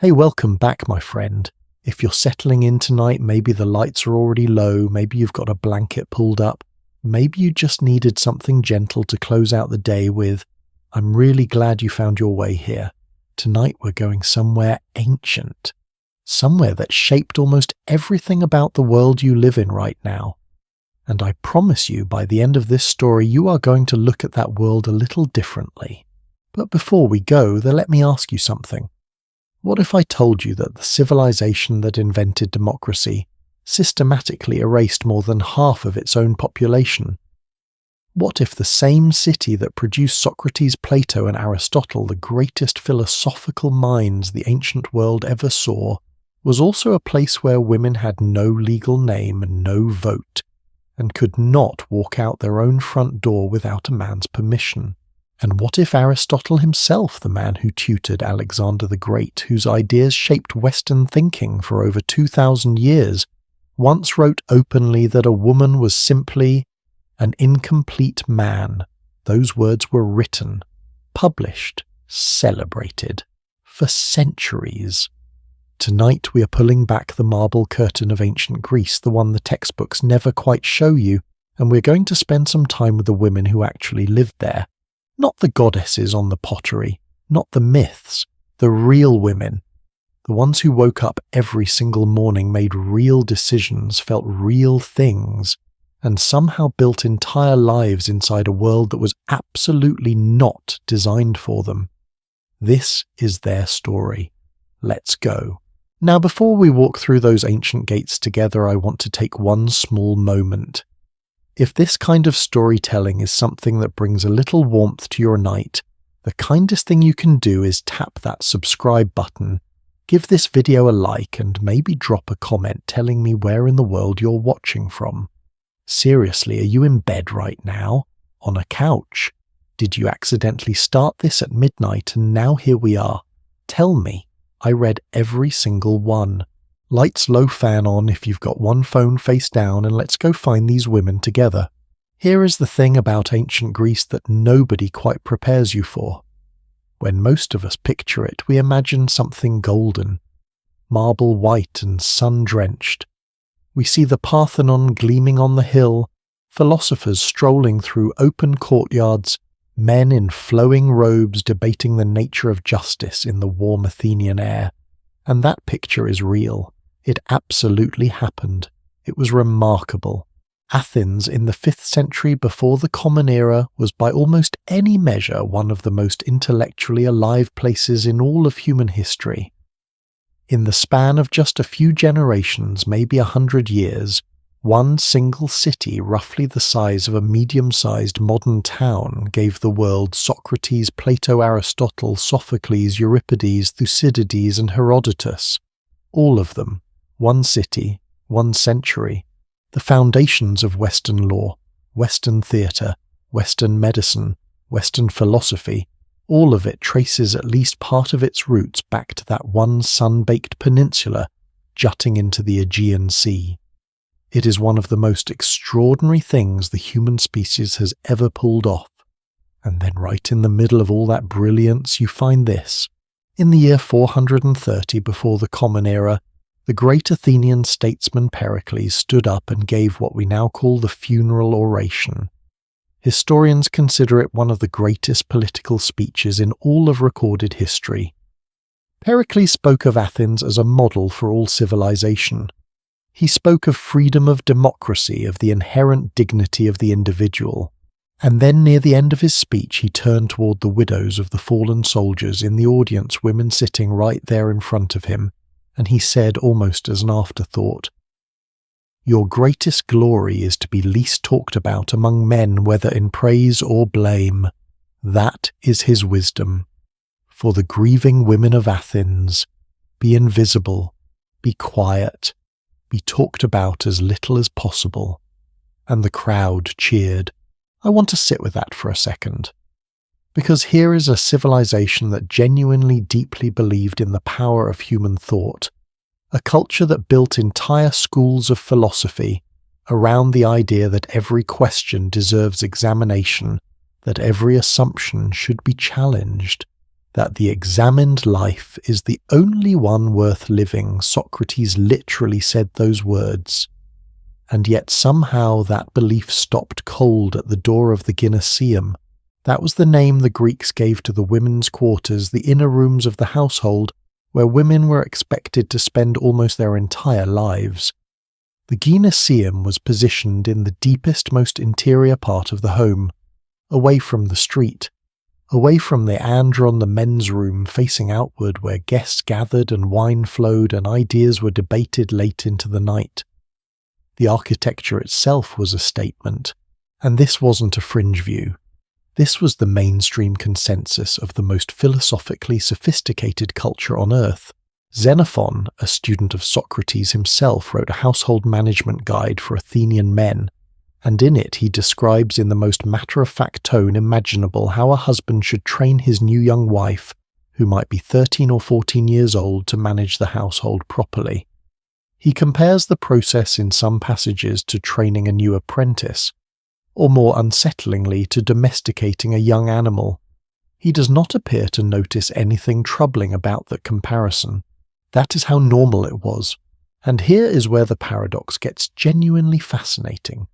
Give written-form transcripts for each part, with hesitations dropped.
Hey, welcome back, my friend. If you're settling in tonight, maybe the lights are already low, maybe you've got a blanket pulled up, maybe you just needed something gentle to close out the day with. I'm really glad you found your way here. Tonight we're going somewhere ancient, somewhere that shaped almost everything about the world you live in right now. And I promise you, by the end of this story, you are going to look at that world a little differently. But before we go, let me ask you something. What if I told you that the civilization that invented democracy systematically erased more than half of its own population? What if the same city that produced Socrates, Plato, and Aristotle, the greatest philosophical minds the ancient world ever saw, was also a place where women had no legal name and no vote, and could not walk out their own front door without a man's permission? And what if Aristotle himself, the man who tutored Alexander the Great, whose ideas shaped Western thinking for over 2,000 years, once wrote openly that a woman was simply an incomplete man? Those words were written, published, celebrated, for centuries. Tonight we are pulling back the marble curtain of ancient Greece, the one the textbooks never quite show you, and we're going to spend some time with the women who actually lived there. Not the goddesses on the pottery, not the myths, the real women. The ones who woke up every single morning, made real decisions, felt real things, and somehow built entire lives inside a world that was absolutely not designed for them. This is their story. Let's go. Now, before we walk through those ancient gates together, I want to take one small moment. If this kind of storytelling is something that brings a little warmth to your night, the kindest thing you can do is tap that subscribe button, give this video a like, and maybe drop a comment telling me where in the world you're watching from. Seriously, are you in bed right now? On a couch? Did you accidentally start this at midnight and now here we are? Tell me. I read every single one. Lights low, fan on if you've got one phone face down, and let's go find these women together. Here is the thing about ancient Greece that nobody quite prepares you for. When most of us picture it, we imagine something golden, marble white and sun-drenched. We see the Parthenon gleaming on the hill, philosophers strolling through open courtyards, men in flowing robes debating the nature of justice in the warm Athenian air. And that picture is real. It absolutely happened. It was remarkable. Athens in the 5th century before the Common Era was by almost any measure one of the most intellectually alive places in all of human history. In the span of just a few generations, maybe 100 years, one single city roughly the size of a medium-sized modern town gave the world Socrates, Plato, Aristotle, Sophocles, Euripides, Thucydides, and Herodotus. All of them. One city, one century. The foundations of Western law, Western theatre, Western medicine, Western philosophy, all of it traces at least part of its roots back to that one sun-baked peninsula jutting into the Aegean Sea. It is one of the most extraordinary things the human species has ever pulled off. And then right in the middle of all that brilliance you find this. In the year 430 before the Common Era, the great Athenian statesman Pericles stood up and gave what we now call the funeral oration. Historians consider it one of the greatest political speeches in all of recorded history. Pericles spoke of Athens as a model for all civilization. He spoke of freedom of democracy, of the inherent dignity of the individual. And then near the end of his speech he turned toward the widows of the fallen soldiers in the audience, women sitting right there in front of him, and he said almost as an afterthought, "Your greatest glory is to be least talked about among men, whether in praise or blame. That is his wisdom. For the grieving women of Athens, be invisible, be quiet, be talked about as little as possible." And the crowd cheered. I want to sit with that for a second. Because here is a civilization that genuinely deeply believed in the power of human thought, a culture that built entire schools of philosophy around the idea that every question deserves examination, that every assumption should be challenged, that the examined life is the only one worth living. Socrates literally said those words. And yet somehow that belief stopped cold at the door of the gyneceum. That was the name the Greeks gave to the women's quarters, the inner rooms of the household, where women were expected to spend almost their entire lives. The gyneceum was positioned in the deepest, most interior part of the home, away from the street, away from the andron, the men's room, facing outward where guests gathered and wine flowed and ideas were debated late into the night. The architecture itself was a statement, and this wasn't a fringe view. This was the mainstream consensus of the most philosophically sophisticated culture on earth. Xenophon, a student of Socrates himself, wrote a household management guide for Athenian men, and in it he describes in the most matter-of-fact tone imaginable how a husband should train his new young wife, who might be 13 or 14 years old, to manage the household properly. He compares the process in some passages to training a new apprentice, or more unsettlingly to domesticating a young animal. He does not appear to notice anything troubling about that comparison. That is how normal it was. And here is where the paradox gets genuinely fascinating.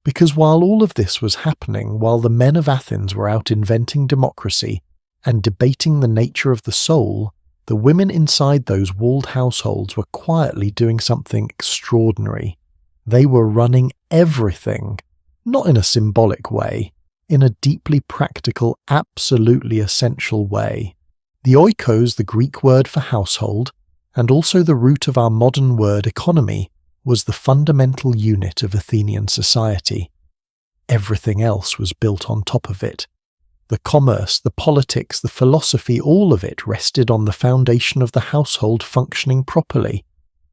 Because while all of this was happening, while the men of Athens were out inventing democracy and debating the nature of the soul, the women inside those walled households were quietly doing something extraordinary. They were running everything, not in a symbolic way, in a deeply practical, absolutely essential way. The oikos, the Greek word for household, and also the root of our modern word economy, was the fundamental unit of Athenian society. Everything else was built on top of it. The commerce, the politics, the philosophy, all of it rested on the foundation of the household functioning properly,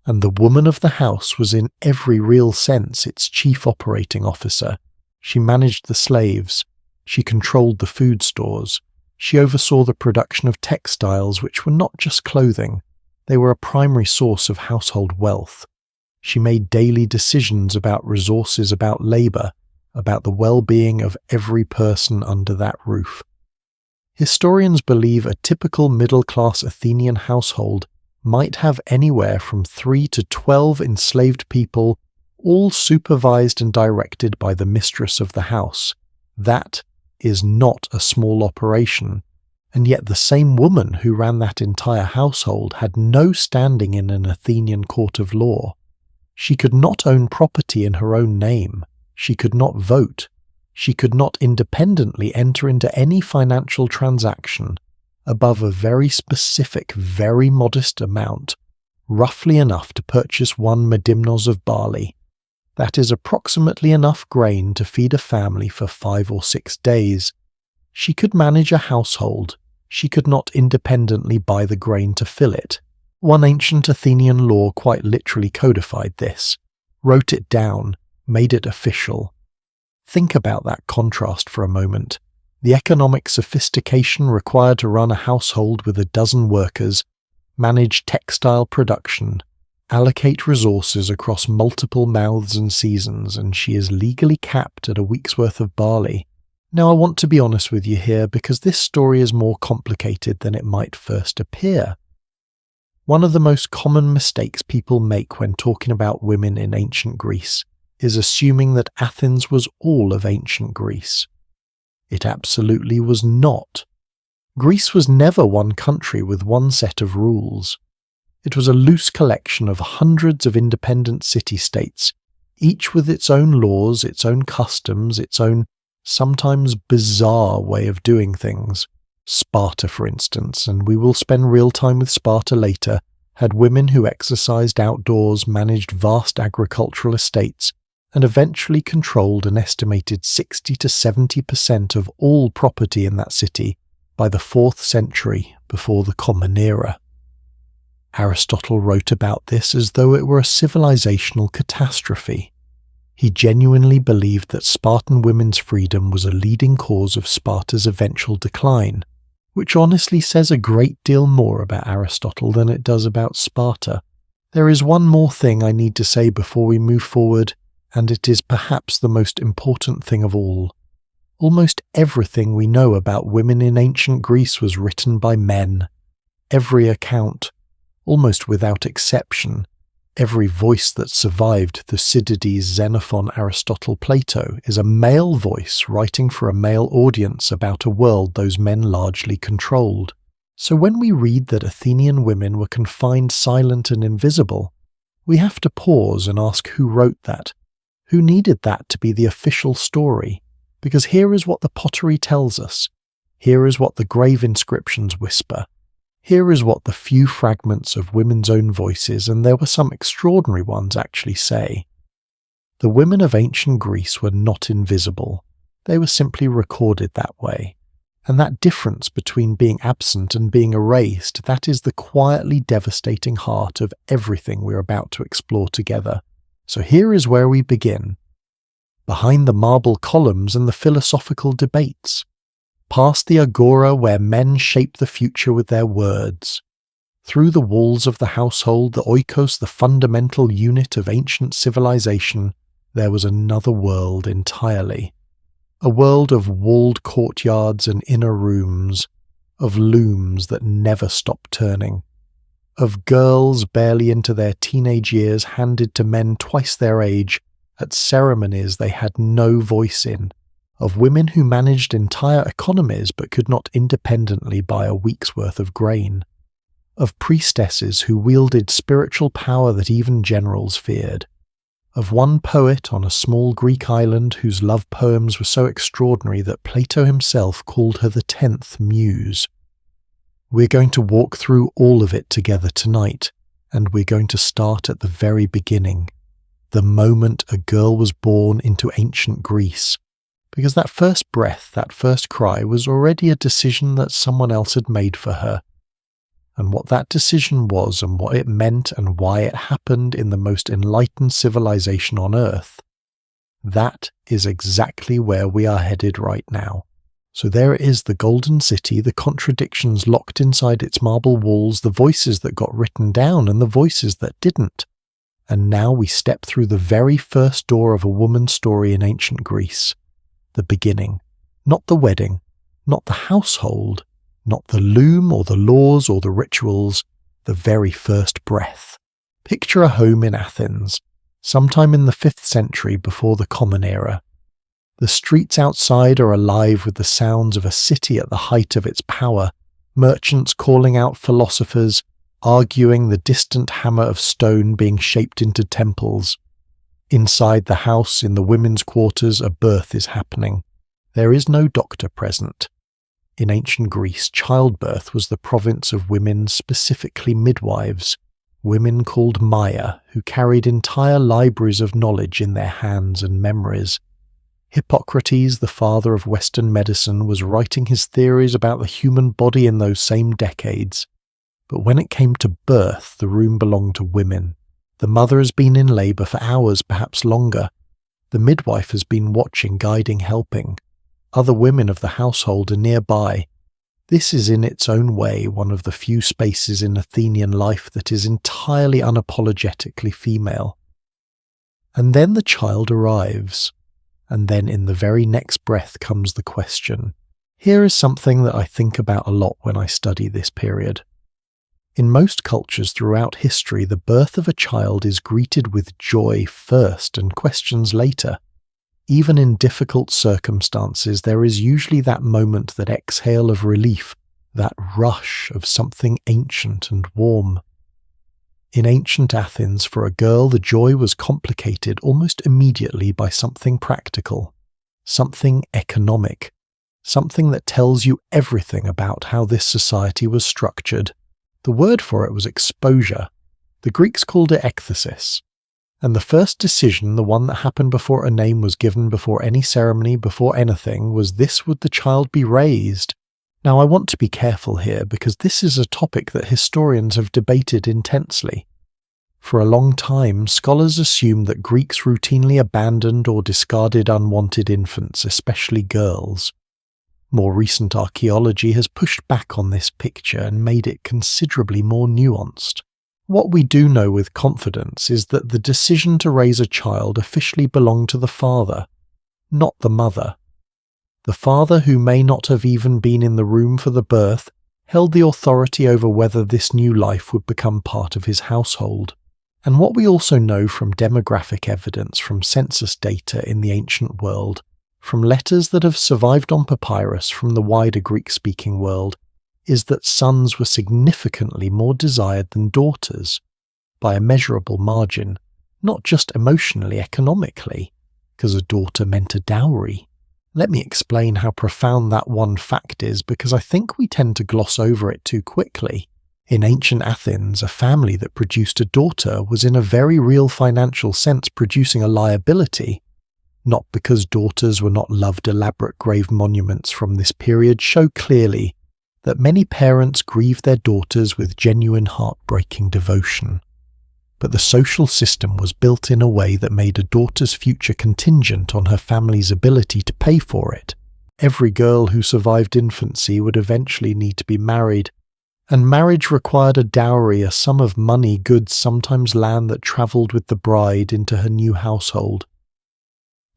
and the woman of the house was in every real sense its chief operating officer. She managed the slaves, she controlled the food stores, she oversaw the production of textiles which were not just clothing, they were a primary source of household wealth. She made daily decisions about resources, about labour, about the well-being of every person under that roof. Historians believe a typical middle-class Athenian household might have anywhere from 3 to 12 enslaved people, all supervised and directed by the mistress of the house. That is not a small operation, and yet the same woman who ran that entire household had no standing in an Athenian court of law. She could not own property in her own name. She could not vote. She could not independently enter into any financial transaction above a very specific, very modest amount, roughly enough to purchase 1 medimnos of barley. That is approximately enough grain to feed a family for 5 or 6 days. She could manage a household. She could not independently buy the grain to fill it. One ancient Athenian law quite literally codified this, wrote it down, made it official. Think about that contrast for a moment. The economic sophistication required to run a household with a dozen workers, manage textile production, allocate resources across multiple mouths and seasons, and she is legally capped at a week's worth of barley. Now I want to be honest with you here because this story is more complicated than it might first appear. One of the most common mistakes people make when talking about women in ancient Greece is assuming that Athens was all of ancient Greece. It absolutely was not. Greece was never one country with one set of rules. It was a loose collection of hundreds of independent city-states, each with its own laws, its own customs, its own sometimes bizarre way of doing things. Sparta, for instance, and we will spend real time with Sparta later, had women who exercised outdoors, managed vast agricultural estates, and eventually controlled an estimated 60 to 70% of all property in that city by the 4th century before the Common Era. Aristotle wrote about this as though it were a civilizational catastrophe. He genuinely believed that Spartan women's freedom was a leading cause of Sparta's eventual decline, which honestly says a great deal more about Aristotle than it does about Sparta. There is one more thing I need to say before we move forward, and it is perhaps the most important thing of all. Almost everything we know about women in ancient Greece was written by men. Every account, almost without exception, every voice that survived Thucydides, Xenophon, Aristotle, Plato is a male voice writing for a male audience about a world those men largely controlled. So when we read that Athenian women were confined, silent and invisible, we have to pause and ask who wrote that, who needed that to be the official story, because here is what the pottery tells us, here is what the grave inscriptions whisper, here is what the few fragments of women's own voices, and there were some extraordinary ones, actually say. The women of ancient Greece were not invisible, they were simply recorded that way. And that difference between being absent and being erased, that is the quietly devastating heart of everything we're about to explore together. So here is where we begin. Behind the marble columns and the philosophical debates. Past the agora where men shape the future with their words. Through the walls of the household, the oikos, the fundamental unit of ancient civilization, there was another world entirely. A world of walled courtyards and inner rooms, of looms that never stop turning, of girls barely into their teenage years handed to men twice their age at ceremonies they had no voice in, of women who managed entire economies but could not independently buy a week's worth of grain, of priestesses who wielded spiritual power that even generals feared, of one poet on a small Greek island whose love poems were so extraordinary that Plato himself called her the 10th muse. We're going to walk through all of it together tonight, and we're going to start at the very beginning, the moment a girl was born into ancient Greece, because that first breath, that first cry was already a decision that someone else had made for her. And what that decision was and what it meant and why it happened in the most enlightened civilization on Earth, that is exactly where we are headed right now. So there it is, the Golden City, the contradictions locked inside its marble walls, the voices that got written down and the voices that didn't. And now we step through the very first door of a woman's story in ancient Greece. The beginning. Not the wedding, not the household, not the loom or the laws or the rituals, the very first breath. Picture a home in Athens, sometime in the 5th century before the Common Era. The streets outside are alive with the sounds of a city at the height of its power, merchants calling out philosophers, arguing the distant hammer of stone being shaped into temples. Inside the house, in the women's quarters, a birth is happening. There is no doctor present. In ancient Greece, childbirth was the province of women, specifically midwives, women called Maya, who carried entire libraries of knowledge in their hands and memories. Hippocrates, the father of Western medicine, was writing his theories about the human body in those same decades. But when it came to birth, the room belonged to women. The mother has been in labour for hours, perhaps longer. The midwife has been watching, guiding, helping. Other women of the household are nearby. This is in its own way one of the few spaces in Athenian life that is entirely unapologetically female. And then the child arrives. And then in the very next breath comes the question. Here is something that I think about a lot when I study this period. In most cultures throughout history, the birth of a child is greeted with joy first and questions later. Even in difficult circumstances, there is usually that moment, that exhale of relief, that rush of something ancient and warm. In ancient Athens, for a girl, the joy was complicated almost immediately by something practical, something economic, something that tells you everything about how this society was structured. The word for it was exposure. The Greeks called it ekthesis. And the first decision, the one that happened before a name was given, before any ceremony, before anything, was this: would the child be raised? Now I want to be careful here, because this is a topic that historians have debated intensely. For a long time, scholars assumed that Greeks routinely abandoned or discarded unwanted infants, especially girls. More recent archaeology has pushed back on this picture and made it considerably more nuanced. What we do know with confidence is that the decision to raise a child officially belonged to the father, not the mother. The father, who may not have even been in the room for the birth, held the authority over whether this new life would become part of his household. And what we also know from demographic evidence from census data in the ancient world, from letters that have survived on papyrus from the wider Greek-speaking world, is that sons were significantly more desired than daughters, by a measurable margin, not just emotionally, economically, because a daughter meant a dowry. Let me explain how profound that one fact is, because I think we tend to gloss over it too quickly. In ancient Athens, a family that produced a daughter was in a very real financial sense producing a liability, not because daughters were not loved. Elaborate grave monuments from this period show clearly that many parents grieved their daughters with genuine heartbreaking devotion. But the social system was built in a way that made a daughter's future contingent on her family's ability to pay for it. Every girl who survived infancy would eventually need to be married, and marriage required a dowry, a sum of money, goods, sometimes land that travelled with the bride into her new household.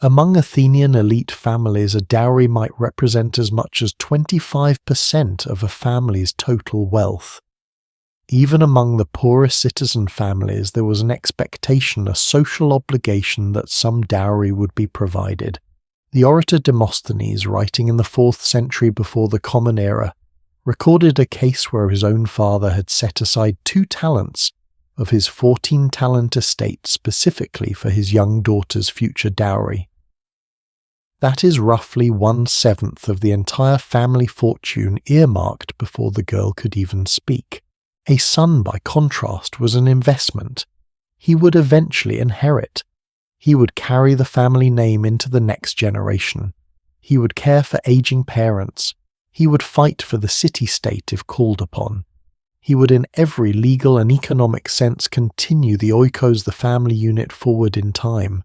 Among Athenian elite families, a dowry might represent as much as 25% of a family's total wealth. Even among the poorest citizen families, there was an expectation, a social obligation that some dowry would be provided. The orator Demosthenes, writing in the 4th century before the Common Era, recorded a case where his own father had set aside 2 talents of his 14-talent estate specifically for his young daughter's future dowry. That is roughly 1/7 of the entire family fortune earmarked before the girl could even speak. A son, by contrast, was an investment. He would eventually inherit. He would carry the family name into the next generation. He would care for aging parents. He would fight for the city-state if called upon. He would in every legal and economic sense continue the oikos, the family unit, forward in time.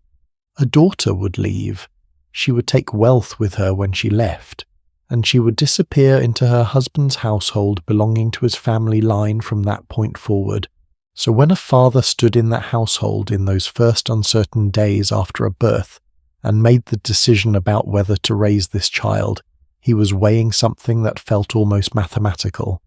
A daughter would leave. She would take wealth with her when she left, and she would disappear into her husband's household belonging to his family line from that point forward. So when a father stood in that household in those first uncertain days after a birth and made the decision about whether to raise this child, he was weighing something that felt almost mathematical.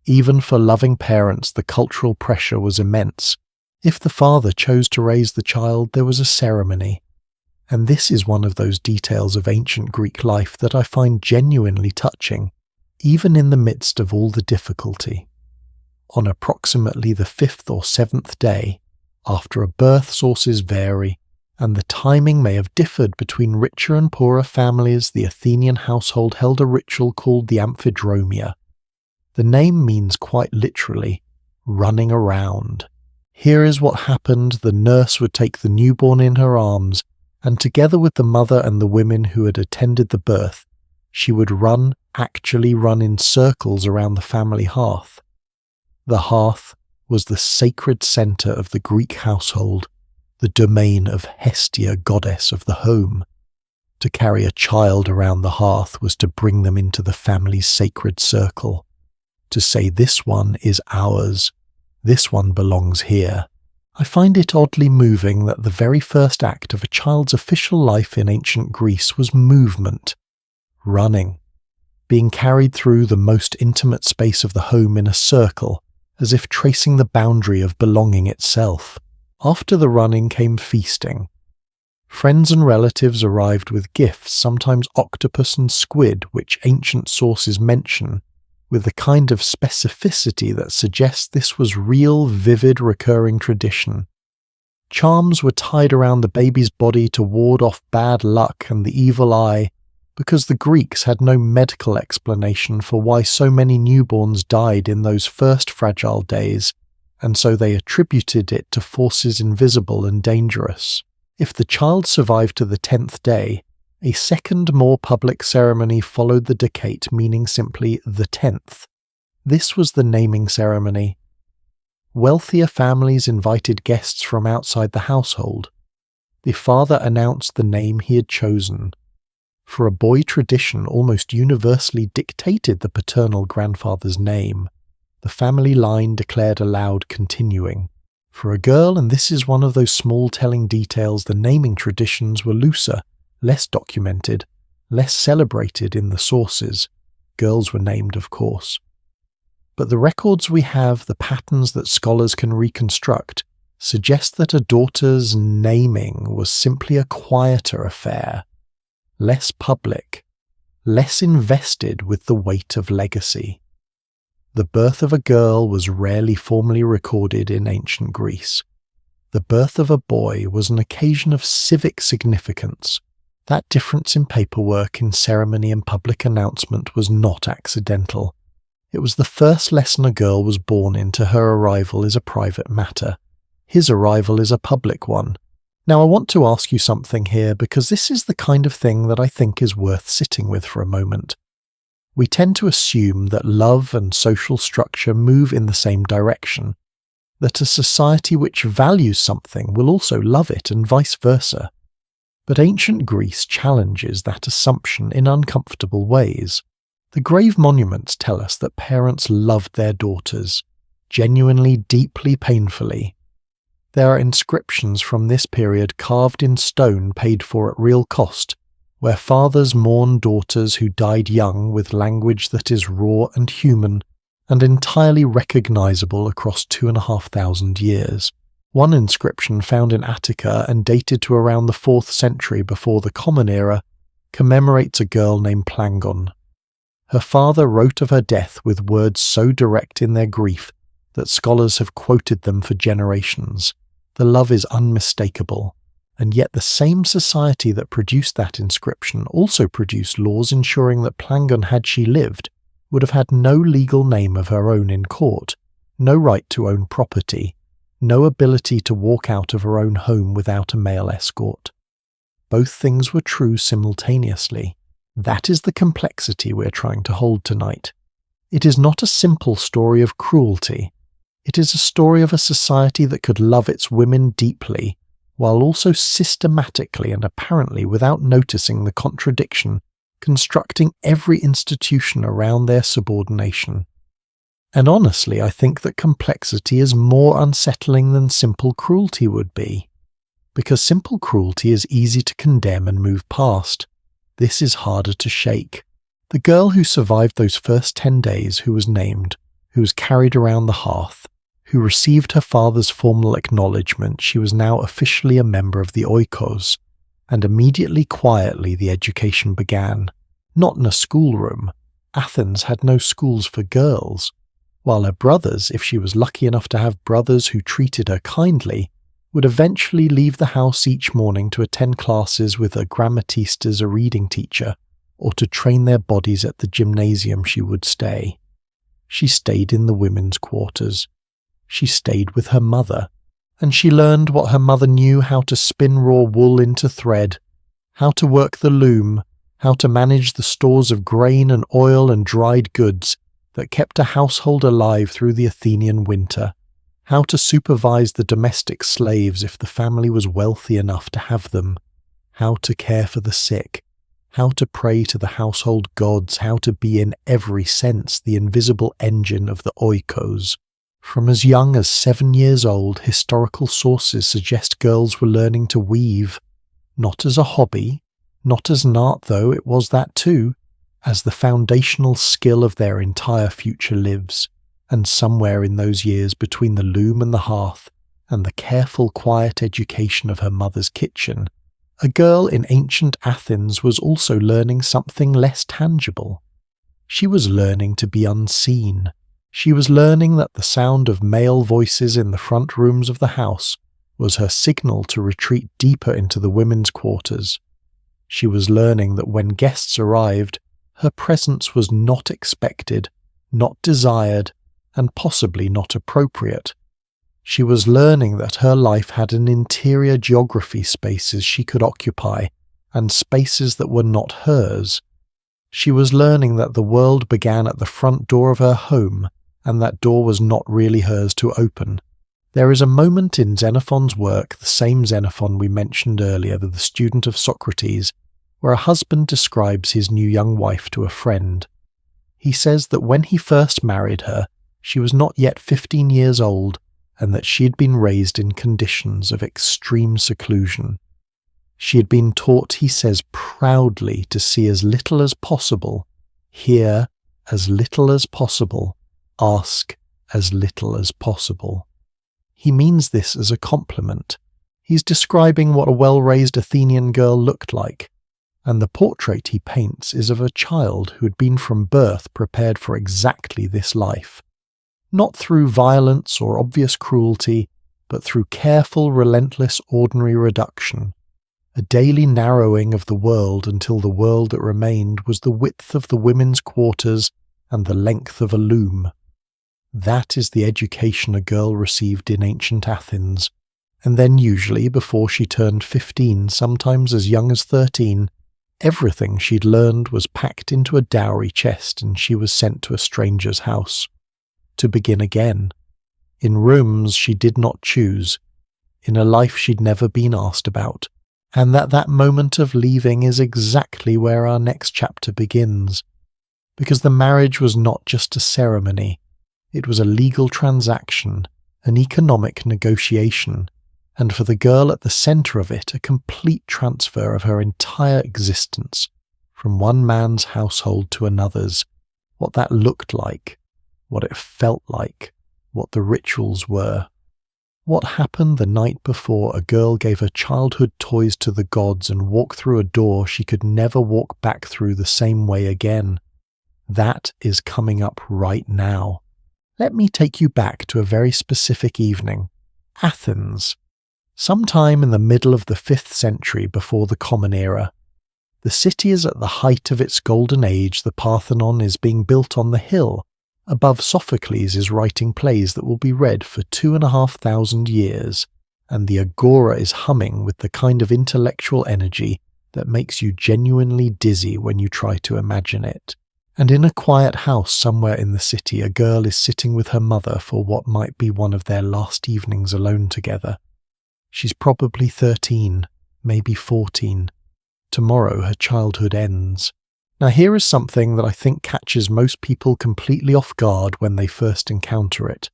Even for loving parents, the cultural pressure was immense. If the father chose to raise the child, there was a ceremony. And this is one of those details of ancient Greek life that I find genuinely touching, even in the midst of all the difficulty. On approximately the 5th or 7th day, after a birth, sources vary, and the timing may have differed between richer and poorer families, the Athenian household held a ritual called the amphidromia. The name means quite literally, running around. Here is what happened. The nurse would take the newborn in her arms, and together with the mother and the women who had attended the birth, she would actually run in circles around the family hearth. The hearth was the sacred centre of the Greek household, the domain of Hestia, goddess of the home. To carry a child around the hearth was to bring them into the family's sacred circle, to say this one is ours, this one belongs here. I find it oddly moving that the very first act of a child's official life in ancient Greece was movement, running, being carried through the most intimate space of the home in a circle, as if tracing the boundary of belonging itself. After the running came feasting. Friends and relatives arrived with gifts, sometimes octopus and squid, which ancient sources mention, with the kind of specificity that suggests this was real, vivid, recurring tradition. Charms were tied around the baby's body to ward off bad luck and the evil eye, because the Greeks had no medical explanation for why so many newborns died in those first fragile days, and so they attributed it to forces invisible and dangerous. If the child survived to the 10th day, a second, more public ceremony followed the decate, meaning simply the 10th. This was the naming ceremony. Wealthier families invited guests from outside the household. The father announced the name he had chosen. For a boy, tradition almost universally dictated the paternal grandfather's name. The family line declared aloud, continuing. For a girl, and this is one of those small telling details, the naming traditions were looser, less documented, less celebrated in the sources. Girls were named, of course. But the records we have, the patterns that scholars can reconstruct, suggest that a daughter's naming was simply a quieter affair, less public, less invested with the weight of legacy. The birth of a girl was rarely formally recorded in ancient Greece. The birth of a boy was an occasion of civic significance. That difference in paperwork, in ceremony and public announcement was not accidental. It was the first lesson a girl was born into. Her arrival is a private matter. His arrival is a public one. Now I want to ask you something here, because this is the kind of thing that I think is worth sitting with for a moment. We tend to assume that love and social structure move in the same direction, that a society which values something will also love it and vice versa. But ancient Greece challenges that assumption in uncomfortable ways. The grave monuments tell us that parents loved their daughters, genuinely, deeply, painfully. There are inscriptions from this period carved in stone paid for at real cost, where fathers mourn daughters who died young with language that is raw and human and entirely recognizable across 2,500 years. One inscription found in Attica and dated to around the 4th century before the Common Era commemorates a girl named Plangon. Her father wrote of her death with words so direct in their grief that scholars have quoted them for generations. The love is unmistakable, and yet the same society that produced that inscription also produced laws ensuring that Plangon, had she lived, would have had no legal name of her own in court, no right to own property, no ability to walk out of her own home without a male escort. Both things were true simultaneously. That is the complexity we're trying to hold tonight. It is not a simple story of cruelty. It is a story of a society that could love its women deeply, while also systematically and apparently without noticing the contradiction, constructing every institution around their subordination. And honestly, I think that complexity is more unsettling than simple cruelty would be, because simple cruelty is easy to condemn and move past. This is harder to shake. The girl who survived those first 10 days, who was named, who was carried around the hearth, who received her father's formal acknowledgement she was now officially a member of the oikos, and immediately quietly the education began. Not in a schoolroom. Athens had no schools for girls, while her brothers, if she was lucky enough to have brothers who treated her kindly, would eventually leave the house each morning to attend classes with a grammatistas as a reading teacher, or to train their bodies at the gymnasium she would stay. She stayed in the women's quarters. She stayed with her mother, and she learned what her mother knew: how to spin raw wool into thread, how to work the loom, how to manage the stores of grain and oil and dried goods that kept a household alive through the Athenian winter, how to supervise the domestic slaves if the family was wealthy enough to have them, how to care for the sick, how to pray to the household gods, how to be in every sense the invisible engine of the oikos. From as young as 7 years old, historical sources suggest girls were learning to weave, not as a hobby, not as an art, though it was that too, as the foundational skill of their entire future lives. And somewhere in those years between the loom and the hearth, and the careful, quiet education of her mother's kitchen, a girl in ancient Athens was also learning something less tangible. She was learning to be unseen. She was learning that the sound of male voices in the front rooms of the house was her signal to retreat deeper into the women's quarters. She was learning that when guests arrived, her presence was not expected, not desired, and possibly not appropriate. She was learning that her life had an interior geography, spaces she could occupy, and spaces that were not hers. She was learning that the world began at the front door of her home, and that door was not really hers to open. There is a moment in Xenophon's work, the same Xenophon we mentioned earlier, the student of Socrates, where a husband describes his new young wife to a friend. He says that when he first married her, she was not yet 15 years old, and that she had been raised in conditions of extreme seclusion. She had been taught, he says proudly, to see as little as possible, hear as little as possible, ask as little as possible. He means this as a compliment. He's describing what a well-raised Athenian girl looked like, and the portrait he paints is of a child who had been from birth prepared for exactly this life. Not through violence or obvious cruelty, but through careful, relentless, ordinary reduction. A daily narrowing of the world until the world that remained was the width of the women's quarters and the length of a loom. That is the education a girl received in ancient Athens, and then usually before she turned 15, sometimes as young as 13, everything she'd learned was packed into a dowry chest and she was sent to a stranger's house, to begin again, in rooms she did not choose, in a life she'd never been asked about, and that moment of leaving is exactly where our next chapter begins, because the marriage was not just a ceremony, it was a legal transaction, an economic negotiation, and for the girl at the centre of it, a complete transfer of her entire existence, from one man's household to another's, what that looked like, what it felt like, what the rituals were. What happened the night before a girl gave her childhood toys to the gods and walked through a door she could never walk back through the same way again? That is coming up right now. Let me take you back to a very specific evening. Athens. Sometime in the middle of the 5th century before the Common Era. The city is at the height of its golden age. The Parthenon is being built on the hill. Above, Sophocles is writing plays that will be read for 2,500 years, and the agora is humming with the kind of intellectual energy that makes you genuinely dizzy when you try to imagine it. And in a quiet house somewhere in the city, a girl is sitting with her mother for what might be one of their last evenings alone together. She's probably 13, maybe 14. Tomorrow her childhood ends. Now here is something that I think catches most people completely off guard when they first encounter it.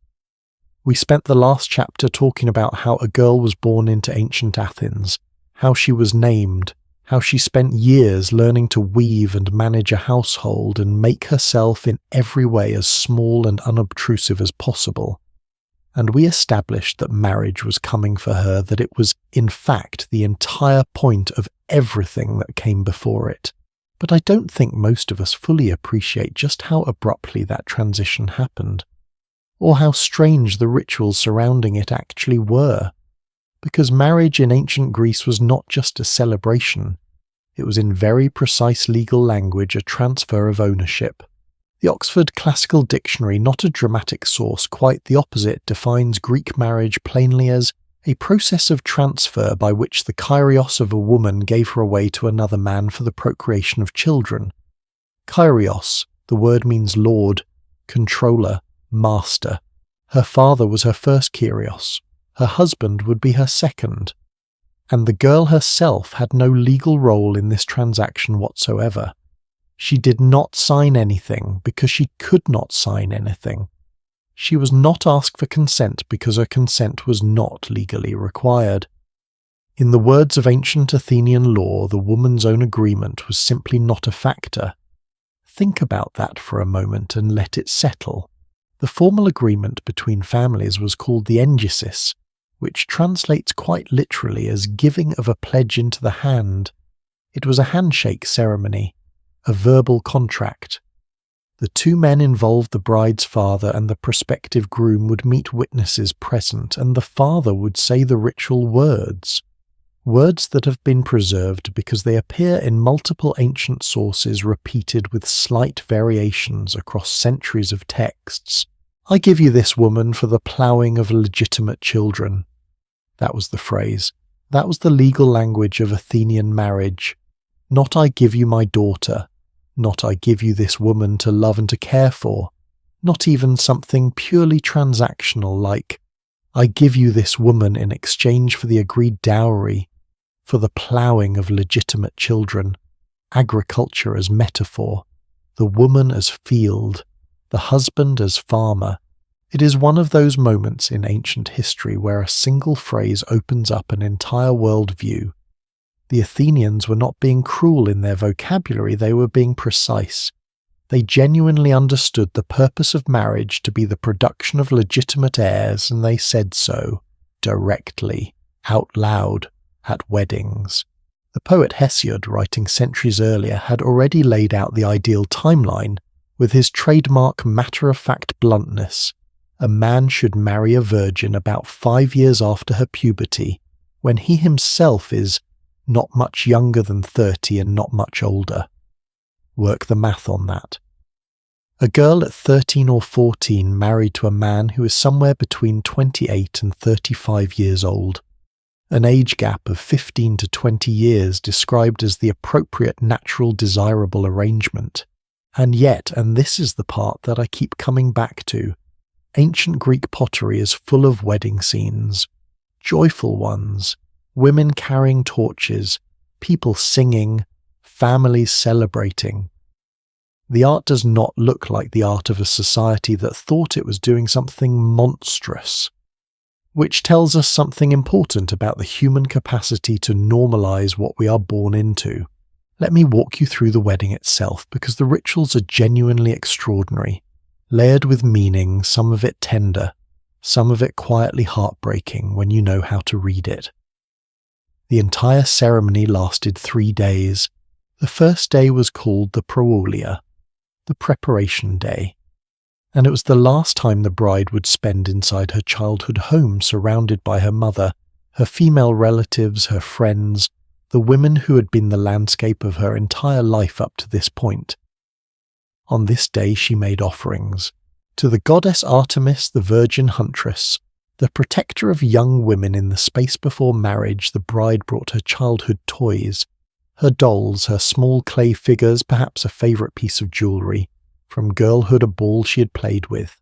We spent the last chapter talking about how a girl was born into ancient Athens, how she was named, how she spent years learning to weave and manage a household and make herself in every way as small and unobtrusive as possible. And we established that marriage was coming for her, that it was, in fact, the entire point of everything that came before it. But I don't think most of us fully appreciate just how abruptly that transition happened, or how strange the rituals surrounding it actually were. Because marriage in ancient Greece was not just a celebration, it was in very precise legal language a transfer of ownership. The Oxford Classical Dictionary, not a dramatic source, quite the opposite, defines Greek marriage plainly as a process of transfer by which the kyrios of a woman gave her away to another man for the procreation of children. Kyrios, the word means lord, controller, master. Her father was her first kyrios. Her husband would be her second. And the girl herself had no legal role in this transaction whatsoever. She did not sign anything because she could not sign anything. She was not asked for consent because her consent was not legally required. In the words of ancient Athenian law, the woman's own agreement was simply not a factor. Think about that for a moment and let it settle. The formal agreement between families was called the engesis, which translates quite literally as giving of a pledge into the hand. It was a handshake ceremony, a verbal contract. The two men involved, the bride's father and the prospective groom, would meet witnesses present, and the father would say the ritual words. Words that have been preserved because they appear in multiple ancient sources repeated with slight variations across centuries of texts. I give you this woman for the ploughing of legitimate children. That was the phrase. That was the legal language of Athenian marriage. Not I give you my daughter. Not I give you this woman to love and to care for. Not even something purely transactional like, I give you this woman in exchange for the agreed dowry, for the ploughing of legitimate children, agriculture as metaphor, the woman as field, the husband as farmer. It is one of those moments in ancient history where a single phrase opens up an entire worldview. The Athenians were not being cruel in their vocabulary, they were being precise. They genuinely understood the purpose of marriage to be the production of legitimate heirs, and they said so, directly, out loud, at weddings. The poet Hesiod, writing centuries earlier, had already laid out the ideal timeline with his trademark matter-of-fact bluntness. A man should marry a virgin about 5 years after her puberty, when he himself is not much younger than 30 and not much older. Work the math on that. A girl at 13 or 14 married to a man who is somewhere between 28 and 35 years old. An age gap of 15 to 20 years described as the appropriate natural desirable arrangement. And yet, and this is the part that I keep coming back to, ancient Greek pottery is full of wedding scenes, joyful ones, women carrying torches, people singing, families celebrating. The art does not look like the art of a society that thought it was doing something monstrous, which tells us something important about the human capacity to normalize what we are born into. Let me walk you through the wedding itself, because the rituals are genuinely extraordinary, layered with meaning, some of it tender, some of it quietly heartbreaking when you know how to read it. The entire ceremony lasted 3 days. The first day was called the Proaulia, the preparation day, and it was the last time the bride would spend inside her childhood home surrounded by her mother, her female relatives, her friends, the women who had been the landscape of her entire life up to this point. On this day she made offerings. To the goddess Artemis, the virgin huntress, the protector of young women in the space before marriage, the bride brought her childhood toys, her dolls, her small clay figures, perhaps a favourite piece of jewellery, from girlhood a ball she had played with.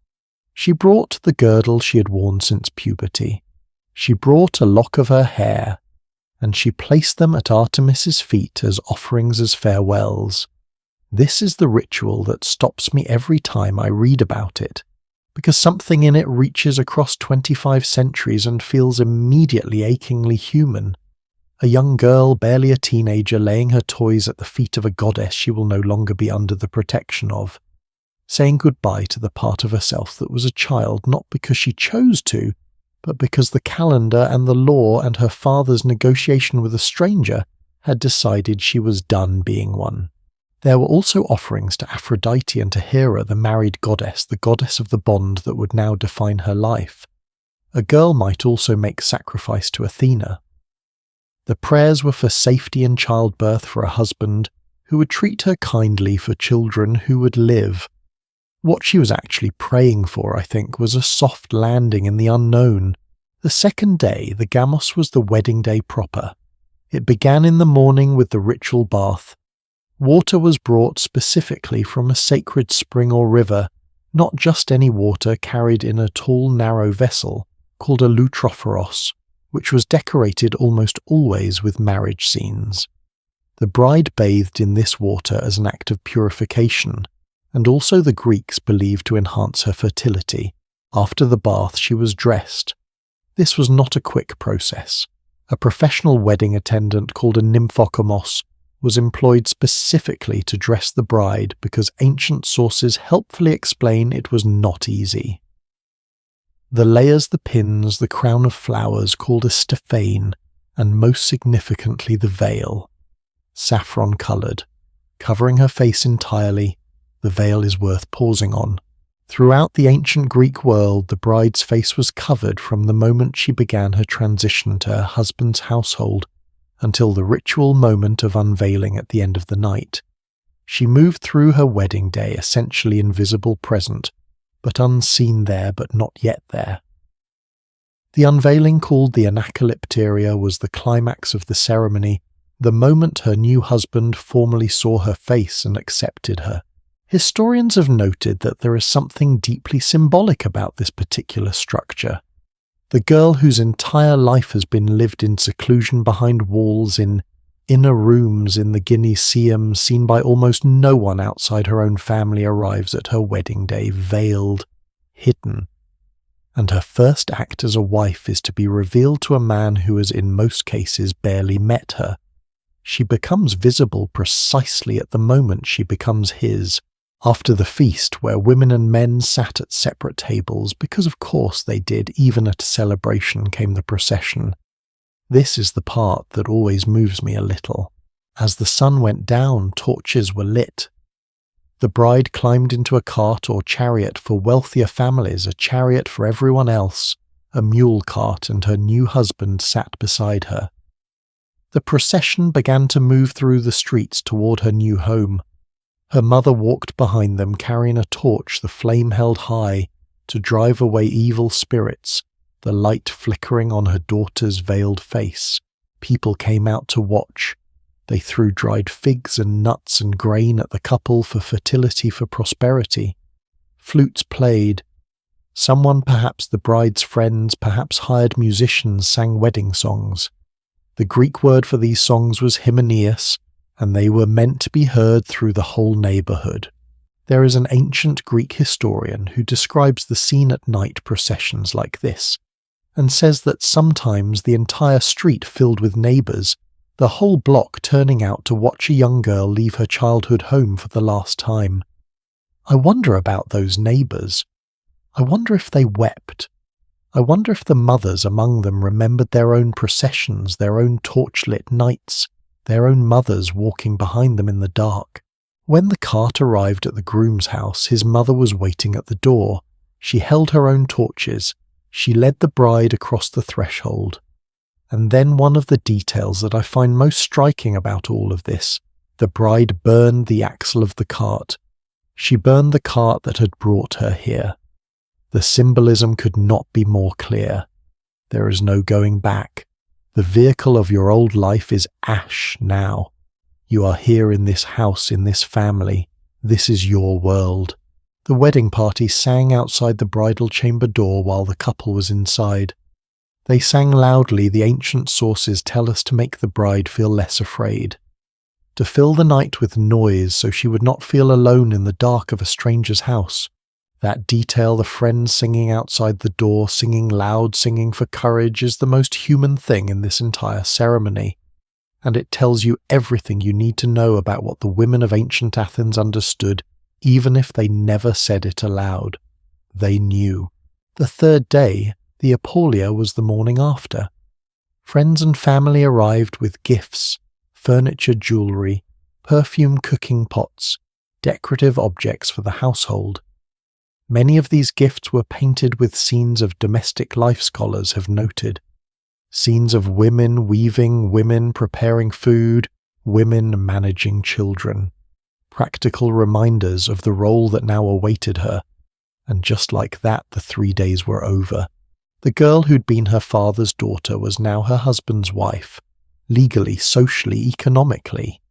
She brought the girdle she had worn since puberty. She brought a lock of her hair, and she placed them at Artemis's feet as offerings as farewells. This is the ritual that stops me every time I read about it, because something in it reaches across 25 centuries and feels immediately achingly human. A young girl, barely a teenager, laying her toys at the feet of a goddess she will no longer be under the protection of, saying goodbye to the part of herself that was a child, not because she chose to, but because the calendar and the law and her father's negotiation with a stranger had decided she was done being one. There were also offerings to Aphrodite and to Hera, the married goddess, the goddess of the bond that would now define her life. A girl might also make sacrifice to Athena. The prayers were for safety in childbirth for a husband who would treat her kindly, for children who would live. What she was actually praying for, I think, was a soft landing in the unknown. The second day, the Gamos, was the wedding day proper. It began in the morning with the ritual bath. Water was brought specifically from a sacred spring or river, not just any water carried in a tall, narrow vessel called a lutrophoros, which was decorated almost always with marriage scenes. The bride bathed in this water as an act of purification, and also the Greeks believed to enhance her fertility. After the bath she was dressed. This was not a quick process. A professional wedding attendant called a nymphokomos was employed specifically to dress the bride because ancient sources helpfully explain it was not easy. The layers, the pins, the crown of flowers called a stephane, and most significantly the veil, saffron-coloured, covering her face entirely. The veil is worth pausing on. Throughout the ancient Greek world, the bride's face was covered from the moment she began her transition to her husband's household until the ritual moment of unveiling at the end of the night. She moved through her wedding day essentially invisible present, but unseen there but not yet there. The unveiling, called the anacalypteria, was the climax of the ceremony, the moment her new husband formally saw her face and accepted her. Historians have noted that there is something deeply symbolic about this particular structure. The girl whose entire life has been lived in seclusion behind walls, in inner rooms in the Gyneceum, seen by almost no one outside her own family, arrives at her wedding day veiled, hidden, and her first act as a wife is to be revealed to a man who has in most cases barely met her. She becomes visible precisely at the moment she becomes his, after the feast where women and men sat at separate tables, because of course they did, even at a celebration came the procession. This is the part that always moves me a little. As the sun went down, torches were lit. The bride climbed into a cart or chariot for wealthier families, a chariot for everyone else, a mule cart, and her new husband sat beside her. The procession began to move through the streets toward her new home. Her mother walked behind them carrying a torch, the flame held high, to drive away evil spirits, the light flickering on her daughter's veiled face. People came out to watch. They threw dried figs and nuts and grain at the couple for fertility, for prosperity. Flutes played. Someone, perhaps the bride's friends, perhaps hired musicians, sang wedding songs. The Greek word for these songs was hymenios, and they were meant to be heard through the whole neighborhood. There is an ancient Greek historian who describes the scene at night processions like this, and says that sometimes the entire street filled with neighbors, the whole block turning out to watch a young girl leave her childhood home for the last time. I wonder about those neighbors. I wonder if they wept. I wonder if the mothers among them remembered their own processions, their own torchlit nights, their own mothers walking behind them in the dark. When the cart arrived at the groom's house, his mother was waiting at the door. She held her own torches. She led the bride across the threshold. And then one of the details that I find most striking about all of this, the bride burned the axle of the cart. She burned the cart that had brought her here. The symbolism could not be more clear. There is no going back. The vehicle of your old life is ash now. You are here in this house, in this family. This is your world. The wedding party sang outside the bridal chamber door while the couple was inside. They sang loudly, the ancient sources tell us, to make the bride feel less afraid. To fill the night with noise so she would not feel alone in the dark of a stranger's house. That detail, the friends singing outside the door, singing loud, singing for courage, is the most human thing in this entire ceremony. And it tells you everything you need to know about what the women of ancient Athens understood, even if they never said it aloud. They knew. The third day, the Apollia, was the morning after. Friends and family arrived with gifts, furniture, jewellery, perfume, cooking pots, decorative objects for the household. Many of these gifts were painted with scenes of domestic life, scholars have noted. Scenes of women weaving, women preparing food, women managing children. Practical reminders of the role that now awaited her. And just like that, the 3 days were over. The girl who'd been her father's daughter was now her husband's wife, legally, socially, economically.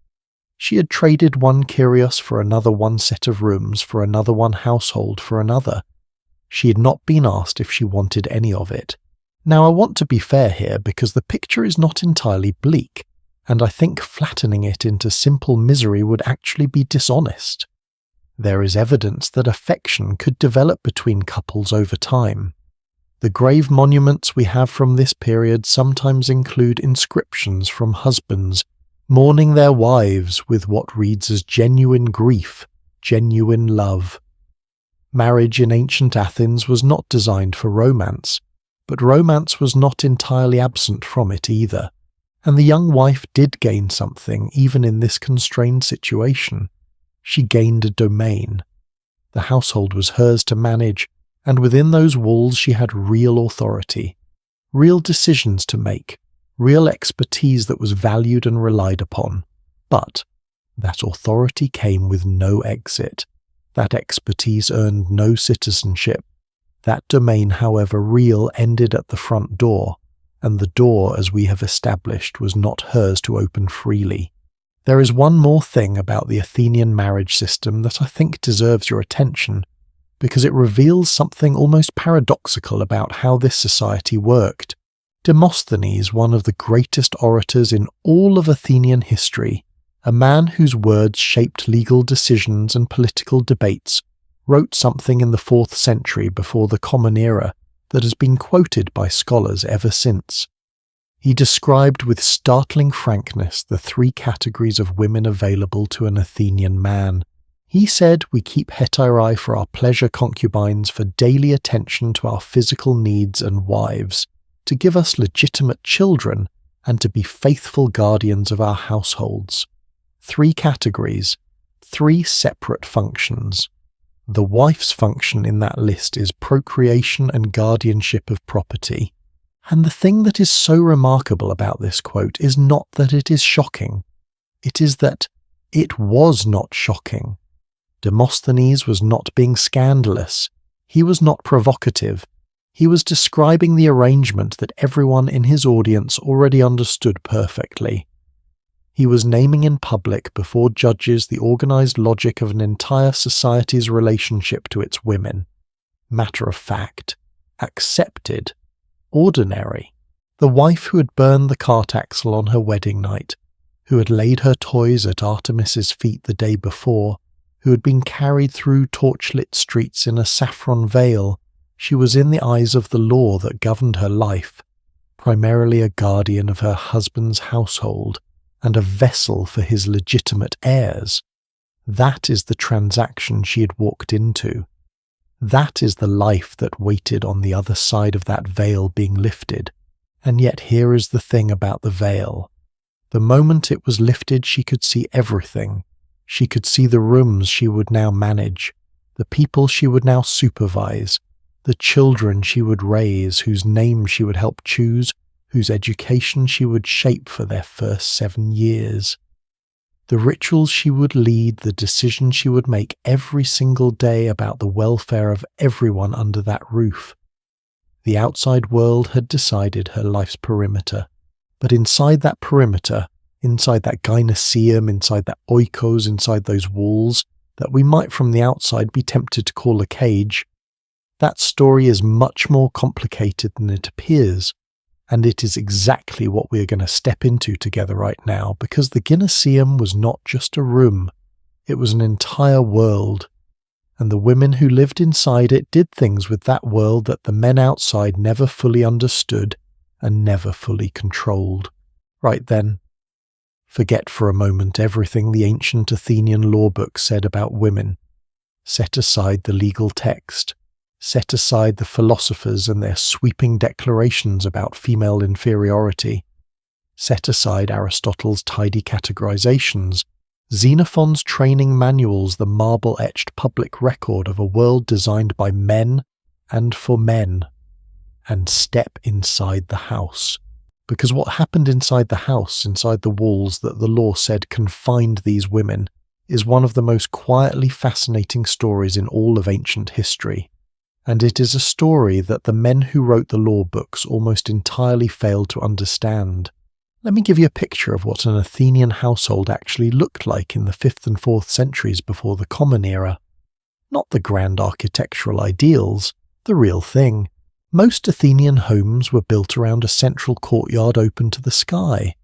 She had traded one Kyrios for another, one set of rooms for another, one household for another. She had not been asked if she wanted any of it. Now I want to be fair here because the picture is not entirely bleak, and I think flattening it into simple misery would actually be dishonest. There is evidence that affection could develop between couples over time. The grave monuments we have from this period sometimes include inscriptions from husbands mourning their wives with what reads as genuine grief, genuine love. Marriage in ancient Athens was not designed for romance, but romance was not entirely absent from it either, and the young wife did gain something even in this constrained situation. She gained a domain. The household was hers to manage, and within those walls she had real authority, real decisions to make, real expertise that was valued and relied upon. But that authority came with no exit. That expertise earned no citizenship. That domain, however real, ended at the front door, and the door, as we have established, was not hers to open freely. There is one more thing about the Athenian marriage system that I think deserves your attention, because it reveals something almost paradoxical about how this society worked. Demosthenes, one of the greatest orators in all of Athenian history, a man whose words shaped legal decisions and political debates, wrote something in the 4th century before the Common Era that has been quoted by scholars ever since. He described with startling frankness the 3 categories of women available to an Athenian man. He said we keep hetairai for our pleasure concubines for daily attention to our physical needs and wives, to give us legitimate children, and to be faithful guardians of our households. 3 categories, 3 separate functions. The wife's function in that list is procreation and guardianship of property. And the thing that is so remarkable about this quote is not that it is shocking. It is that it was not shocking. Demosthenes was not being scandalous. He was not provocative. He was describing the arrangement that everyone in his audience already understood perfectly. He was naming in public before judges the organized logic of an entire society's relationship to its women. Matter of fact, accepted, ordinary. The wife who had burned the cart axle on her wedding night, who had laid her toys at Artemis's feet the day before, who had been carried through torchlit streets in a saffron veil, she was in the eyes of the law that governed her life, primarily a guardian of her husband's household and a vessel for his legitimate heirs. That is the transaction she had walked into. That is the life that waited on the other side of that veil being lifted. And yet here is the thing about the veil. The moment it was lifted, she could see everything. She could see the rooms she would now manage, the people she would now supervise, the children she would raise, whose names she would help choose, whose education she would shape for their first 7 years. The rituals she would lead, the decisions she would make every single day about the welfare of everyone under that roof. The outside world had decided her life's perimeter, but inside that perimeter, inside that gynoeceum, inside that oikos, inside those walls that we might from the outside be tempted to call a cage, that story is much more complicated than it appears. And it is exactly what we are going to step into together right now, because the gynoeceum was not just a room, it was an entire world. And the women who lived inside it did things with that world that the men outside never fully understood and never fully controlled. Right then, forget for a moment everything the ancient Athenian law books said about women. Set aside the legal text. Set aside the philosophers and their sweeping declarations about female inferiority. Set aside Aristotle's tidy categorizations, Xenophon's training manuals, the marble-etched public record of a world designed by men and for men, and step inside the house. Because what happened inside the house, inside the walls that the law said confined these women, is one of the most quietly fascinating stories in all of ancient history. And it is a story that the men who wrote the law books almost entirely failed to understand. Let me give you a picture of what an Athenian household actually looked like in the 5th and 4th centuries before the Common Era. Not the grand architectural ideals, the real thing. Most Athenian homes were built around a central courtyard open to the sky.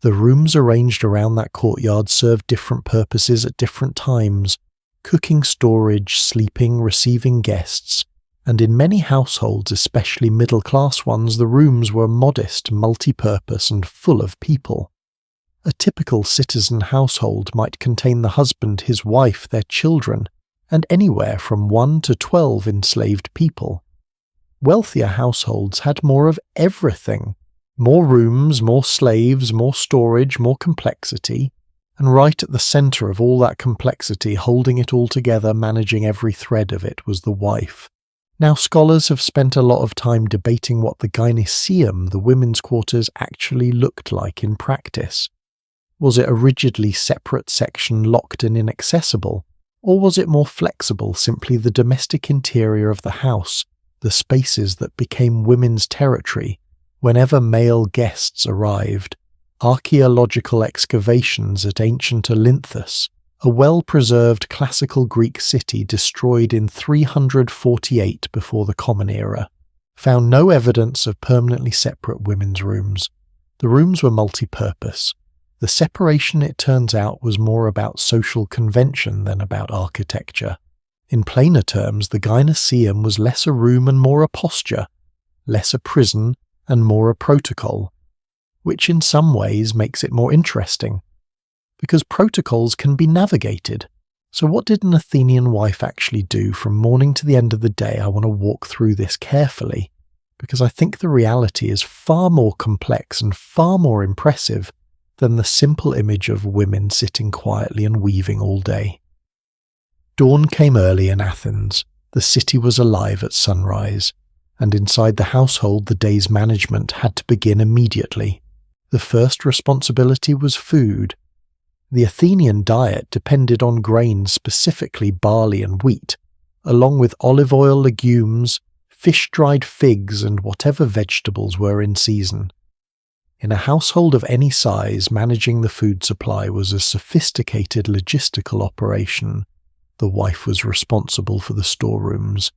The rooms arranged around that courtyard served different purposes at different times. Cooking, storage, sleeping, receiving guests, and in many households, especially middle-class ones, the rooms were modest, multi-purpose, and full of people. A typical citizen household might contain the husband, his wife, their children, and anywhere from 1 to 12 enslaved people. Wealthier households had more of everything. More rooms, more slaves, more storage, more complexity. And right at the centre of all that complexity, holding it all together, managing every thread of it, was the wife. Now, scholars have spent a lot of time debating what the gynoeceum, the women's quarters, actually looked like in practice. Was it a rigidly separate section locked and inaccessible? Or was it more flexible, simply the domestic interior of the house, the spaces that became women's territory whenever male guests arrived? Archaeological excavations at ancient Olynthus, a well-preserved classical Greek city destroyed in 348 before the Common Era, found no evidence of permanently separate women's rooms. The rooms were multi-purpose. The separation, it turns out, was more about social convention than about architecture. In plainer terms, the gynoeceum was less a room and more a posture, less a prison and more a protocol, which in some ways makes it more interesting, because protocols can be navigated. So what did an Athenian wife actually do from morning to the end of the day? I want to walk through this carefully, because I think the reality is far more complex and far more impressive than the simple image of women sitting quietly and weaving all day. Dawn came early in Athens. The city was alive at sunrise, and inside the household the day's management had to begin immediately. The first responsibility was food. The Athenian diet depended on grains, specifically barley and wheat, along with olive oil, legumes, fish-dried figs, and whatever vegetables were in season. In a household of any size, managing the food supply was a sophisticated logistical operation. The wife was responsible for the storerooms.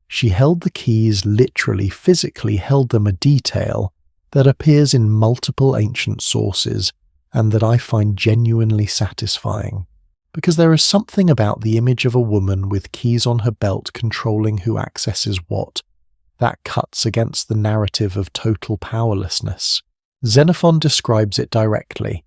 She held the keys, literally, physically held them, a detail that appears in multiple ancient sources and that I find genuinely satisfying, because there is something about the image of a woman with keys on her belt controlling who accesses what that cuts against the narrative of total powerlessness. Xenophon describes it directly.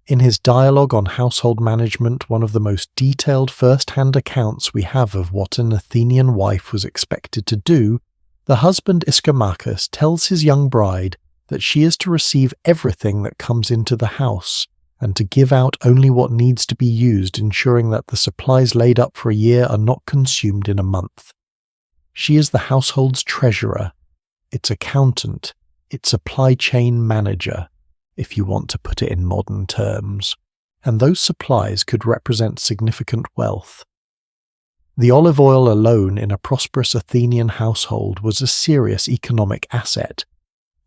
In his dialogue on household management, one of the most detailed first-hand accounts we have of what an Athenian wife was expected to do, the husband Ischomachus tells his young bride that she is to receive everything that comes into the house and to give out only what needs to be used, ensuring that the supplies laid up for a year are not consumed in a month. She is the household's treasurer, its accountant, its supply chain manager, if you want to put it in modern terms, and those supplies could represent significant wealth. The olive oil alone in a prosperous Athenian household was a serious economic asset.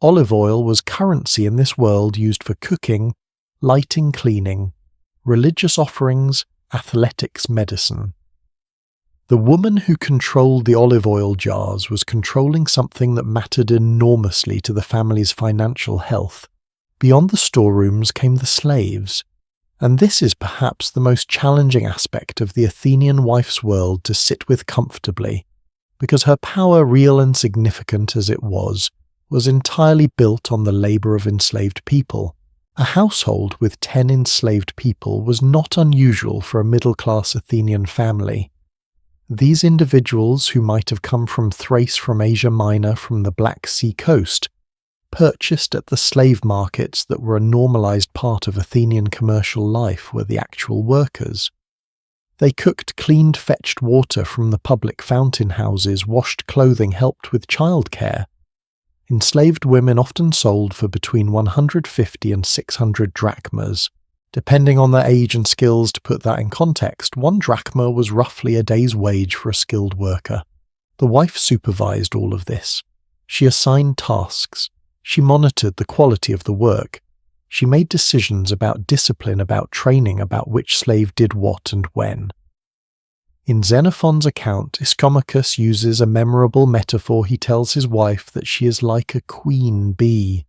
Olive oil was currency in this world, used for cooking, lighting, cleaning, religious offerings, athletics, medicine. The woman who controlled the olive oil jars was controlling something that mattered enormously to the family's financial health. Beyond the storerooms came the slaves, and this is perhaps the most challenging aspect of the Athenian wife's world to sit with comfortably, because her power, real and significant as it was entirely built on the labour of enslaved people. A household with 10 enslaved people was not unusual for a middle-class Athenian family. These individuals, who might have come from Thrace, from Asia Minor, from the Black Sea coast, purchased at the slave markets that were a normalized part of Athenian commercial life, were the actual workers. They cooked, cleaned, fetched water from the public fountain houses, washed clothing, helped with childcare. Enslaved women often sold for between 150 and 600 drachmas. Depending on their age and skills, to put that in context, 1 drachma was roughly a day's wage for a skilled worker. The wife supervised all of this. She assigned tasks. She monitored the quality of the work. She made decisions about discipline, about training, about which slave did what and when. In Xenophon's account, Ischomachus uses a memorable metaphor. He tells his wife that she is like a queen bee,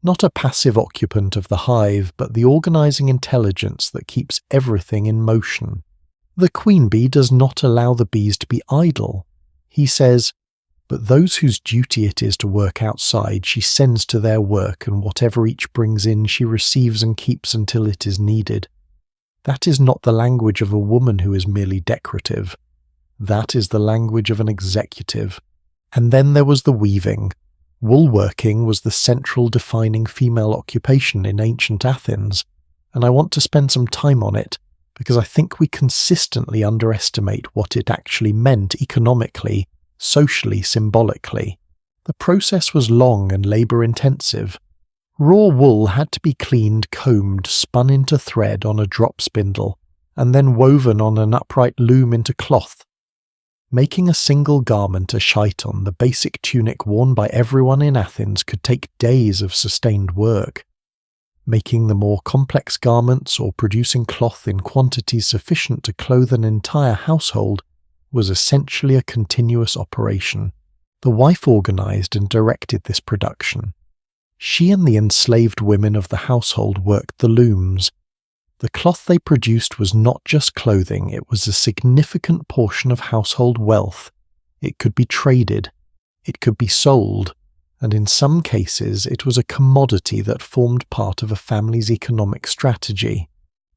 not a passive occupant of the hive, but the organizing intelligence that keeps everything in motion. The queen bee does not allow the bees to be idle. He says, but those whose duty it is to work outside she sends to their work, and whatever each brings in she receives and keeps until it is needed. That is not the language of a woman who is merely decorative. That is the language of an executive. And then there was the weaving. Woolworking was the central defining female occupation in ancient Athens, and I want to spend some time on it because I think we consistently underestimate what it actually meant economically, socially, symbolically. The process was long and labour-intensive. Raw wool had to be cleaned, combed, spun into thread on a drop spindle, and then woven on an upright loom into cloth. Making a single garment, a chiton, the basic tunic worn by everyone in Athens, could take days of sustained work. Making the more complex garments or producing cloth in quantities sufficient to clothe an entire household was essentially a continuous operation. The wife organized and directed this production. She and the enslaved women of the household worked the looms. The cloth they produced was not just clothing, it was a significant portion of household wealth. It could be traded, it could be sold, and in some cases it was a commodity that formed part of a family's economic strategy.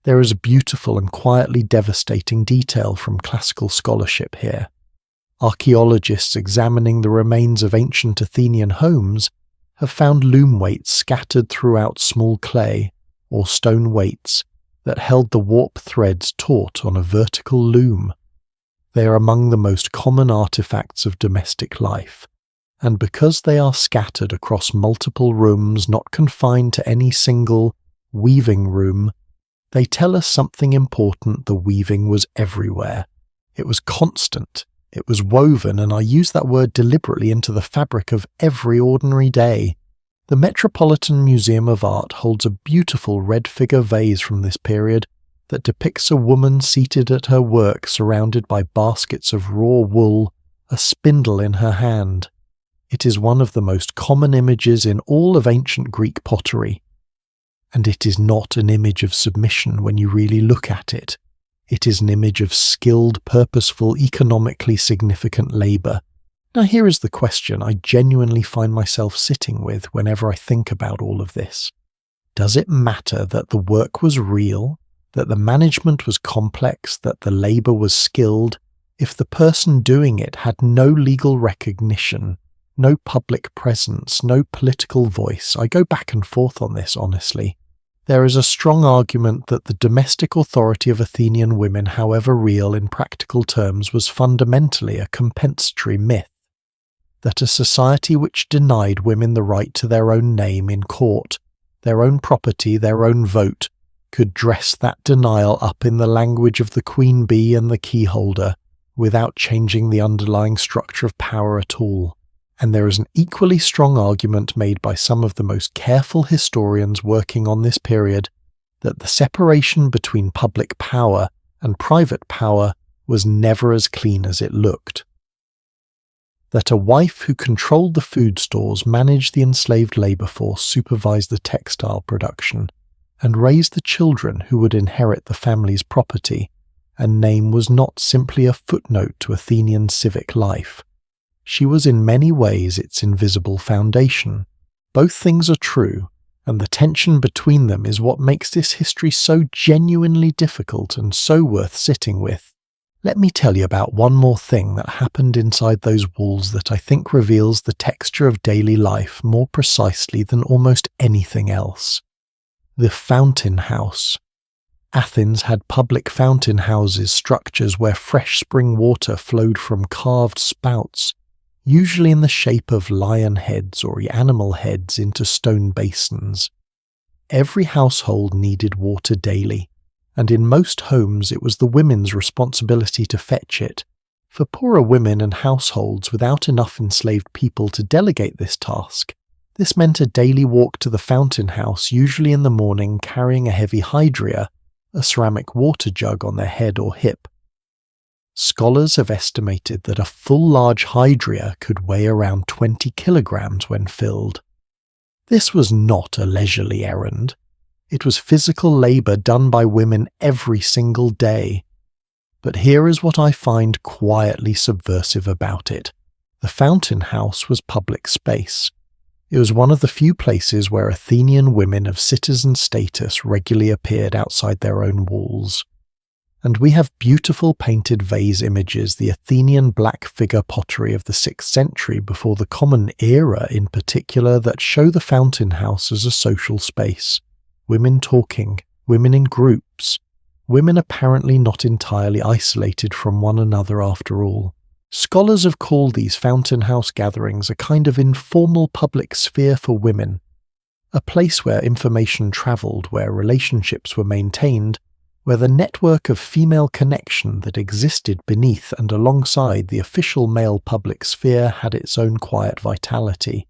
There is a beautiful and quietly devastating detail from classical scholarship here. Archaeologists examining the remains of ancient Athenian homes have found loom weights scattered throughout small clay, or stone weights, that held the warp threads taut on a vertical loom. They are among the most common artifacts of domestic life, and because they are scattered across multiple rooms not confined to any single weaving room, they tell us something important. The weaving was everywhere. It was constant. It was woven, and I use that word deliberately, into the fabric of every ordinary day. The Metropolitan Museum of Art holds a beautiful red figure vase from this period that depicts a woman seated at her work surrounded by baskets of raw wool, a spindle in her hand. It is one of the most common images in all of ancient Greek pottery. And it is not an image of submission when you really look at it. It is an image of skilled, purposeful, economically significant labour. Now here is the question I genuinely find myself sitting with whenever I think about all of this. Does it matter that the work was real, that the management was complex, that the labour was skilled, if the person doing it had no legal recognition, no public presence, no political voice? I go back and forth on this, honestly. There is a strong argument that the domestic authority of Athenian women, however real in practical terms, was fundamentally a compensatory myth. That a society which denied women the right to their own name in court, their own property, their own vote, could dress that denial up in the language of the queen bee and the keyholder without changing the underlying structure of power at all. And there is an equally strong argument made by some of the most careful historians working on this period that the separation between public power and private power was never as clean as it looked. That a wife who controlled the food stores, managed the enslaved labour force, supervised the textile production, and raised the children who would inherit the family's property, and name was not simply a footnote to Athenian civic life. She was in many ways its invisible foundation. Both things are true, and the tension between them is what makes this history so genuinely difficult and so worth sitting with. Let me tell you about one more thing that happened inside those walls that I think reveals the texture of daily life more precisely than almost anything else. The fountain house. Athens had public fountain houses, structures where fresh spring water flowed from carved spouts, usually in the shape of lion heads or animal heads, into stone basins. Every household needed water daily, and in most homes it was the women's responsibility to fetch it. For poorer women and households without enough enslaved people to delegate this task, this meant a daily walk to the fountain house, usually in the morning, carrying a heavy hydria, a ceramic water jug, on their head or hip. Scholars have estimated that a full large hydria could weigh around 20 kilograms when filled. This was not a leisurely errand. It was physical labour done by women every single day. But here is what I find quietly subversive about it. The fountain house was public space. It was one of the few places where Athenian women of citizen status regularly appeared outside their own walls. And we have beautiful painted vase images, the Athenian black figure pottery of the 6th century before the Common Era in particular, that show the fountain house as a social space. Women talking, women in groups, women apparently not entirely isolated from one another after all. Scholars have called these fountain house gatherings a kind of informal public sphere for women, a place where information travelled, where relationships were maintained, where the network of female connection that existed beneath and alongside the official male public sphere had its own quiet vitality.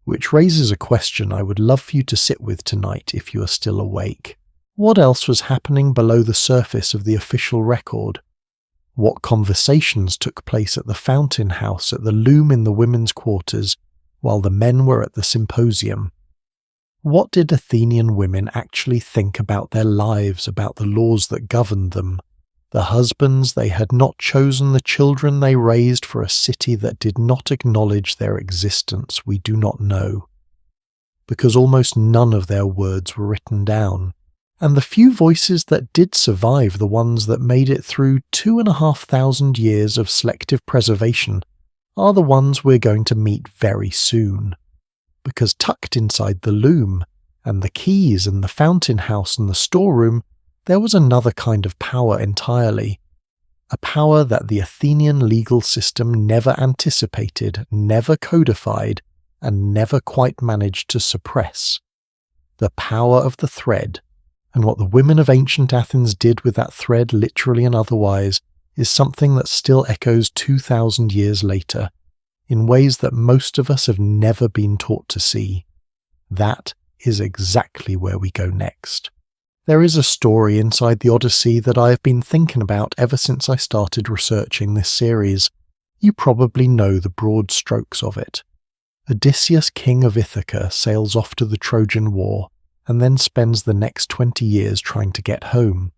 Which raises a question I would love for you to sit with tonight if you are still awake. What else was happening below the surface of the official record? What conversations took place at the fountain house, at the loom in the women's quarters, while the men were at the symposium? What did Athenian women actually think about their lives, about the laws that governed them? The husbands they had not chosen, the children they raised for a city that did not acknowledge their existence, we do not know, because almost none of their words were written down. And the few voices that did survive, the ones that made it through 2,500 years of selective preservation, are the ones we're going to meet very soon. Because tucked inside the loom, and the keys and the fountain house and the storeroom, there was another kind of power entirely. A power that the Athenian legal system never anticipated, never codified, and never quite managed to suppress. The power of the thread. And what the women of ancient Athens did with that thread, literally and otherwise, is something that still echoes 2,000 years later, in ways that most of us have never been taught to see. That is exactly where we go next. There is a story inside the Odyssey that I have been thinking about ever since I started researching this series. You probably know the broad strokes of it. Odysseus, king of Ithaca, sails off to the Trojan War, and then spends the next 20 years trying to get home.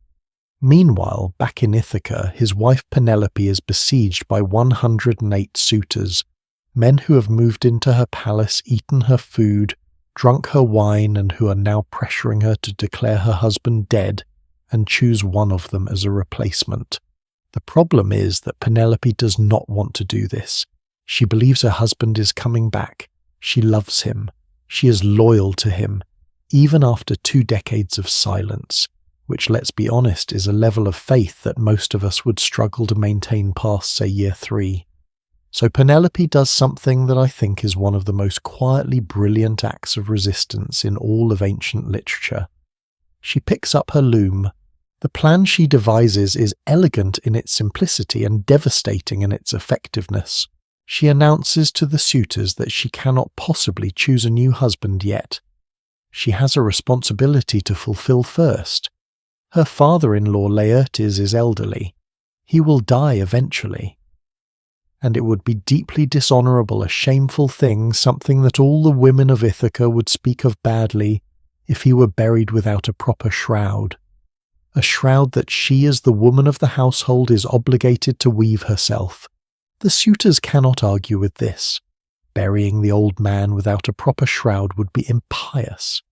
Meanwhile, back in Ithaca, his wife Penelope is besieged by 108 suitors, men who have moved into her palace, eaten her food, drunk her wine, and who are now pressuring her to declare her husband dead and choose one of them as a replacement. The problem is that Penelope does not want to do this. She believes her husband is coming back. She loves him. She is loyal to him, even after 2 decades of silence, which, let's be honest, is a level of faith that most of us would struggle to maintain past, say, year 3. So Penelope does something that I think is one of the most quietly brilliant acts of resistance in all of ancient literature. She picks up her loom. The plan she devises is elegant in its simplicity and devastating in its effectiveness. She announces to the suitors that she cannot possibly choose a new husband yet. She has a responsibility to fulfill first. Her father-in-law Laertes is elderly. He will die eventually. And it would be deeply dishonourable, a shameful thing, something that all the women of Ithaca would speak of badly, if he were buried without a proper shroud. A shroud that she, as the woman of the household, is obligated to weave herself. The suitors cannot argue with this. Burying the old man without a proper shroud would be impious.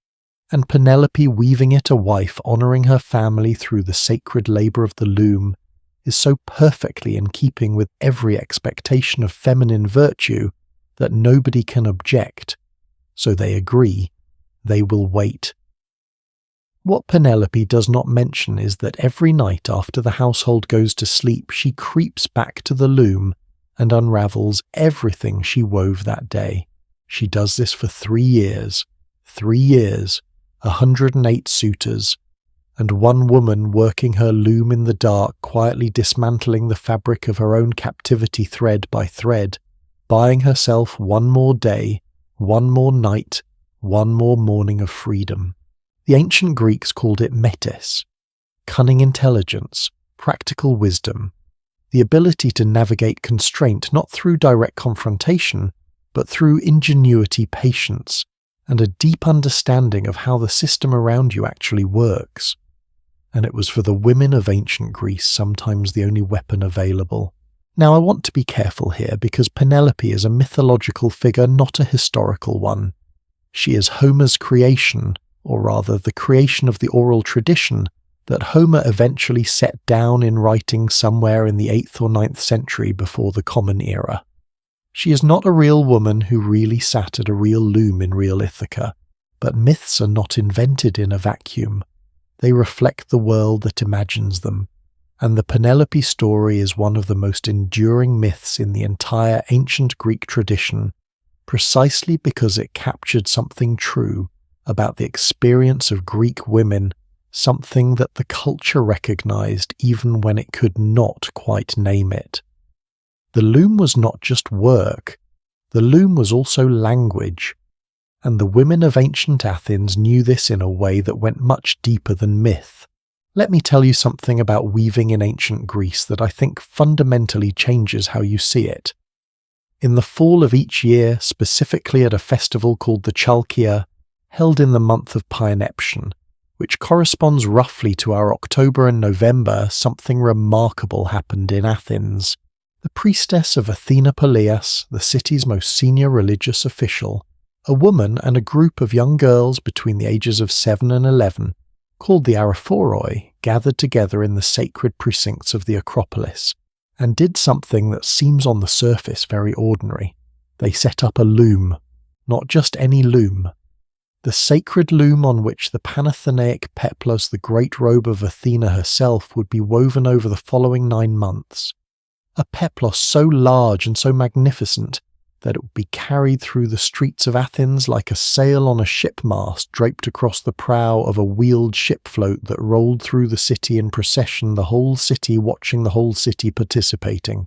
And Penelope weaving it, a wife honouring her family through the sacred labour of the loom, is so perfectly in keeping with every expectation of feminine virtue that nobody can object. So they agree. They will wait. What Penelope does not mention is that every night after the household goes to sleep, she creeps back to the loom and unravels everything she wove that day. She does this for 3 years. 3 years, 108 suitors, and one woman working her loom in the dark, quietly dismantling the fabric of her own captivity thread by thread, buying herself one more day, one more night, one more morning of freedom. The ancient Greeks called it metis, cunning intelligence, practical wisdom, the ability to navigate constraint not through direct confrontation, but through ingenuity, patience, and a deep understanding of how the system around you actually works. And it was for the women of ancient Greece sometimes the only weapon available. Now I want to be careful here because Penelope is a mythological figure, not a historical one. She is Homer's creation, or rather the creation of the oral tradition that Homer eventually set down in writing somewhere in the 8th or 9th century before the Common Era. She is not a real woman who really sat at a real loom in real Ithaca, but myths are not invented in a vacuum. They reflect the world that imagines them, and the Penelope story is one of the most enduring myths in the entire ancient Greek tradition, precisely because it captured something true about the experience of Greek women, something that the culture recognized even when it could not quite name it. The loom was not just work, the loom was also language, and the women of ancient Athens knew this in a way that went much deeper than myth. Let me tell you something about weaving in ancient Greece that I think fundamentally changes how you see it. In the fall of each year, specifically at a festival called the Chalkia, held in the month of Pyaneption, which corresponds roughly to our October and November, something remarkable happened in Athens. The priestess of Athena Polias, the city's most senior religious official, a woman and a group of young girls between the ages of 7 and 11, called the Araphoroi, gathered together in the sacred precincts of the Acropolis, and did something that seems on the surface very ordinary. They set up a loom, not just any loom. The sacred loom on which the Panathenaic peplos, the great robe of Athena herself, would be woven over the following 9 months. A peplos so large and so magnificent that it would be carried through the streets of Athens like a sail on a ship mast draped across the prow of a wheeled ship float that rolled through the city in procession, the whole city watching, the whole city participating.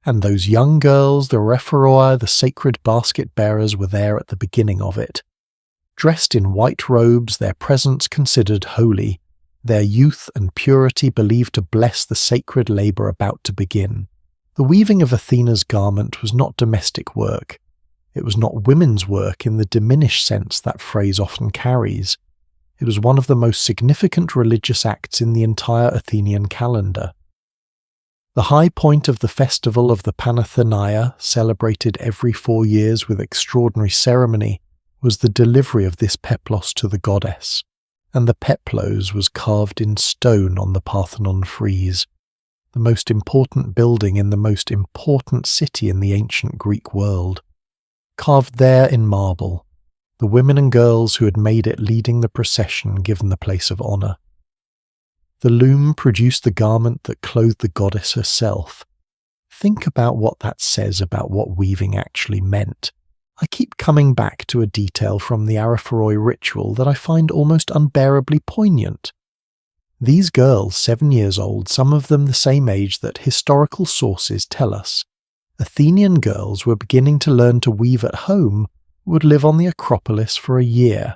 And those young girls, the Rephoroi, the sacred basket bearers, were there at the beginning of it. Dressed in white robes, their presence considered holy, their youth and purity believed to bless the sacred labour about to begin. The weaving of Athena's garment was not domestic work. It was not women's work in the diminished sense that phrase often carries. It was one of the most significant religious acts in the entire Athenian calendar. The high point of the festival of the Panathenaia, celebrated every 4 years with extraordinary ceremony, was the delivery of this peplos to the goddess, and the peplos was carved in stone on the Parthenon frieze, the most important building in the most important city in the ancient Greek world. Carved there in marble, the women and girls who had made it leading the procession given the place of honour. The loom produced the garment that clothed the goddess herself. Think about what that says about what weaving actually meant. I keep coming back to a detail from the Araphoroi ritual that I find almost unbearably poignant. These girls, 7 years old, some of them the same age that historical sources tell us, Athenian girls were beginning to learn to weave at home, would live on the Acropolis for a year.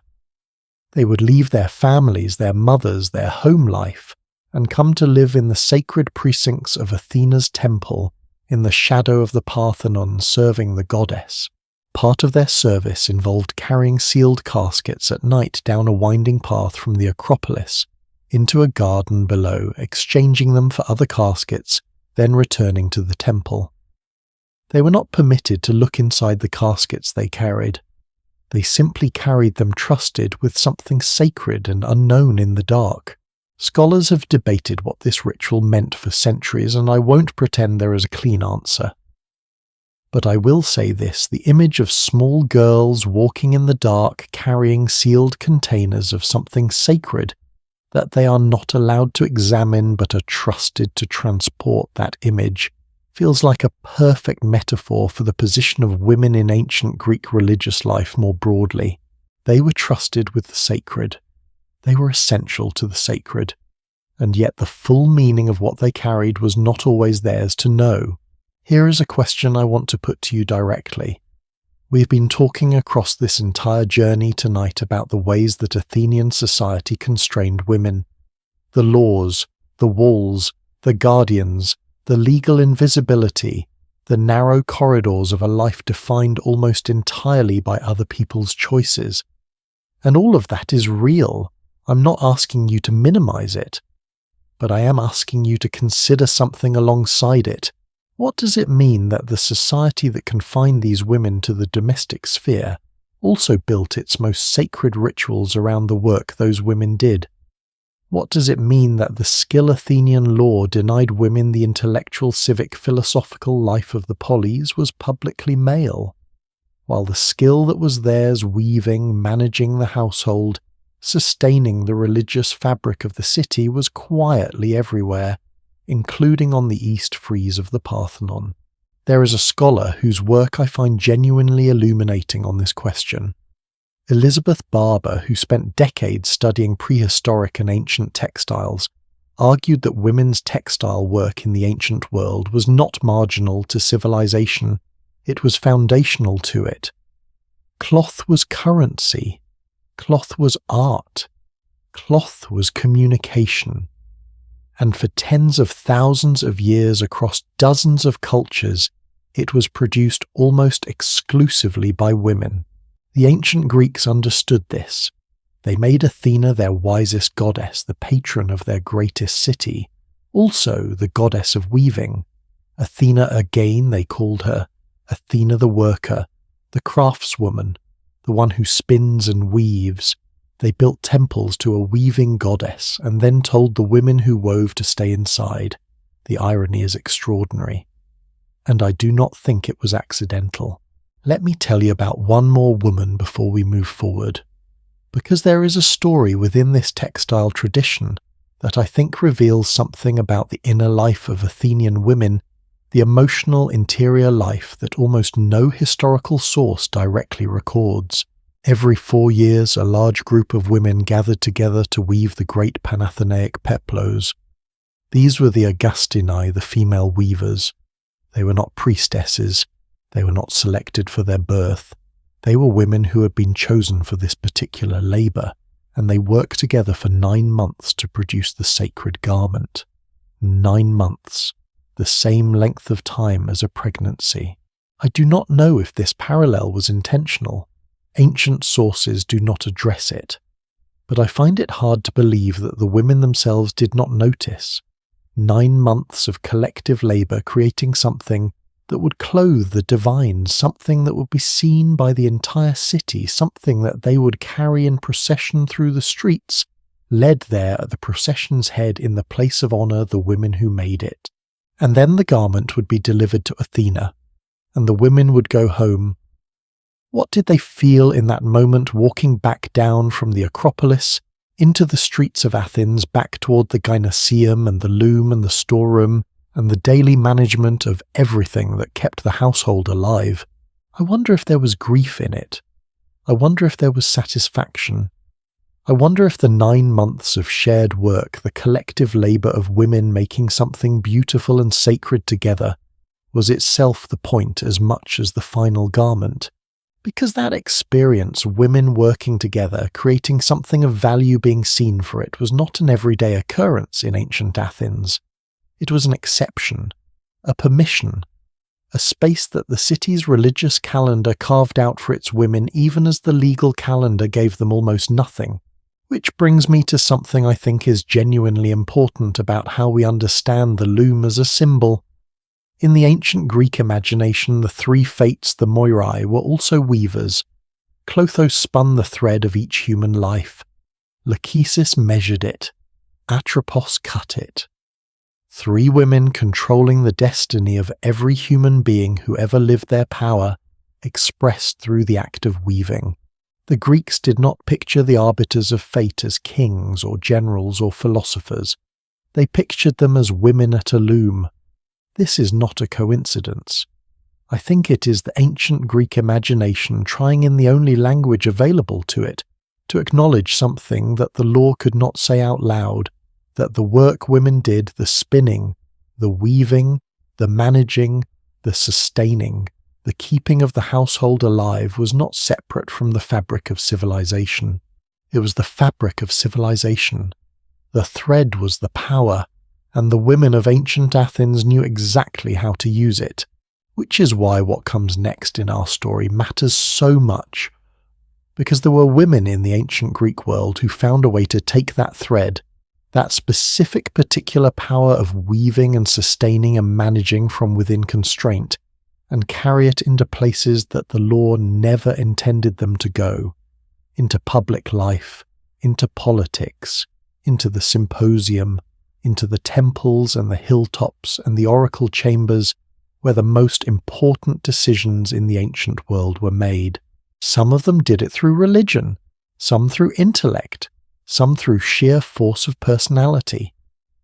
They would leave their families, their mothers, their home life, and come to live in the sacred precincts of Athena's temple, in the shadow of the Parthenon, serving the goddess. Part of their service involved carrying sealed caskets at night down a winding path from the Acropolis into a garden below, exchanging them for other caskets, then returning to the temple. They were not permitted to look inside the caskets they carried. They simply carried them trusted with something sacred and unknown in the dark. Scholars have debated what this ritual meant for centuries, and I won't pretend there is a clean answer. But I will say this, the image of small girls walking in the dark carrying sealed containers of something sacred that they are not allowed to examine but are trusted to transport that image feels like a perfect metaphor for the position of women in ancient Greek religious life more broadly. They were trusted with the sacred. They were essential to the sacred. And yet the full meaning of what they carried was not always theirs to know. Here is a question I want to put to you directly. We've been talking across this entire journey tonight about the ways that Athenian society constrained women. The laws, the walls, the guardians, the legal invisibility, the narrow corridors of a life defined almost entirely by other people's choices. And all of that is real. I'm not asking you to minimize it, but I am asking you to consider something alongside it. What does it mean that the society that confined these women to the domestic sphere also built its most sacred rituals around the work those women did? What does it mean that the skill Athenian law denied women the intellectual, civic, philosophical life of the polis was publicly male, while the skill that was theirs weaving, managing the household, sustaining the religious fabric of the city was quietly everywhere, including on the east frieze of the Parthenon? There is a scholar whose work I find genuinely illuminating on this question. Elizabeth Barber, who spent decades studying prehistoric and ancient textiles, argued that women's textile work in the ancient world was not marginal to civilization, it was foundational to it. Cloth was currency. Cloth was art. Cloth was communication. And for tens of thousands of years across dozens of cultures, it was produced almost exclusively by women. The ancient Greeks understood this. They made Athena their wisest goddess, the patron of their greatest city, also the goddess of weaving. Athena again, they called her, Athena the worker, the craftswoman, the one who spins and weaves. They built temples to a weaving goddess and then told the women who wove to stay inside. The irony is extraordinary. And I do not think it was accidental. Let me tell you about one more woman before we move forward, because there is a story within this textile tradition that I think reveals something about the inner life of Athenian women, the emotional interior life that almost no historical source directly records. Every 4 years, a large group of women gathered together to weave the great Panathenaic peplos. These were the Augustinae, the female weavers. They were not priestesses. They were not selected for their birth. They were women who had been chosen for this particular labour, and they worked together for 9 months to produce the sacred garment. 9 months, the same length of time as a pregnancy. I do not know if this parallel was intentional. Ancient sources do not address it, but I find it hard to believe that the women themselves did not notice. 9 months of collective labour creating something that would clothe the divine, something that would be seen by the entire city, something that they would carry in procession through the streets, led there at the procession's head in the place of honour the women who made it. And then the garment would be delivered to Athena, and the women would go home. What did they feel in that moment walking back down from the Acropolis into the streets of Athens, back toward the Gyneceum and the loom and the storeroom, and the daily management of everything that kept the household alive? I wonder if there was grief in it. I wonder if there was satisfaction. I wonder if the 9 months of shared work, the collective labour of women making something beautiful and sacred together, was itself the point as much as the final garment. Because that experience, women working together, creating something of value being seen for it, was not an everyday occurrence in ancient Athens. It was an exception, a permission, a space that the city's religious calendar carved out for its women even as the legal calendar gave them almost nothing. Which brings me to something I think is genuinely important about how we understand the loom as a symbol. In the ancient Greek imagination, the 3 fates, the Moirai, were also weavers. Clotho spun the thread of each human life. Lachesis measured it. Atropos cut it. 3 women controlling the destiny of every human being who ever lived their power, expressed through the act of weaving. The Greeks did not picture the arbiters of fate as kings or generals or philosophers. They pictured them as women at a loom. This is not a coincidence. I think it is the ancient Greek imagination trying in the only language available to it to acknowledge something that the law could not say out loud, that the work women did, the spinning, the weaving, the managing, the sustaining, the keeping of the household alive was not separate from the fabric of civilization. It was the fabric of civilization. The thread was the power, and the women of ancient Athens knew exactly how to use it, which is why what comes next in our story matters so much, because there were women in the ancient Greek world who found a way to take that thread, that specific particular power of weaving and sustaining and managing from within constraint, and carry it into places that the law never intended them to go, into public life, into politics, into the symposium, into the temples and the hilltops and the oracle chambers where the most important decisions in the ancient world were made. Some of them did it through religion, some through intellect, some through sheer force of personality,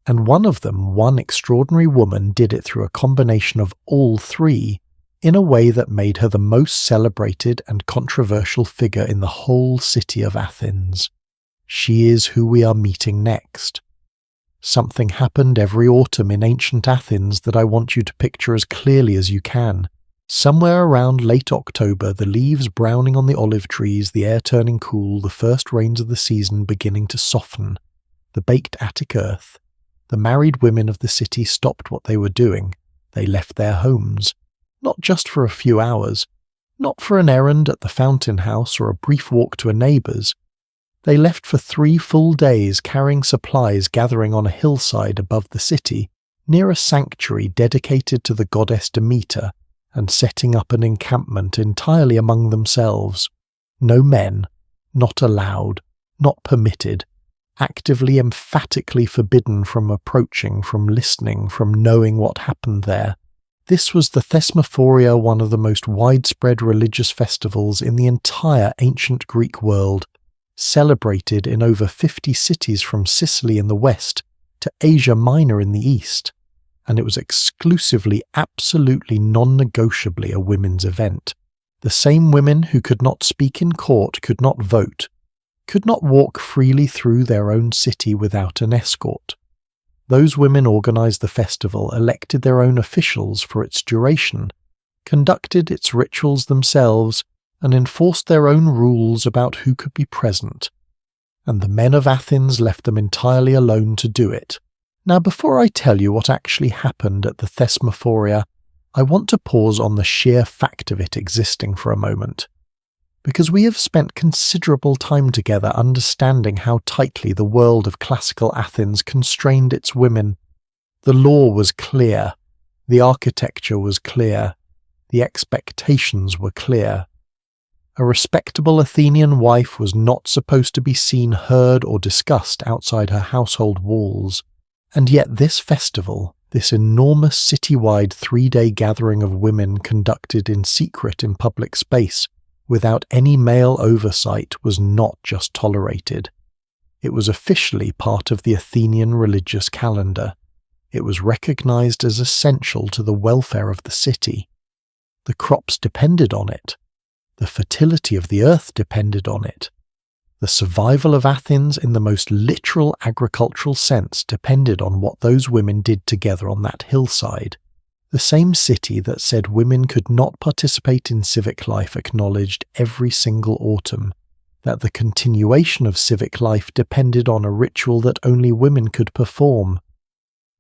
and one of them, one extraordinary woman, did it through a combination of all 3 in a way that made her the most celebrated and controversial figure in the whole city of Athens. She is who we are meeting next. Something happened every autumn in ancient Athens that I want you to picture as clearly as you can. Somewhere around late October, the leaves browning on the olive trees, the air turning cool, the first rains of the season beginning to soften, the baked Attic earth, the married women of the city stopped what they were doing. They left their homes, not just for a few hours, not for an errand at the fountain house or a brief walk to a neighbour's, They left for 3 full days carrying supplies gathering on a hillside above the city, near a sanctuary dedicated to the goddess Demeter, and setting up an encampment entirely among themselves. No men, not allowed, not permitted, actively, emphatically forbidden from approaching, from listening, from knowing what happened there. This was the Thesmophoria, one of the most widespread religious festivals in the entire ancient Greek world, celebrated in over 50 cities from Sicily in the west to Asia Minor in the east, and it was exclusively, absolutely non-negotiably a women's event. The same women who could not speak in court could not vote, could not walk freely through their own city without an escort. Those women organised the festival, elected their own officials for its duration, conducted its rituals themselves, and enforced their own rules about who could be present. And the men of Athens left them entirely alone to do it. Now, before I tell you what actually happened at the Thesmophoria, I want to pause on the sheer fact of it existing for a moment, because we have spent considerable time together understanding how tightly the world of classical Athens constrained its women. The law was clear, the architecture was clear, the expectations were clear. A respectable Athenian wife was not supposed to be seen, heard, or discussed outside her household walls. And yet this festival, this enormous citywide 3-day gathering of women conducted in secret in public space, without any male oversight, was not just tolerated. It was officially part of the Athenian religious calendar. It was recognized as essential to the welfare of the city. The crops depended on it. The fertility of the earth depended on it. The survival of Athens in the most literal agricultural sense depended on what those women did together on that hillside. The same city that said women could not participate in civic life acknowledged every single autumn that the continuation of civic life depended on a ritual that only women could perform.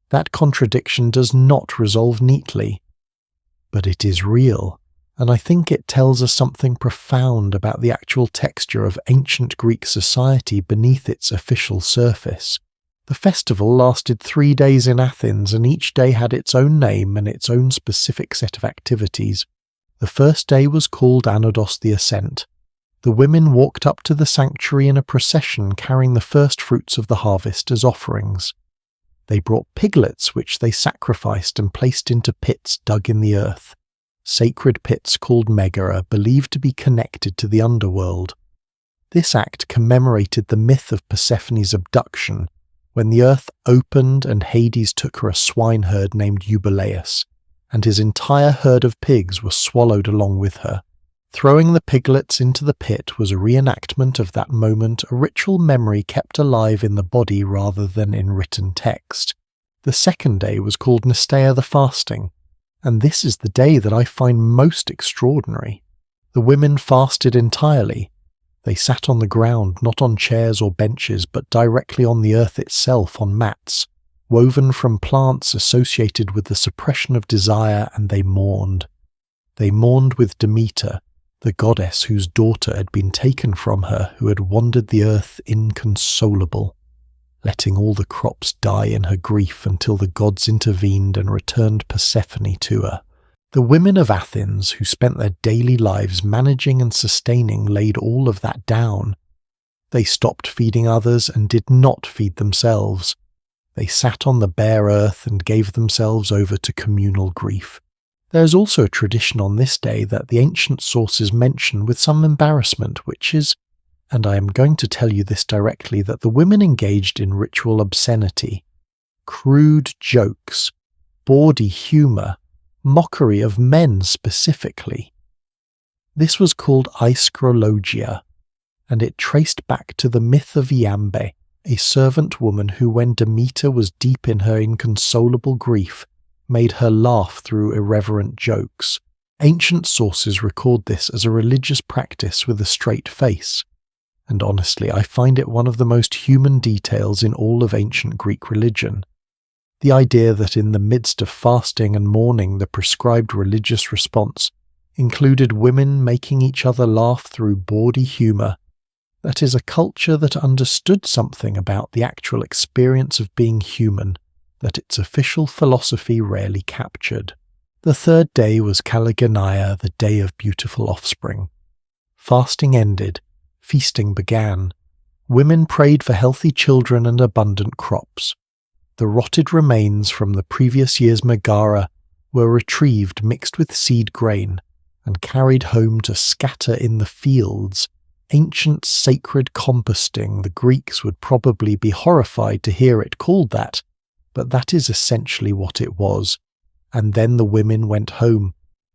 That contradiction does not resolve neatly, but it is real. And I think it tells us something profound about the actual texture of ancient Greek society beneath its official surface. The festival lasted 3 days in Athens, and each day had its own name and its own specific set of activities. The first day was called Anodos the Ascent. The women walked up to the sanctuary in a procession carrying the first fruits of the harvest as offerings. They brought piglets which they sacrificed and placed into pits dug in the earth. Sacred pits called Megara, believed to be connected to the underworld. This act commemorated the myth of Persephone's abduction, when the earth opened and Hades took her a swineherd named Eubuleus, and his entire herd of pigs was swallowed along with her. Throwing the piglets into the pit was a reenactment of that moment, a ritual memory kept alive in the body rather than in written text. The second day was called Nesteia the Fasting, and this is the day that I find most extraordinary. The women fasted entirely. They sat on the ground, not on chairs or benches, but directly on the earth itself on mats, woven from plants associated with the suppression of desire, and they mourned. They mourned with Demeter, the goddess whose daughter had been taken from her, who had wandered the earth inconsolable, letting all the crops die in her grief until the gods intervened and returned Persephone to her. The women of Athens, who spent their daily lives managing and sustaining, laid all of that down. They stopped feeding others and did not feed themselves. They sat on the bare earth and gave themselves over to communal grief. There is also a tradition on this day that the ancient sources mention with some embarrassment, which is, and I am going to tell you this directly, that the women engaged in ritual obscenity, crude jokes, bawdy humour, mockery of men specifically. This was called aiskrologia, and it traced back to the myth of Iambe, a servant woman who, when Demeter was deep in her inconsolable grief, made her laugh through irreverent jokes. Ancient sources record this as a religious practice with a straight face, and honestly I find it one of the most human details in all of ancient Greek religion. The idea that in the midst of fasting and mourning the prescribed religious response included women making each other laugh through bawdy humour, That is, a culture that understood something about the actual experience of being human that its official philosophy rarely captured. The third day was Kalagania, the day of beautiful offspring. Fasting ended, feasting began. Women prayed for healthy children and abundant crops. The rotted remains from the previous year's Megara were retrieved mixed with seed grain and carried home to scatter in the fields. Ancient sacred composting. The Greeks would probably be horrified to hear it called that, but that is essentially what it was. And then the women went home.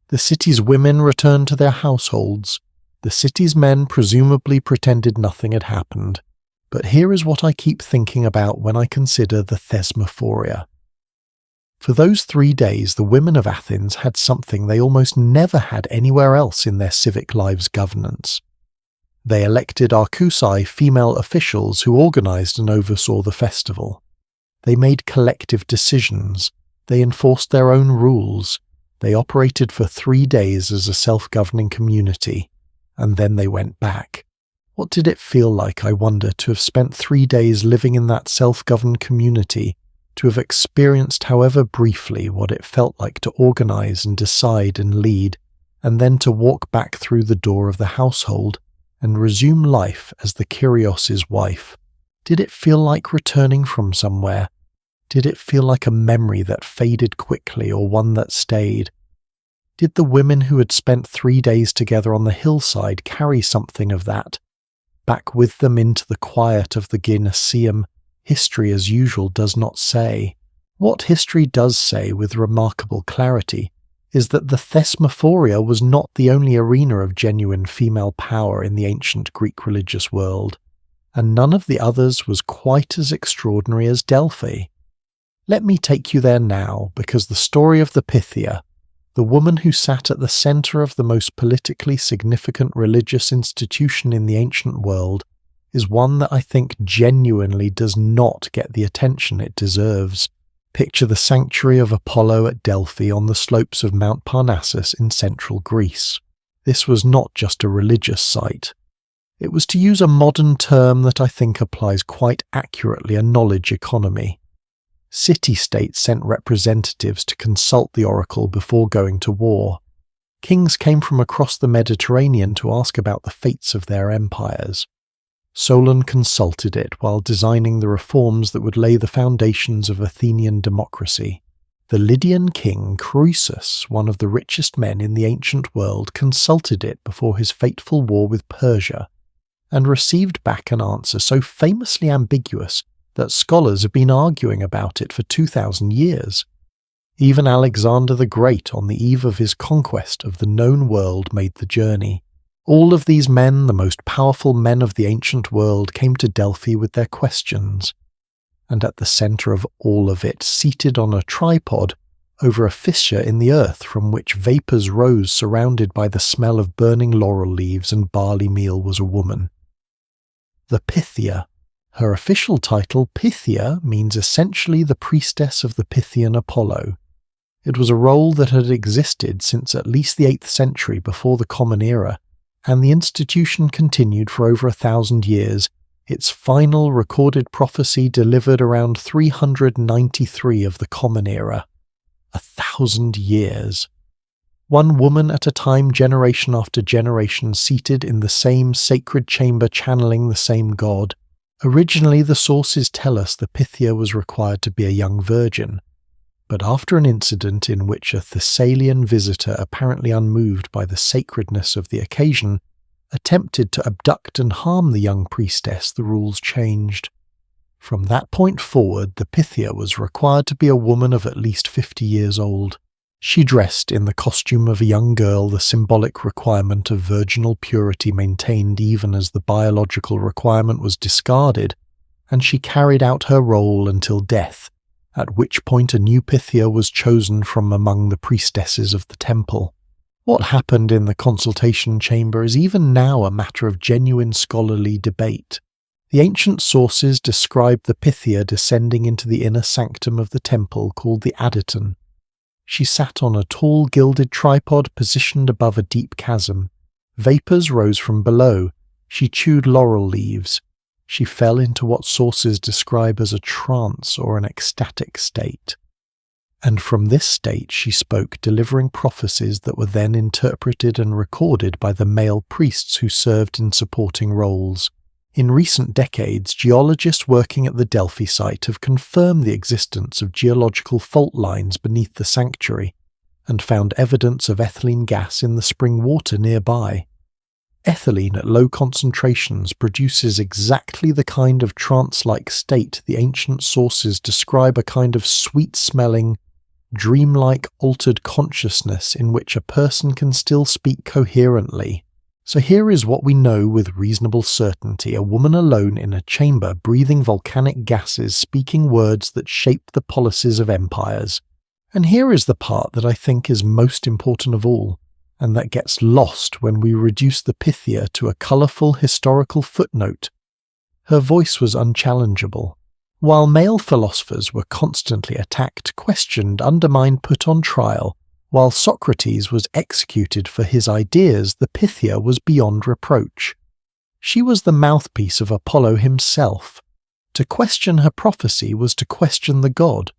The city's women returned to their households. The city's men presumably pretended nothing had happened. But here is what I keep thinking about when I consider the thesmophoria. For those 3 days, the women of Athens had something they almost never had anywhere else in their civic lives' governance. They elected archaeological female officials who organized and oversaw the festival. They made collective decisions. They enforced their own rules. They operated for 3 days as a self-governing community, and then they went back. What did it feel like, I wonder, to have spent 3 days living in that self-governed community, to have experienced, however briefly, what it felt like to organize and decide and lead, and then to walk back through the door of the household and resume life as the Kyrios' wife? Did it feel like returning from somewhere? Did it feel like a memory that faded quickly or one that stayed? Did the women who had spent 3 days together on the hillside carry something of that back with them into the quiet of the Gymnasium? History, as usual, does not say. What history does say with remarkable clarity is that the thesmophoria was not the only arena of genuine female power in the ancient Greek religious world, and none of the others was quite as extraordinary as Delphi. Let me take you there now, because the story of the Pythia, the woman who sat at the center of the most politically significant religious institution in the ancient world, is one that I think genuinely does not get the attention it deserves. Picture the sanctuary of Apollo at Delphi on the slopes of Mount Parnassus in central Greece. This was not just a religious site. It was, to use a modern term that I think applies quite accurately, a knowledge economy. City-states sent representatives to consult the oracle before going to war. Kings came from across the Mediterranean to ask about the fates of their empires. Solon consulted it while designing the reforms that would lay the foundations of Athenian democracy. The Lydian king Croesus, one of the richest men in the ancient world, consulted it before his fateful war with Persia, and received back an answer so famously ambiguous that scholars have been arguing about it for 2,000 years. Even Alexander the Great, on the eve of his conquest of the known world, made the journey. All of these men, the most powerful men of the ancient world, came to Delphi with their questions. And at the center of all of it, seated on a tripod over a fissure in the earth from which vapors rose surrounded by the smell of burning laurel leaves and barley meal, was a woman. The Pythia. Her official title, Pythia, means essentially the priestess of the Pythian Apollo. It was a role that had existed since at least the 8th century before the Common Era, and the institution continued for over 1,000 years, its final recorded prophecy delivered around 393 of the Common Era. 1,000 years. One woman at a time, generation after generation, seated in the same sacred chamber channeling the same god. Originally, the sources tell us the Pythia was required to be a young virgin, but after an incident in which a Thessalian visitor, apparently unmoved by the sacredness of the occasion, attempted to abduct and harm the young priestess, the rules changed. From that point forward, the Pythia was required to be a woman of at least 50 years old. She dressed in the costume of a young girl, the symbolic requirement of virginal purity maintained even as the biological requirement was discarded, and she carried out her role until death, at which point a new Pythia was chosen from among the priestesses of the temple. What happened in the consultation chamber is even now a matter of genuine scholarly debate. The ancient sources describe the Pythia descending into the inner sanctum of the temple called the Adyton. She sat on a tall gilded tripod positioned above a deep chasm. Vapors rose from below, She chewed laurel leaves. She fell into what sources describe as a trance or an ecstatic state. And from this state she spoke, delivering prophecies that were then interpreted and recorded by the male priests who served in supporting roles. In recent decades, geologists working at the Delphi site have confirmed the existence of geological fault lines beneath the sanctuary and found evidence of ethylene gas in the spring water nearby. Ethylene at low concentrations produces exactly the kind of trance-like state the ancient sources describe, a kind of sweet-smelling, dreamlike altered consciousness in which a person can still speak coherently. So here is what we know with reasonable certainty: a woman alone in a chamber, breathing volcanic gases, speaking words that shaped the policies of empires. And here is the part that I think is most important of all, and that gets lost when we reduce the Pythia to a colourful historical footnote. Her voice was unchallengeable. While male philosophers were constantly attacked, questioned, undermined, put on trial, while Socrates was executed for his ideas, the Pythia was beyond reproach. She was the mouthpiece of Apollo himself. To question her prophecy was to question the god.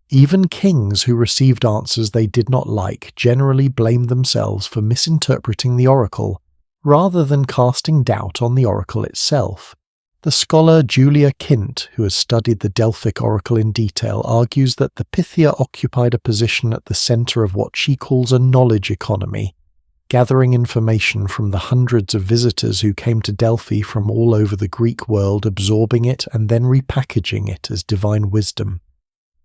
Even kings who received answers they did not like generally blamed themselves for misinterpreting the oracle, rather than casting doubt on the oracle itself. The scholar Julia Kint, who has studied the Delphic oracle in detail, argues that the Pythia occupied a position at the centre of what she calls a knowledge economy, gathering information from the hundreds of visitors who came to Delphi from all over the Greek world, absorbing it and then repackaging it as divine wisdom.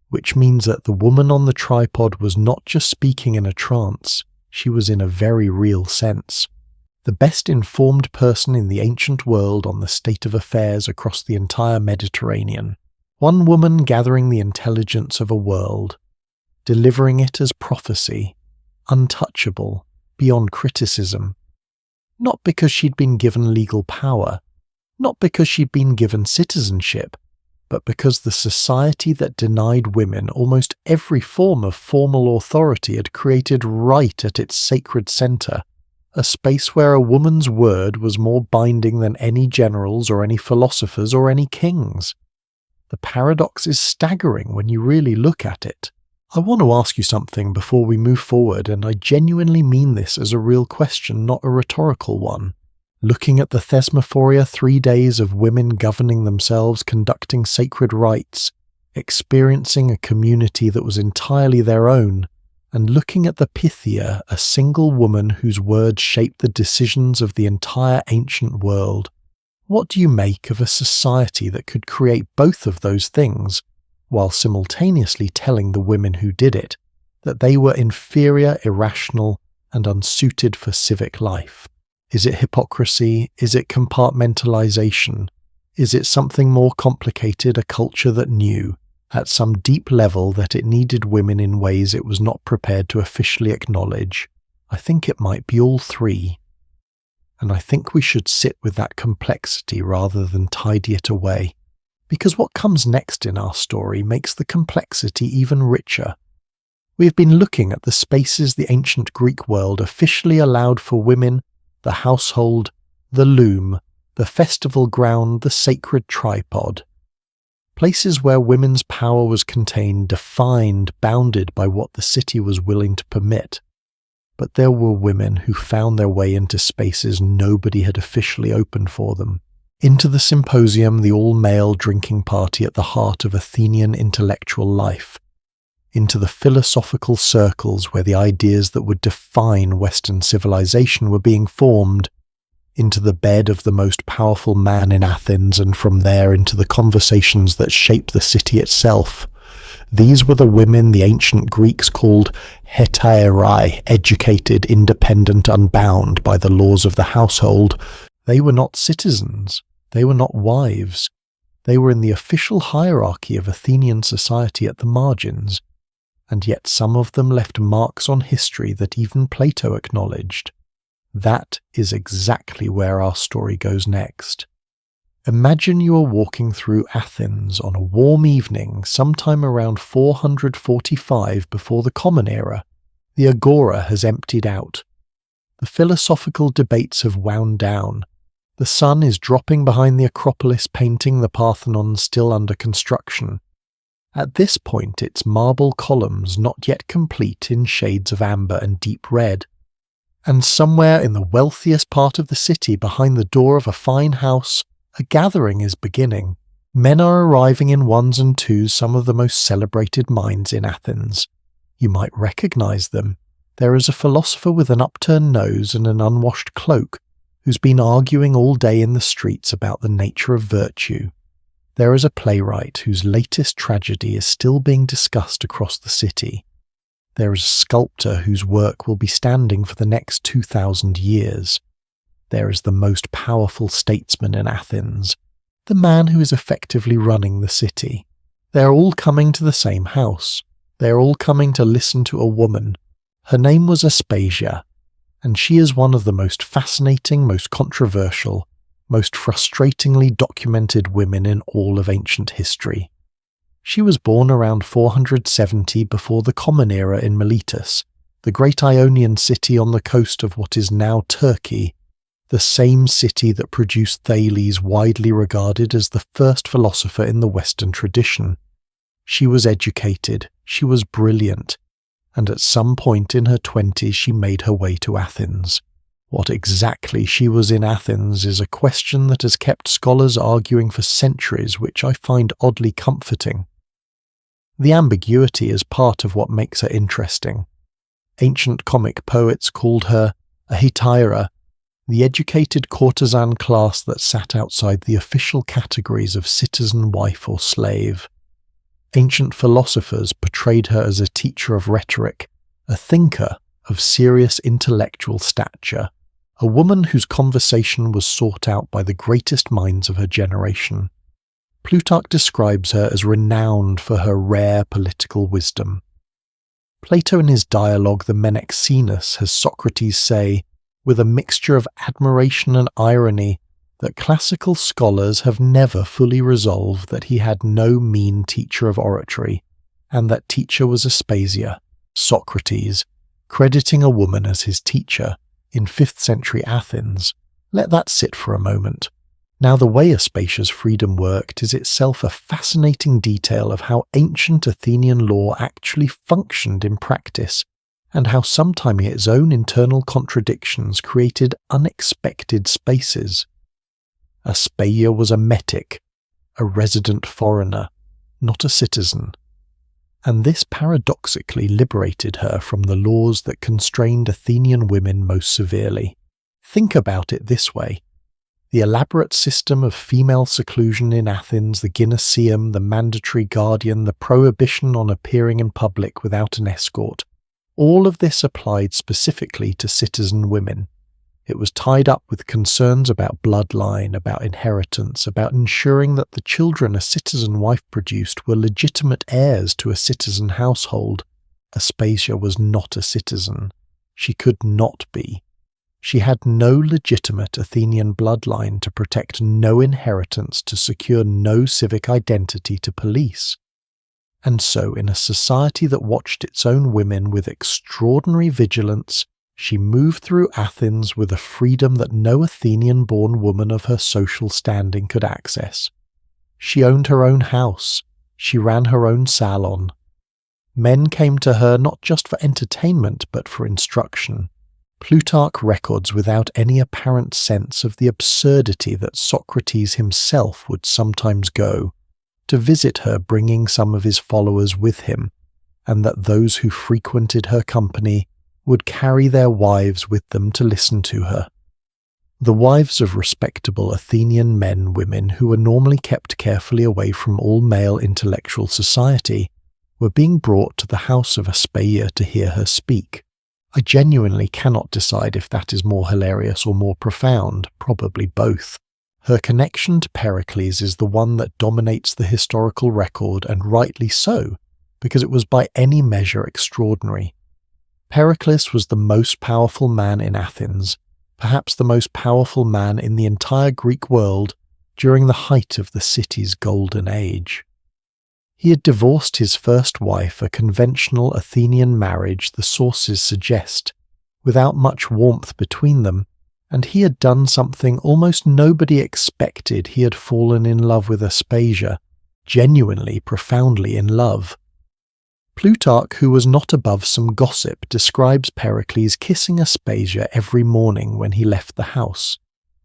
Which means that the woman on the tripod was not just speaking in a trance, she was in a very real sense. The best informed person in the ancient world on the state of affairs across the entire Mediterranean. One woman gathering the intelligence of a world, delivering it as prophecy, untouchable, beyond criticism. Not because she'd been given legal power, not because she'd been given citizenship, but because the society that denied women almost every form of formal authority had created right at its sacred centre a space where a woman's word was more binding than any general's or any philosopher's or any king's. The paradox is staggering when you really look at it. I want to ask you something before we move forward, and I genuinely mean this as a real question, not a rhetorical one. Looking at the Thesmophoria, 3 days of women governing themselves, conducting sacred rites, experiencing a community that was entirely their own, and looking at the Pythia, a single woman whose words shaped the decisions of the entire ancient world. What do you make of a society that could create both of those things, while simultaneously telling the women who did it that they were inferior, irrational, and unsuited for civic life? Is it hypocrisy? Is it compartmentalization? Is it something more complicated, a culture that knew, at some deep level, that it needed women in ways it was not prepared to officially acknowledge? I think it might be all three. And I think we should sit with that complexity rather than tidy it away. Because what comes next in our story makes the complexity even richer. We have been looking at the spaces the ancient Greek world officially allowed for women: the household, the loom, the festival ground, the sacred tripod. Places where women's power was contained, defined, bounded by what the city was willing to permit. But there were women who found their way into spaces nobody had officially opened for them. Into the symposium, the all-male drinking party at the heart of Athenian intellectual life. Into the philosophical circles where the ideas that would define Western civilization were being formed. Into the bed of the most powerful man in Athens, and from there into the conversations that shaped the city itself. These were the women the ancient Greeks called hetaerai, educated, independent, unbound by the laws of the household. They were not citizens. They were not wives. They were in the official hierarchy of Athenian society at the margins, and yet some of them left marks on history that even Plato acknowledged. That is exactly where our story goes next. Imagine you are walking through Athens on a warm evening sometime around 445 before the Common Era. The agora has emptied out. The philosophical debates have wound down. The sun is dropping behind the Acropolis, painting the Parthenon still under construction. At this point, its marble columns not yet complete in shades of amber and deep red. And somewhere in the wealthiest part of the city, behind the door of a fine house, a gathering is beginning. Men are arriving in ones and twos, some of the most celebrated minds in Athens. You might recognize them. There is a philosopher with an upturned nose and an unwashed cloak, who's been arguing all day in the streets about the nature of virtue. There is a playwright whose latest tragedy is still being discussed across the city. There is a sculptor whose work will be standing for the next 2,000 years. There is the most powerful statesman in Athens, the man who is effectively running the city. They are all coming to the same house. They are all coming to listen to a woman. Her name was Aspasia, and she is one of the most fascinating, most controversial, most frustratingly documented women in all of ancient history. She was born around 470 before the Common Era in Miletus, the great Ionian city on the coast of what is now Turkey, the same city that produced Thales, widely regarded as the first philosopher in the Western tradition. She was educated, she was brilliant, and at some point in her 20s she made her way to Athens. What exactly she was in Athens is a question that has kept scholars arguing for centuries, which I find oddly comforting. The ambiguity is part of what makes her interesting. Ancient comic poets called her a hetaira, the educated courtesan class that sat outside the official categories of citizen, wife, or slave. Ancient philosophers portrayed her as a teacher of rhetoric, a thinker of serious intellectual stature, a woman whose conversation was sought out by the greatest minds of her generation. Plutarch describes her as renowned for her rare political wisdom. Plato in his dialogue The Menexenus has Socrates say, with a mixture of admiration and irony, that classical scholars have never fully resolved that he had no mean teacher of oratory, and that teacher was Aspasia, Socrates, crediting a woman as his teacher in 5th century Athens. Let that sit for a moment. Now, the way Aspasia's freedom worked is itself a fascinating detail of how ancient Athenian law actually functioned in practice, and how sometimes its own internal contradictions created unexpected spaces. Aspasia was a metic, a resident foreigner, not a citizen, and this paradoxically liberated her from the laws that constrained Athenian women most severely. Think about it this way. The elaborate system of female seclusion in Athens, the gyneceum, the mandatory guardian, the prohibition on appearing in public without an escort, all of this applied specifically to citizen women. It was tied up with concerns about bloodline, about inheritance, about ensuring that the children a citizen wife produced were legitimate heirs to a citizen household. Aspasia was not a citizen. She could not be. She had no legitimate Athenian bloodline to protect, no inheritance to secure, no civic identity to police. And so, in a society that watched its own women with extraordinary vigilance, she moved through Athens with a freedom that no Athenian-born woman of her social standing could access. She owned her own house. She ran her own salon. Men came to her not just for entertainment but for instruction. Plutarch records without any apparent sense of the absurdity that Socrates himself would sometimes go to visit her, bringing some of his followers with him, and that those who frequented her company would carry their wives with them to listen to her. The wives of respectable Athenian men, women who were normally kept carefully away from all male intellectual society, were being brought to the house of Aspasia to hear her speak. I genuinely cannot decide if that is more hilarious or more profound, probably both. Her connection to Pericles is the one that dominates the historical record, and rightly so, because it was by any measure extraordinary. Pericles was the most powerful man in Athens, perhaps the most powerful man in the entire Greek world during the height of the city's golden age. He had divorced his first wife, a conventional Athenian marriage, the sources suggest, without much warmth between them, and he had done something almost nobody expected. He had fallen in love with Aspasia, genuinely, profoundly in love. Plutarch, who was not above some gossip, describes Pericles kissing Aspasia every morning when he left the house,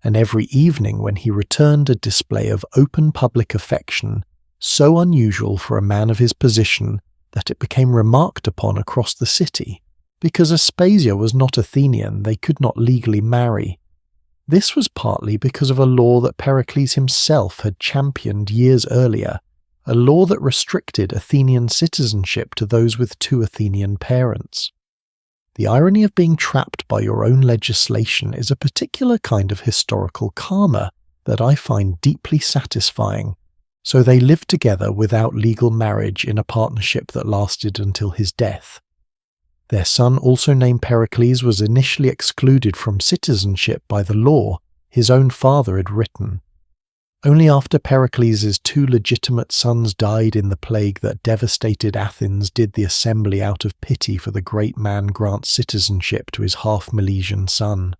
and every evening when he returned, a display of open public affection, so unusual for a man of his position that it became remarked upon across the city. Because Aspasia was not Athenian, they could not legally marry. This was partly because of a law that Pericles himself had championed years earlier, a law that restricted Athenian citizenship to those with two Athenian parents. The irony of being trapped by your own legislation is a particular kind of historical karma that I find deeply satisfying. So they lived together without legal marriage in a partnership that lasted until his death. Their son, also named Pericles, was initially excluded from citizenship by the law his own father had written. Only after Pericles' two legitimate sons died in the plague that devastated Athens did the assembly, out of pity for the great man, grant citizenship to his half-Milesian son.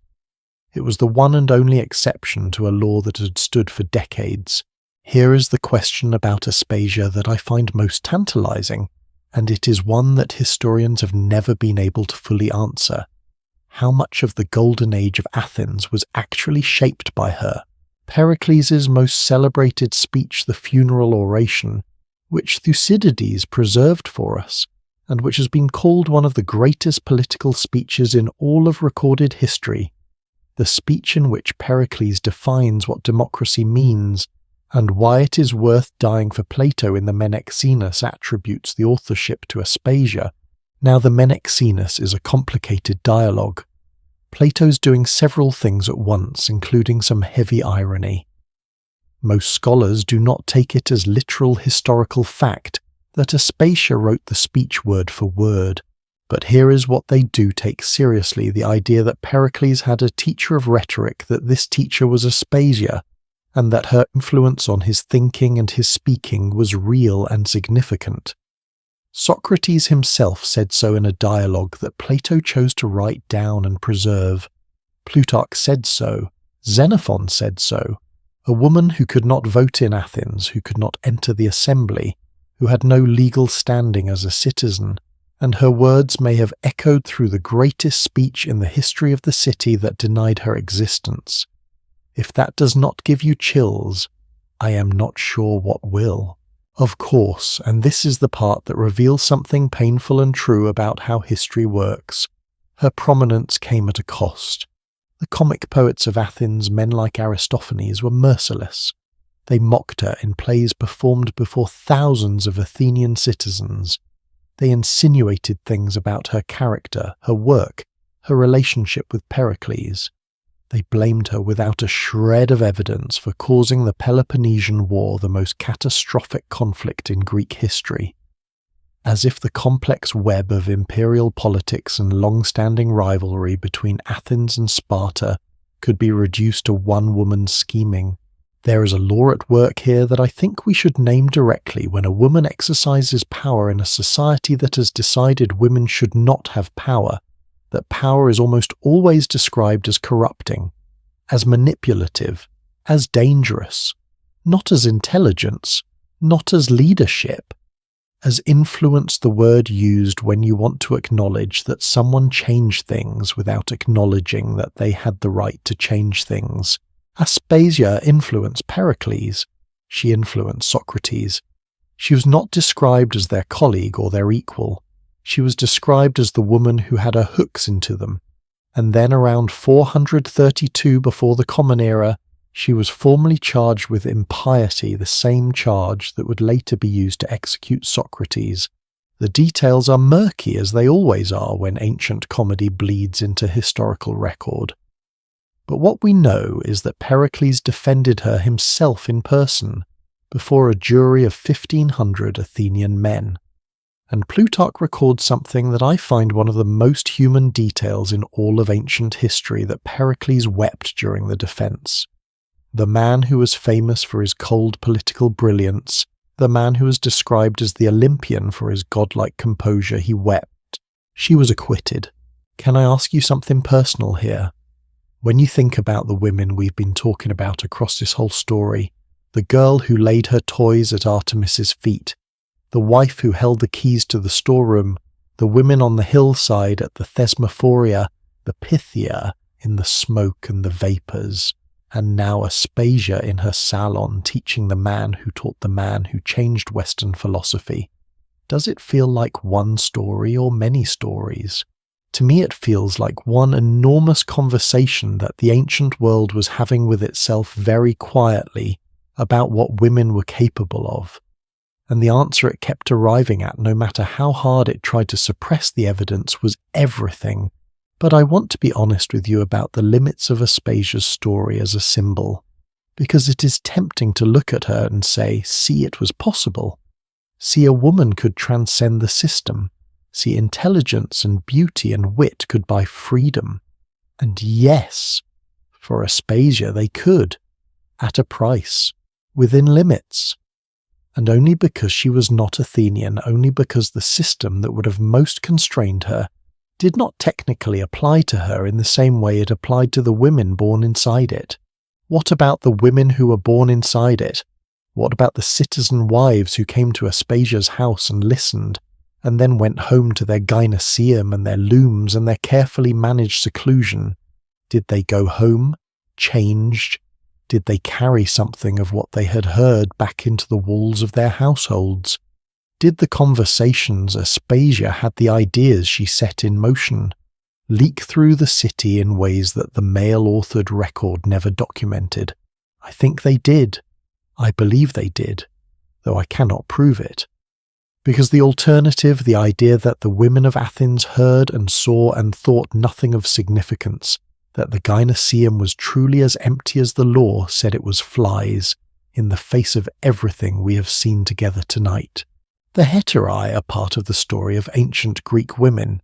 It was the one and only exception to a law that had stood for decades. Here is the question about Aspasia that I find most tantalizing, and it is one that historians have never been able to fully answer. How much of the golden age of Athens was actually shaped by her? Pericles' most celebrated speech, the funeral oration, which Thucydides preserved for us, and which has been called one of the greatest political speeches in all of recorded history, the speech in which Pericles defines what democracy means, and why it is worth dying for. Plato in the Menexenus attributes the authorship to Aspasia. Now the Menexenus is a complicated dialogue. Plato's doing several things at once, including some heavy irony. Most scholars do not take it as literal historical fact that Aspasia wrote the speech word for word, but here is what they do take seriously: the idea that Pericles had a teacher of rhetoric, that this teacher was Aspasia, and that her influence on his thinking and his speaking was real and significant. Socrates himself said so in a dialogue that Plato chose to write down and preserve. Plutarch said so. Xenophon said so. A woman who could not vote in Athens, who could not enter the assembly, who had no legal standing as a citizen, and her words may have echoed through the greatest speech in the history of the city that denied her existence. If that does not give you chills, I am not sure what will. Of course, and this is the part that reveals something painful and true about how history works, her prominence came at a cost. The comic poets of Athens, men like Aristophanes, were merciless. They mocked her in plays performed before thousands of Athenian citizens. They insinuated things about her character, her work, her relationship with Pericles. They blamed her without a shred of evidence for causing the Peloponnesian War, the most catastrophic conflict in Greek history. As if the complex web of imperial politics and long-standing rivalry between Athens and Sparta could be reduced to one woman's scheming. There is a law at work here that I think we should name directly. When a woman exercises power in a society that has decided women should not have power, that power is almost always described as corrupting, as manipulative, as dangerous, not as intelligence, not as leadership, as influence, the word used when you want to acknowledge that someone changed things without acknowledging that they had the right to change things. Aspasia influenced Pericles. She influenced Socrates. She was not described as their colleague or their equal. She was described as the woman who had her hooks into them, and then around 432 before the Common Era, she was formally charged with impiety, the same charge that would later be used to execute Socrates. The details are murky, as they always are when ancient comedy bleeds into historical record. But what we know is that Pericles defended her himself in person, before a jury of 1,500 Athenian men. And Plutarch records something that I find one of the most human details in all of ancient history, that Pericles wept during the defense. The man who was famous for his cold political brilliance, the man who was described as the Olympian for his godlike composure, he wept. She was acquitted. Can I ask you something personal here? When you think about the women we've been talking about across this whole story, the girl who laid her toys at Artemis's feet, the wife who held the keys to the storeroom, the women on the hillside at the Thesmophoria, the Pythia in the smoke and the vapours, and now Aspasia in her salon teaching the man who taught the man who changed Western philosophy. Does it feel like one story or many stories? To me it feels like one enormous conversation that the ancient world was having with itself very quietly about what women were capable of. And the answer it kept arriving at, no matter how hard it tried to suppress the evidence, was everything. But I want to be honest with you about the limits of Aspasia's story as a symbol, because it is tempting to look at her and say, see, it was possible. See, a woman could transcend the system. See, intelligence and beauty and wit could buy freedom. And yes, for Aspasia they could, at a price, within limits. And only because she was not Athenian, only because the system that would have most constrained her did not technically apply to her in the same way it applied to the women born inside it. What about the women who were born inside it? What about the citizen wives who came to Aspasia's house and listened, and then went home to their gynoeceum and their looms and their carefully managed seclusion? Did they go home, changed? Did they carry something of what they had heard back into the walls of their households? Did the conversations Aspasia had the ideas she set in motion leak through the city in ways that the male-authored record never documented? I think they did. I believe they did, though I cannot prove it. Because the alternative, the idea that the women of Athens heard and saw and thought nothing of significance, that the gynoeceum was truly as empty as the law said it was, flies in the face of everything we have seen together tonight. The heterae are part of the story of ancient Greek women,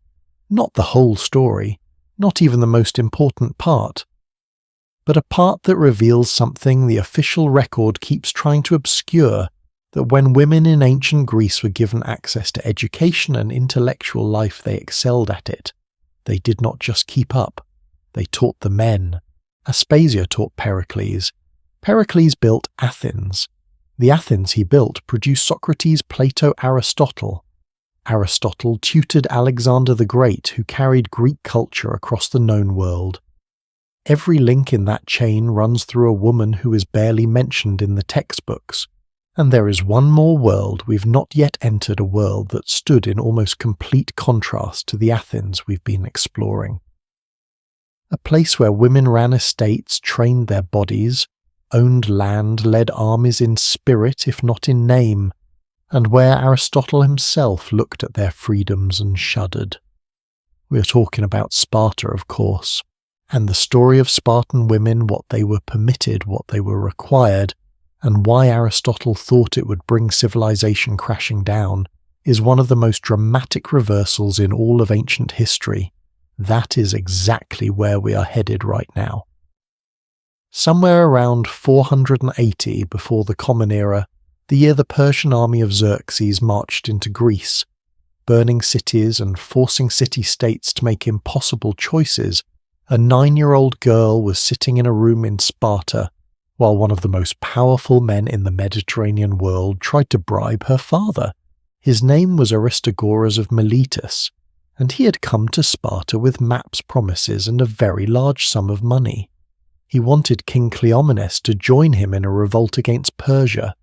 not the whole story, not even the most important part, but a part that reveals something the official record keeps trying to obscure, that when women in ancient Greece were given access to education and intellectual life, they excelled at it. They did not just keep up, they taught the men. Aspasia taught Pericles. Pericles built Athens. The Athens he built produced Socrates, Plato, Aristotle. Aristotle tutored Alexander the Great, who carried Greek culture across the known world. Every link in that chain runs through a woman who is barely mentioned in the textbooks. And there is one more world we've not yet entered, a world that stood in almost complete contrast to the Athens we've been exploring. A place where women ran estates, trained their bodies, owned land, led armies in spirit if not in name, and where Aristotle himself looked at their freedoms and shuddered. We are talking about Sparta, of course, and the story of Spartan women, what they were permitted, what they were required, and why Aristotle thought it would bring civilization crashing down, is one of the most dramatic reversals in all of ancient history. That is exactly where we are headed right now. Somewhere around 480 before the Common Era, the year the Persian army of Xerxes marched into Greece, burning cities and forcing city-states to make impossible choices, a 9-year-old girl was sitting in a room in Sparta while one of the most powerful men in the Mediterranean world tried to bribe her father. His name was Aristagoras of Miletus, and he had come to Sparta with maps, promises, and a very large sum of money. He wanted King Cleomenes to join him in a revolt against Persia.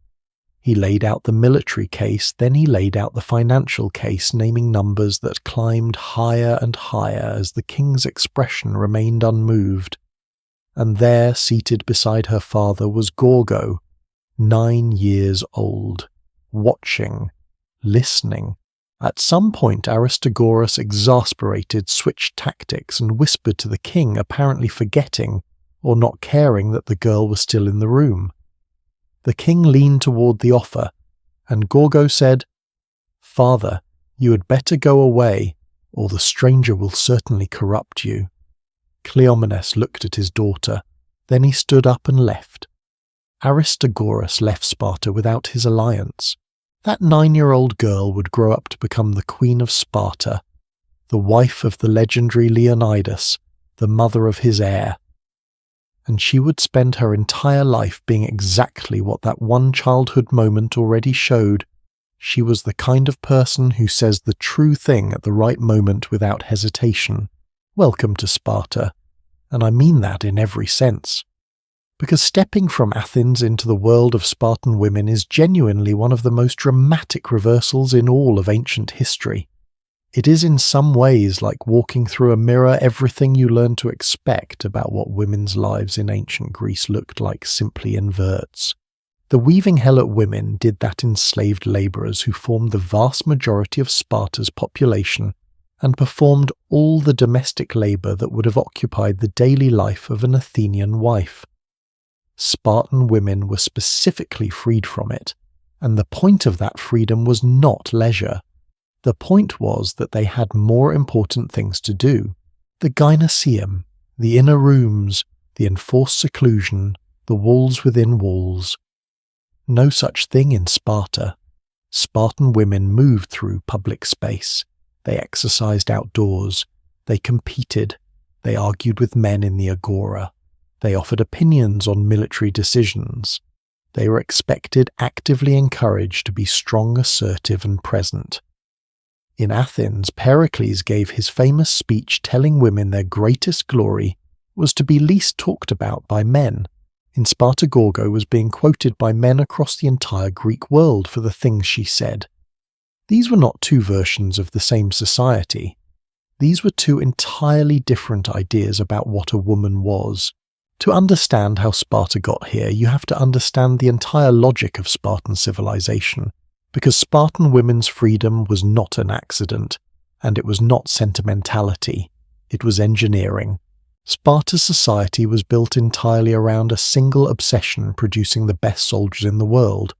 He laid out the military case, then he laid out the financial case, naming numbers that climbed higher and higher as the king's expression remained unmoved. And there, seated beside her father, was Gorgo, 9 years old, watching, listening. At some point Aristagoras, exasperated, switched tactics and whispered to the king, apparently forgetting or not caring that the girl was still in the room. The king leaned toward the offer, and Gorgo said, "Father, you had better go away, or the stranger will certainly corrupt you." Cleomenes looked at his daughter, then he stood up and left. Aristagoras left Sparta without his alliance. That 9-year-old girl would grow up to become the Queen of Sparta, the wife of the legendary Leonidas, the mother of his heir, and she would spend her entire life being exactly what that one childhood moment already showed. She was the kind of person who says the true thing at the right moment without hesitation. Welcome to Sparta. And I mean that in every sense. Because stepping from Athens into the world of Spartan women is genuinely one of the most dramatic reversals in all of ancient history. It is in some ways like walking through a mirror. Everything you learn to expect about what women's lives in ancient Greece looked like simply inverts. The weaving helot women did that enslaved labourers who formed the vast majority of Sparta's population and performed all the domestic labour that would have occupied the daily life of an Athenian wife. Spartan women were specifically freed from it, and the point of that freedom was not leisure. The point was that they had more important things to do. The gynoeceum, the inner rooms, the enforced seclusion, the walls within walls. No such thing in Sparta. Spartan women moved through public space. They exercised outdoors. They competed. They argued with men in the agora. They offered opinions on military decisions. They were expected, actively encouraged to be strong, assertive, and present. In Athens, Pericles gave his famous speech telling women their greatest glory was to be least talked about by men. In Sparta, Gorgo was being quoted by men across the entire Greek world for the things she said. These were not two versions of the same society. These were two entirely different ideas about what a woman was. To understand how Sparta got here, you have to understand the entire logic of Spartan civilization, because Spartan women's freedom was not an accident, and it was not sentimentality, it was engineering. Sparta's society was built entirely around a single obsession: producing the best soldiers in the world.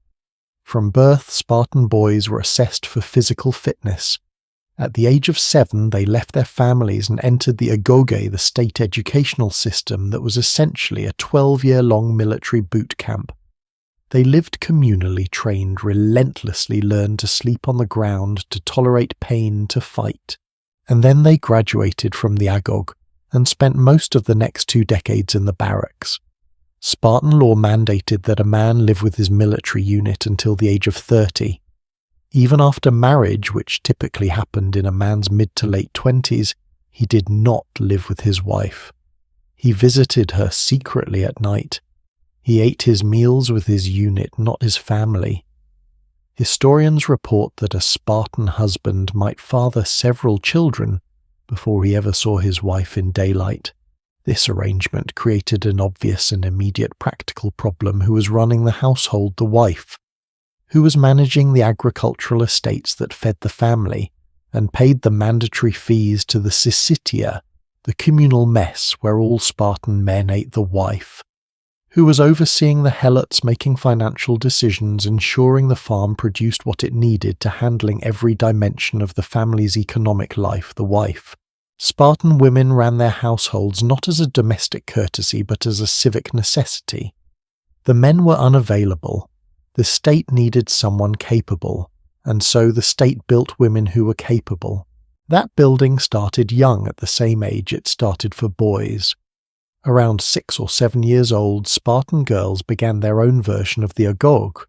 From birth, Spartan boys were assessed for physical fitness. At the age of 7, they left their families and entered the agoge, the state educational system that was essentially a 12-year-long military boot camp. They lived communally, trained, relentlessly learned to sleep on the ground, to tolerate pain, to fight. And then they graduated from the agog and spent most of the next 2 decades in the barracks. Spartan law mandated that a man live with his military unit until the age of 30. Even after marriage, which typically happened in a man's mid to late 20s, he did not live with his wife. He visited her secretly at night. He ate his meals with his unit, not his family. Historians report that a Spartan husband might father several children before he ever saw his wife in daylight. This arrangement created an obvious and immediate practical problem. Who was running the household? The wife. Who was managing the agricultural estates that fed the family and paid the mandatory fees to the syssitia, the communal mess where all Spartan men ate? The wife. Who was overseeing the helots, making financial decisions, ensuring the farm produced what it needed, to handling every dimension of the family's economic life? The wife. Spartan women ran their households not as a domestic courtesy but as a civic necessity. The men were unavailable. The state needed someone capable, and so the state built women who were capable. That building started young. At the same age it started for boys. Around 6 or 7 years old, Spartan girls began their own version of the agog.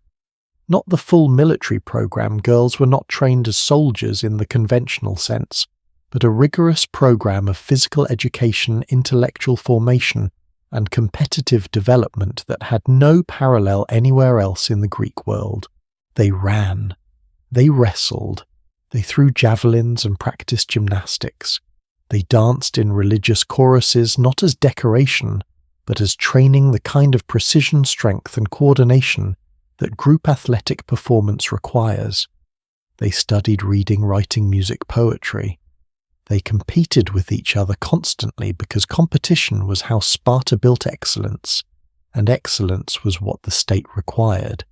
Not the full military program. Girls were not trained as soldiers in the conventional sense, but a rigorous program of physical education, intellectual formation, and competitive development that had no parallel anywhere else in the Greek world. They ran. They wrestled. They threw javelins and practiced gymnastics. They danced in religious choruses, not as decoration, but as training, the kind of precision, strength, and coordination that group athletic performance requires. They studied reading, writing, music, poetry. They competed with each other constantly because competition was how Sparta built excellence, and excellence was what the state required.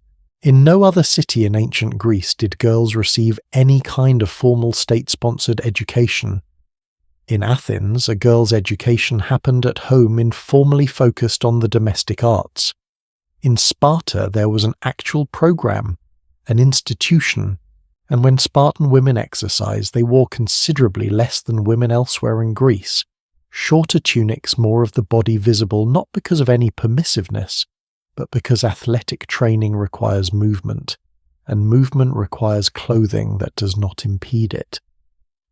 In no other city in ancient Greece did girls receive any kind of formal state-sponsored education. In Athens, a girl's education happened at home, informally focused on the domestic arts. In Sparta, there was an actual program, an institution, and when Spartan women exercised, they wore considerably less than women elsewhere in Greece. Shorter tunics, more of the body visible not because of any permissiveness, but because athletic training requires movement, and movement requires clothing that does not impede it.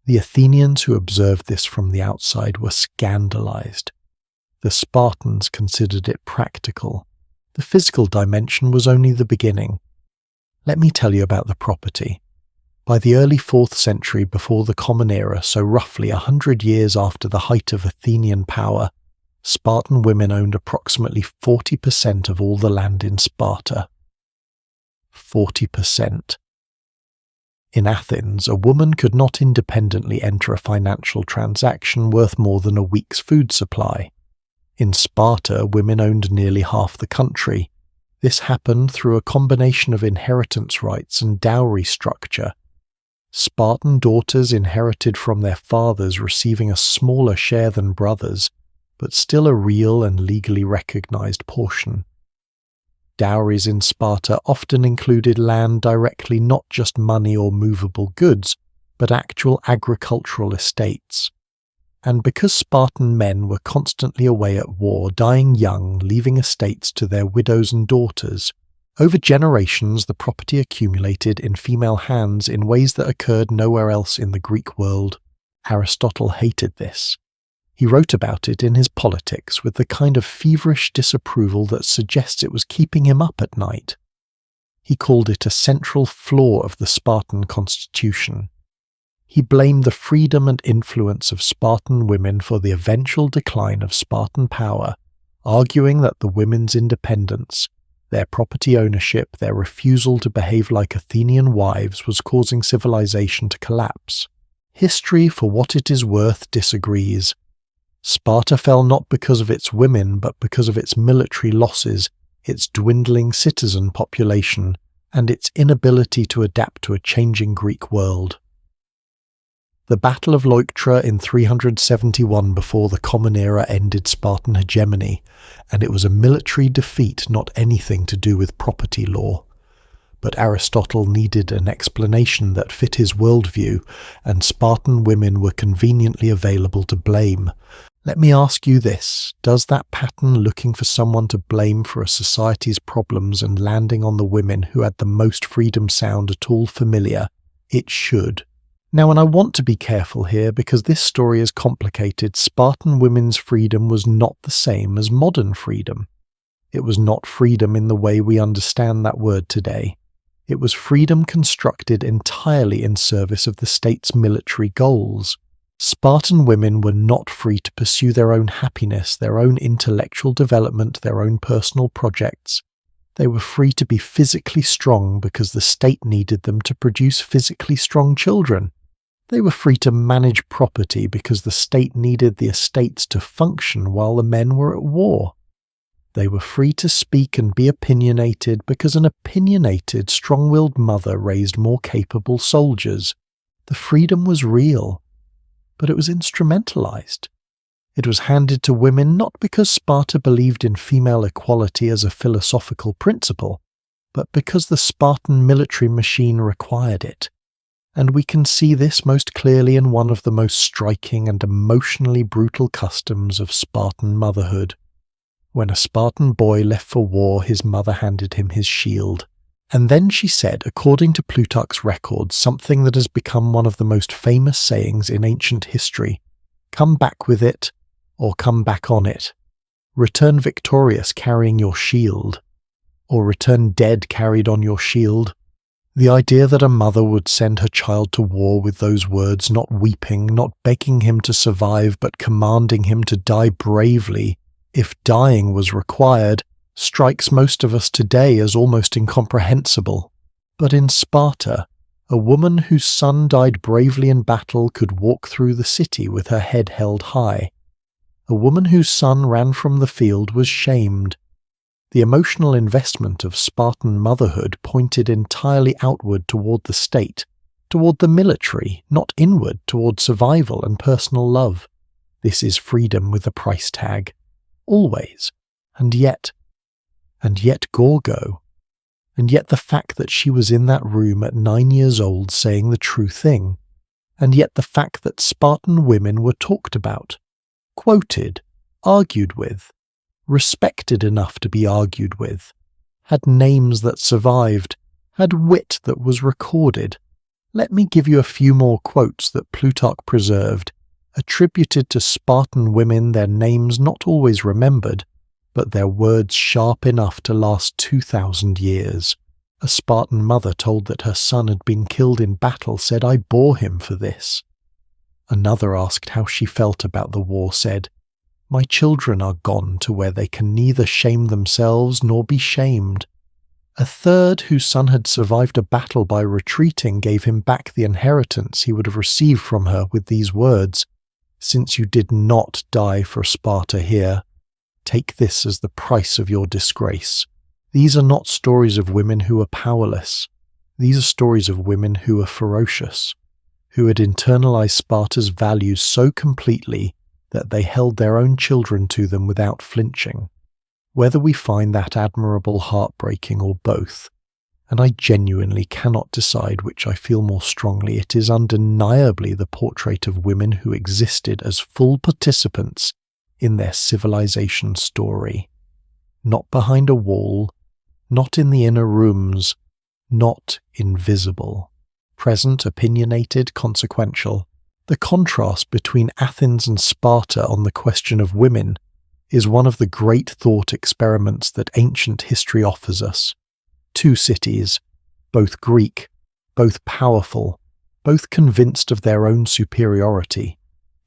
The Athenians who observed this from the outside were scandalized. The Spartans considered it practical. The physical dimension was only the beginning. Let me tell you about the property. By the early 4th century before the Common Era, so roughly 100 years after the height of Athenian power, Spartan women owned approximately 40% of all the land in Sparta. 40%. In Athens, a woman could not independently enter a financial transaction worth more than a week's food supply. In Sparta, women owned nearly half the country. This happened through a combination of inheritance rights and dowry structure. Spartan daughters inherited from their fathers, receiving a smaller share than brothers, but still a real and legally recognized portion. Dowries in Sparta often included land directly, not just money or movable goods, but actual agricultural estates. And because Spartan men were constantly away at war, dying young, leaving estates to their widows and daughters, over generations the property accumulated in female hands in ways that occurred nowhere else in the Greek world. Aristotle hated this. He wrote about it in his Politics with the kind of feverish disapproval that suggests it was keeping him up at night. He called it a central flaw of the Spartan constitution. He blamed the freedom and influence of Spartan women for the eventual decline of Spartan power, arguing that the women's independence, their property ownership, their refusal to behave like Athenian wives was causing civilization to collapse. History, for what it is worth, disagrees. Sparta fell not because of its women, but because of its military losses, its dwindling citizen population, and its inability to adapt to a changing Greek world. The Battle of Leuctra in 371 before the Common Era ended Spartan hegemony, and it was a military defeat, not anything to do with property law. But Aristotle needed an explanation that fit his worldview, and Spartan women were conveniently available to blame. Let me ask you this: does that pattern, looking for someone to blame for a society's problems and landing on the women who had the most freedom, sound at all familiar? It should. Now, and I want to be careful here because this story is complicated. Spartan women's freedom was not the same as modern freedom. It was not freedom in the way we understand that word today. It was freedom constructed entirely in service of the state's military goals. Spartan women were not free to pursue their own happiness, their own intellectual development, their own personal projects. They were free to be physically strong because the state needed them to produce physically strong children. They were free to manage property because the state needed the estates to function while the men were at war. They were free to speak and be opinionated because an opinionated, strong-willed mother raised more capable soldiers. The freedom was real, but it was instrumentalized. It was handed to women not because Sparta believed in female equality as a philosophical principle, but because the Spartan military machine required it. And we can see this most clearly in one of the most striking and emotionally brutal customs of Spartan motherhood. When a Spartan boy left for war, his mother handed him his shield. And then she said, according to Plutarch's records, something that has become one of the most famous sayings in ancient history: "Come back with it, or come back on it. Return victorious carrying your shield, or return dead carried on your shield." The idea that a mother would send her child to war with those words, not weeping, not begging him to survive, but commanding him to die bravely, if dying was required, strikes most of us today as almost incomprehensible. But in Sparta, a woman whose son died bravely in battle could walk through the city with her head held high. A woman whose son ran from the field was shamed. The emotional investment of Spartan motherhood pointed entirely outward toward the state, toward the military, not inward toward survival and personal love. This is freedom with a price tag. Always. And yet Gorgo. And yet the fact that she was in that room at 9 years old saying the true thing. And yet the fact that Spartan women were talked about. quoted, argued with, respected enough to be argued with, had names that survived, had wit that was recorded. Let me give you a few more quotes that Plutarch preserved, attributed to Spartan women, their names not always remembered, but their words sharp enough to last 2,000 years. A Spartan mother told that her son had been killed in battle said, "I bore him for this." Another asked how she felt about the war said, "My children are gone to where they can neither shame themselves nor be shamed." A third, whose son had survived a battle by retreating, gave him back the inheritance he would have received from her with these words, "Since you did not die for Sparta here, take this as the price of your disgrace." These are not stories of women who are powerless. These are stories of women who are ferocious, who had internalized Sparta's values so completely that they held their own children to them without flinching. Whether we find that admirable, heartbreaking, or both, and I genuinely cannot decide which I feel more strongly, it is undeniably the portrait of women who existed as full participants in their civilization story. Not behind a wall, not in the inner rooms, not invisible. Present, opinionated, consequential. The contrast between Athens and Sparta on the question of women is one of the great thought experiments that ancient history offers us. Two cities, both Greek, both powerful, both convinced of their own superiority,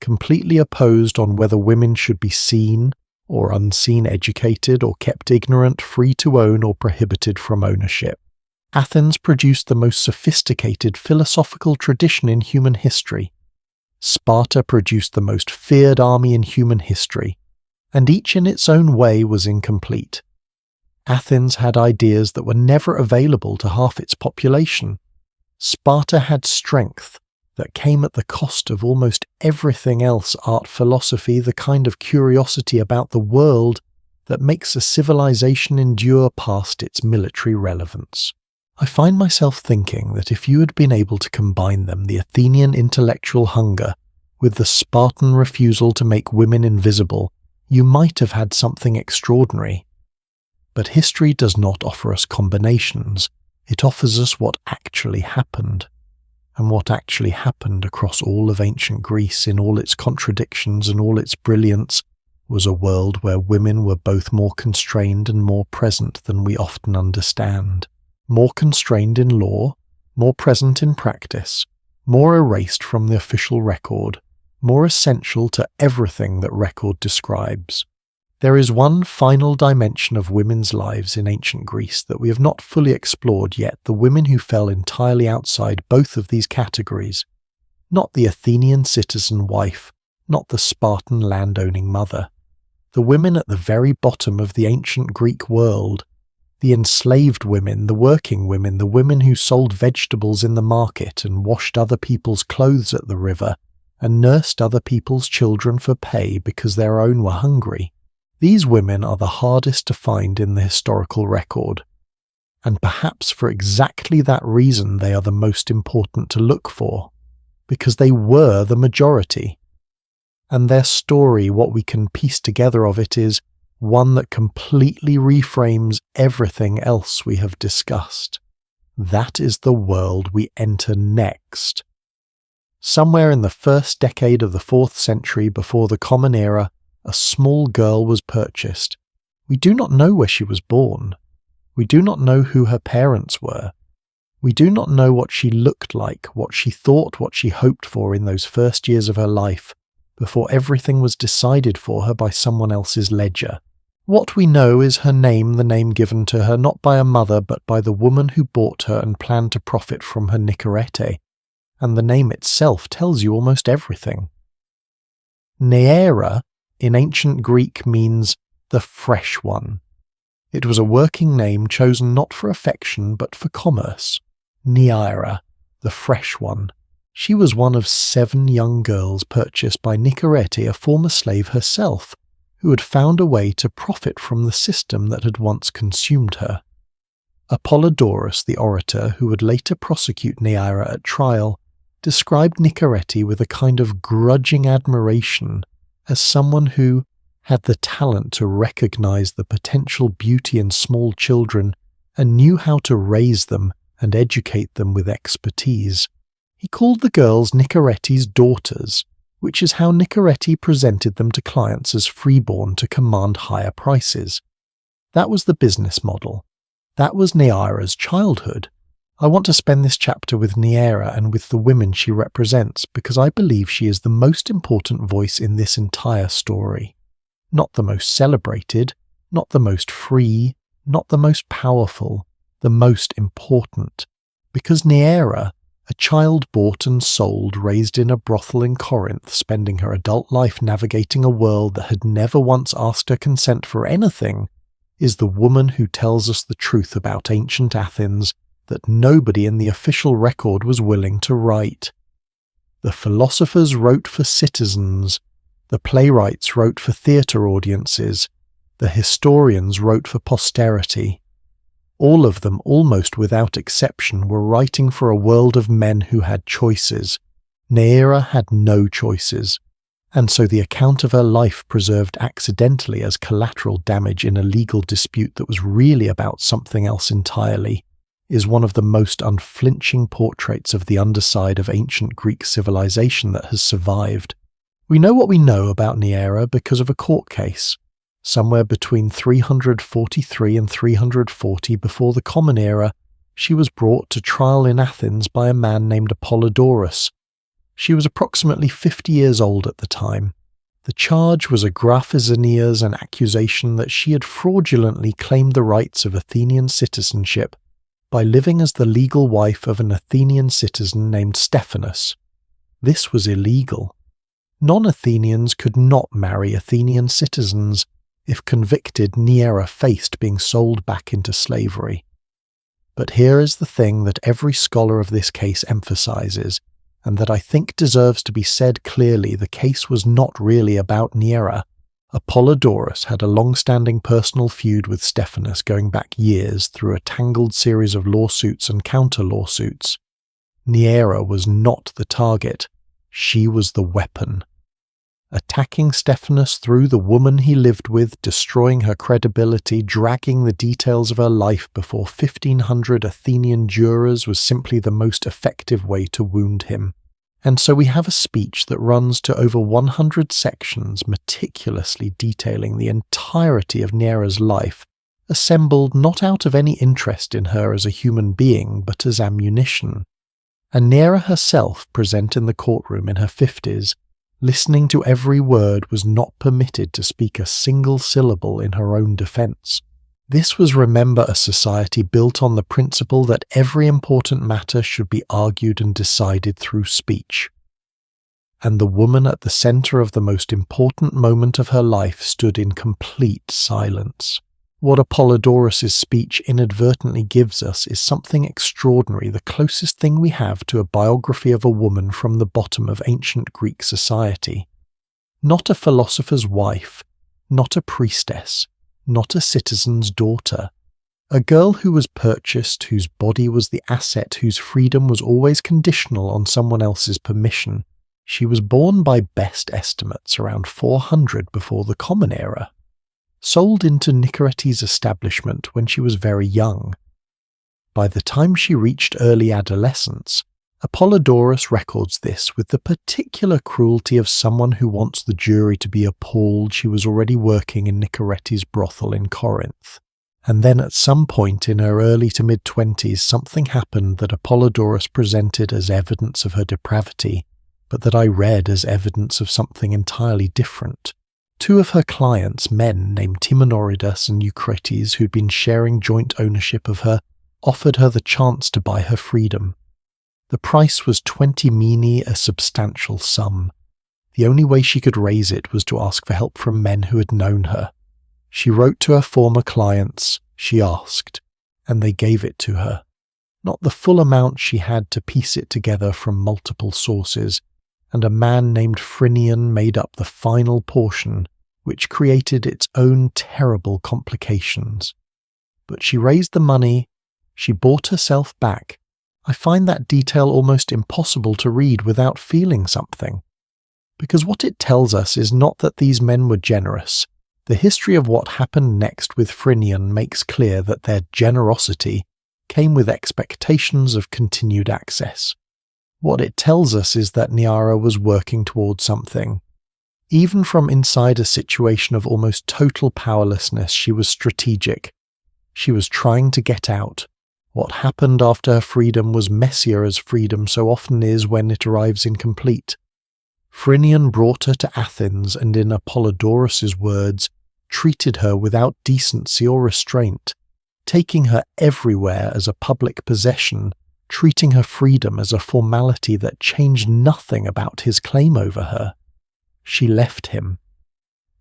completely opposed on whether women should be seen or unseen, educated or kept ignorant, free to own or prohibited from ownership. Athens produced the most sophisticated philosophical tradition in human history. Sparta produced the most feared army in human history, and each in its own way was incomplete. Athens had ideas that were never available to half its population. Sparta had strength that came at the cost of almost everything else: art, philosophy, the kind of curiosity about the world that makes a civilization endure past its military relevance. I find myself thinking that if you had been able to combine them, the Athenian intellectual hunger with the Spartan refusal to make women invisible, you might have had something extraordinary. But history does not offer us combinations, it offers us what actually happened. And what actually happened across all of ancient Greece, in all its contradictions and all its brilliance, was a world where women were both more constrained and more present than we often understand. More constrained in law, more present in practice, more erased from the official record, more essential to everything that record describes. There is one final dimension of women's lives in ancient Greece that we have not fully explored yet, the women who fell entirely outside both of these categories. Not the Athenian citizen wife, not the Spartan landowning mother. The women at the very bottom of the ancient Greek world. The enslaved women, the working women, the women who sold vegetables in the market and washed other people's clothes at the river and nursed other people's children for pay because their own were hungry. These women are the hardest to find in the historical record, and perhaps for exactly that reason they are the most important to look for, because they were the majority. And their story, what we can piece together of it, is one that completely reframes everything else we have discussed. That is the world we enter next. Somewhere in the first decade of the 4th century before the Common Era, a small girl was purchased. We do not know where she was born. We do not know who her parents were. We do not know what she looked like, what she thought, what she hoped for in those first years of her life, before everything was decided for her by someone else's ledger. What we know is her name, the name given to her not by a mother but by the woman who bought her and planned to profit from her Nicorete, and the name itself tells you almost everything. Neaera in ancient Greek means the fresh one. It was a working name chosen not for affection but for commerce. Neaera, the fresh one. She was one of 7 young girls purchased by Nicorete, a former slave herself, who had found a way to profit from the system that had once consumed her. Apollodorus, the orator who would later prosecute Neaera at trial, described Nicorete with a kind of grudging admiration as someone who had the talent to recognize the potential beauty in small children and knew how to raise them and educate them with expertise. He called the girls Nicoretti's daughters, which is how Nicoretti presented them to clients as freeborn to command higher prices. That was the business model. That was Neaera's childhood. I want to spend this chapter with Neaera and with the women she represents because I believe she is the most important voice in this entire story. Not the most celebrated, not the most free, not the most powerful, the most important. Because Neaera, a child bought and sold, raised in a brothel in Corinth, spending her adult life navigating a world that had never once asked her consent for anything, is the woman who tells us the truth about ancient Athens that nobody in the official record was willing to write. The philosophers wrote for citizens, the playwrights wrote for theatre audiences, the historians wrote for posterity. All of them, almost without exception, were writing for a world of men who had choices. Neaera had no choices, and so the account of her life preserved accidentally as collateral damage in a legal dispute that was really about something else entirely, is one of the most unflinching portraits of the underside of ancient Greek civilization that has survived. We know what we know about Neaera because of a court case. Somewhere between 343 and 340 before the Common Era, she was brought to trial in Athens by a man named Apollodorus. She was approximately 50 years old at the time. The charge was a graphizenias, an accusation that she had fraudulently claimed the rights of Athenian citizenship by living as the legal wife of an Athenian citizen named Stephanus. This was illegal. Non-Athenians could not marry Athenian citizens. If convicted, Neaera faced being sold back into slavery. But here is the thing that every scholar of this case emphasizes, and that I think deserves to be said clearly: the case was not really about Neaera. Apollodorus had a long-standing personal feud with Stephanus going back years through a tangled series of lawsuits and counter-lawsuits. Neaera was not the target, she was the weapon. Attacking Stephanus through the woman he lived with, destroying her credibility, dragging the details of her life before 1,500 Athenian jurors was simply the most effective way to wound him. And so we have a speech that runs to over 100 sections, meticulously detailing the entirety of Neaera's life, assembled not out of any interest in her as a human being, but as ammunition. And Neaera herself, present in the courtroom in her 50s, listening to every word, was not permitted to speak a single syllable in her own defense. This was, remember, a society built on the principle that every important matter should be argued and decided through speech. And the woman at the center of the most important moment of her life stood in complete silence. What Apollodorus's speech inadvertently gives us is something extraordinary, the closest thing we have to a biography of a woman from the bottom of ancient Greek society. Not a philosopher's wife, not a priestess, not a citizen's daughter. A girl who was purchased, whose body was the asset, whose freedom was always conditional on someone else's permission. She was born by best estimates around 400 before the Common Era. Sold into Nicoretti's establishment when she was very young. By the time she reached early adolescence, Apollodorus records this with the particular cruelty of someone who wants the jury to be appalled she was already working in Nicoretti's brothel in Corinth. And then at some point in her early to mid-20s, something happened that Apollodorus presented as evidence of her depravity, but that I read as evidence of something entirely different. Two of her clients, men named Timonoridas and Eucrates, who'd been sharing joint ownership of her, offered her the chance to buy her freedom. The price was 20 minae, a substantial sum. The only way she could raise it was to ask for help from men who had known her. She wrote to her former clients, she asked, and they gave it to her. Not the full amount, she had to piece it together from multiple sources, and a man named Phrynion made up the final portion, which created its own terrible complications. But she raised the money, she bought herself back. I find that detail almost impossible to read without feeling something. Because what it tells us is not that these men were generous. The history of what happened next with Phrynion makes clear that their generosity came with expectations of continued access. What it tells us is that Neaira was working towards something. Even from inside a situation of almost total powerlessness, she was strategic. She was trying to get out. What happened after her freedom was messier as freedom so often is when it arrives incomplete. Phrynion brought her to Athens and, in Apollodorus's words, treated her without decency or restraint, taking her everywhere as a public possession, treating her freedom as a formality that changed nothing about his claim over her. She left him.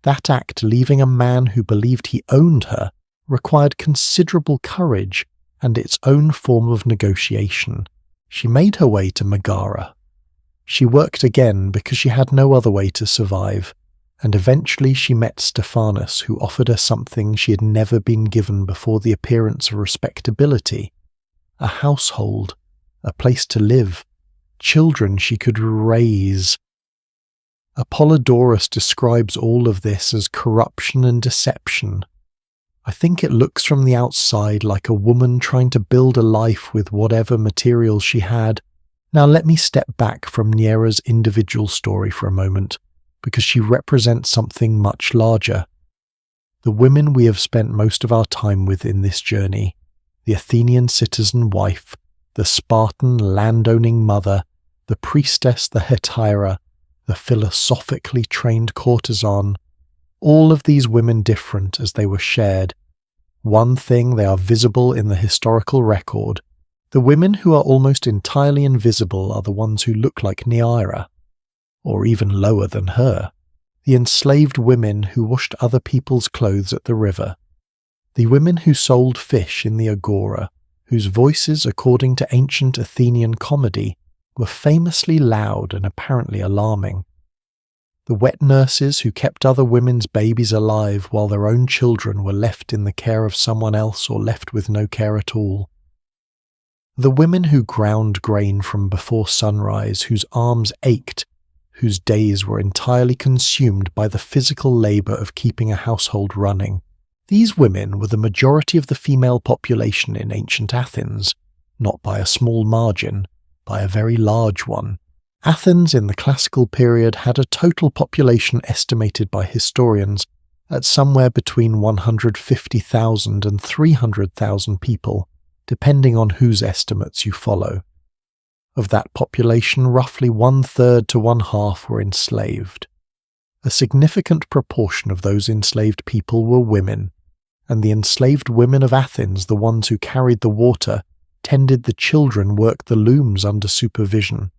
That act, leaving a man who believed he owned her, required considerable courage and its own form of negotiation. She made her way to Megara. She worked again because she had no other way to survive, and eventually she met Stephanus, who offered her something she had never been given before the appearance of respectability: a household, a place to live, children she could raise. Apollodorus describes all of this as corruption and deception. I think it looks from the outside like a woman trying to build a life with whatever materials she had. Now let me step back from Neaira's individual story for a moment, because she represents something much larger. The women we have spent most of our time with in this journey, the Athenian citizen wife, the Spartan landowning mother, the priestess, the hetaira, the philosophically trained courtesan, all of these women different as they were shared. One thing, they are visible in the historical record. The women who are almost entirely invisible are the ones who look like Neaira, or even lower than her, the enslaved women who washed other people's clothes at the river, the women who sold fish in the agora, whose voices, according to ancient Athenian comedy, were famously loud and apparently alarming, the wet nurses who kept other women's babies alive while their own children were left in the care of someone else or left with no care at all, the women who ground grain from before sunrise, whose arms ached, whose days were entirely consumed by the physical labour of keeping a household running. These women were the majority of the female population in ancient Athens, not by a small margin, by a very large one. Athens in the classical period had a total population estimated by historians at somewhere between 150,000 and 300,000 people, depending on whose estimates you follow. Of that population, roughly 1/3 to 1/2 were enslaved. A significant proportion of those enslaved people were women, and the enslaved women of Athens, the ones who carried the water, tended the children, worked the looms under supervision,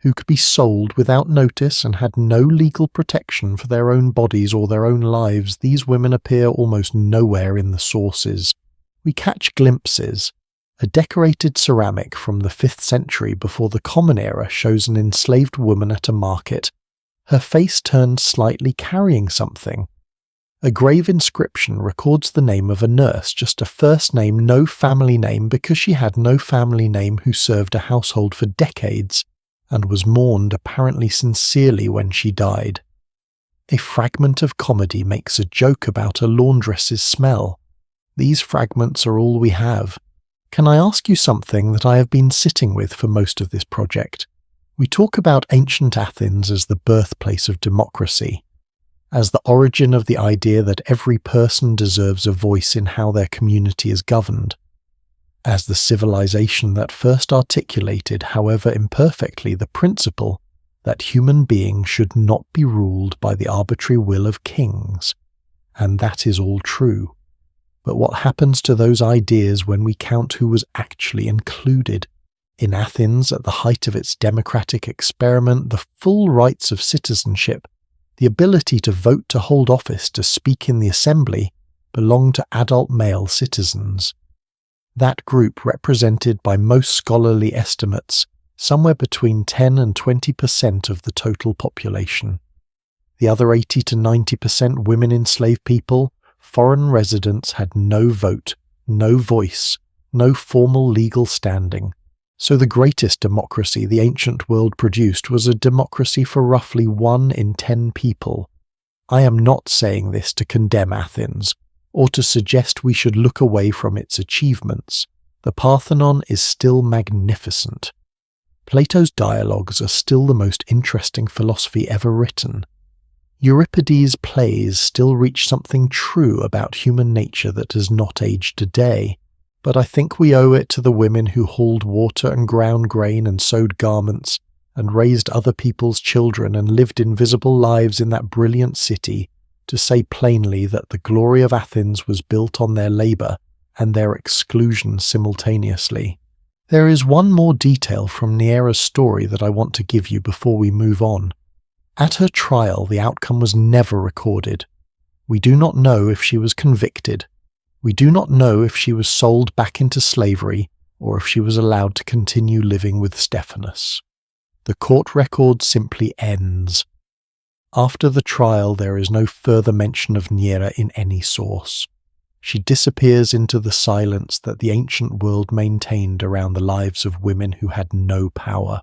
who could be sold without notice and had no legal protection for their own bodies or their own lives. These women appear almost nowhere in the sources. We catch glimpses. A decorated ceramic from the 5th century before the Common Era shows an enslaved woman at a market, her face turned slightly, carrying something. A grave inscription records the name of a nurse, just a first name, no family name, because she had no family name, who served a household for decades and was mourned apparently sincerely when she died. A fragment of comedy makes a joke about a laundress's smell. These fragments are all we have. Can I ask you something that I have been sitting with for most of this project? We talk about ancient Athens as the birthplace of democracy, as the origin of the idea that every person deserves a voice in how their community is governed, as the civilization that first articulated, however imperfectly, the principle that human beings should not be ruled by the arbitrary will of kings. And that is all true. But what happens to those ideas when we count who was actually included? In Athens, at the height of its democratic experiment, the full rights of citizenship, the ability to vote, to hold office, to speak in the assembly, belonged to adult male citizens. That group represented by most scholarly estimates somewhere between 10 and 20% of the total population. The other 80 to 90% women enslaved people, foreign residents, had no vote, no voice, no formal legal standing. So the greatest democracy the ancient world produced was a democracy for roughly 1 in 10 people. I am not saying this to condemn Athens, or to suggest we should look away from its achievements. The Parthenon is still magnificent. Plato's dialogues are still the most interesting philosophy ever written. Euripides' plays still reach something true about human nature that has not aged a day. But I think we owe it to the women who hauled water and ground grain and sewed garments and raised other people's children and lived invisible lives in that brilliant city to say plainly that the glory of Athens was built on their labour and their exclusion simultaneously. There is one more detail from Neaera's story that I want to give you before we move on. At her trial, the outcome was never recorded. We do not know if she was convicted. We do not know if she was sold back into slavery or if she was allowed to continue living with Stephanus. The court record simply ends. After the trial, there is no further mention of Neaera in any source. She disappears into the silence that the ancient world maintained around the lives of women who had no power.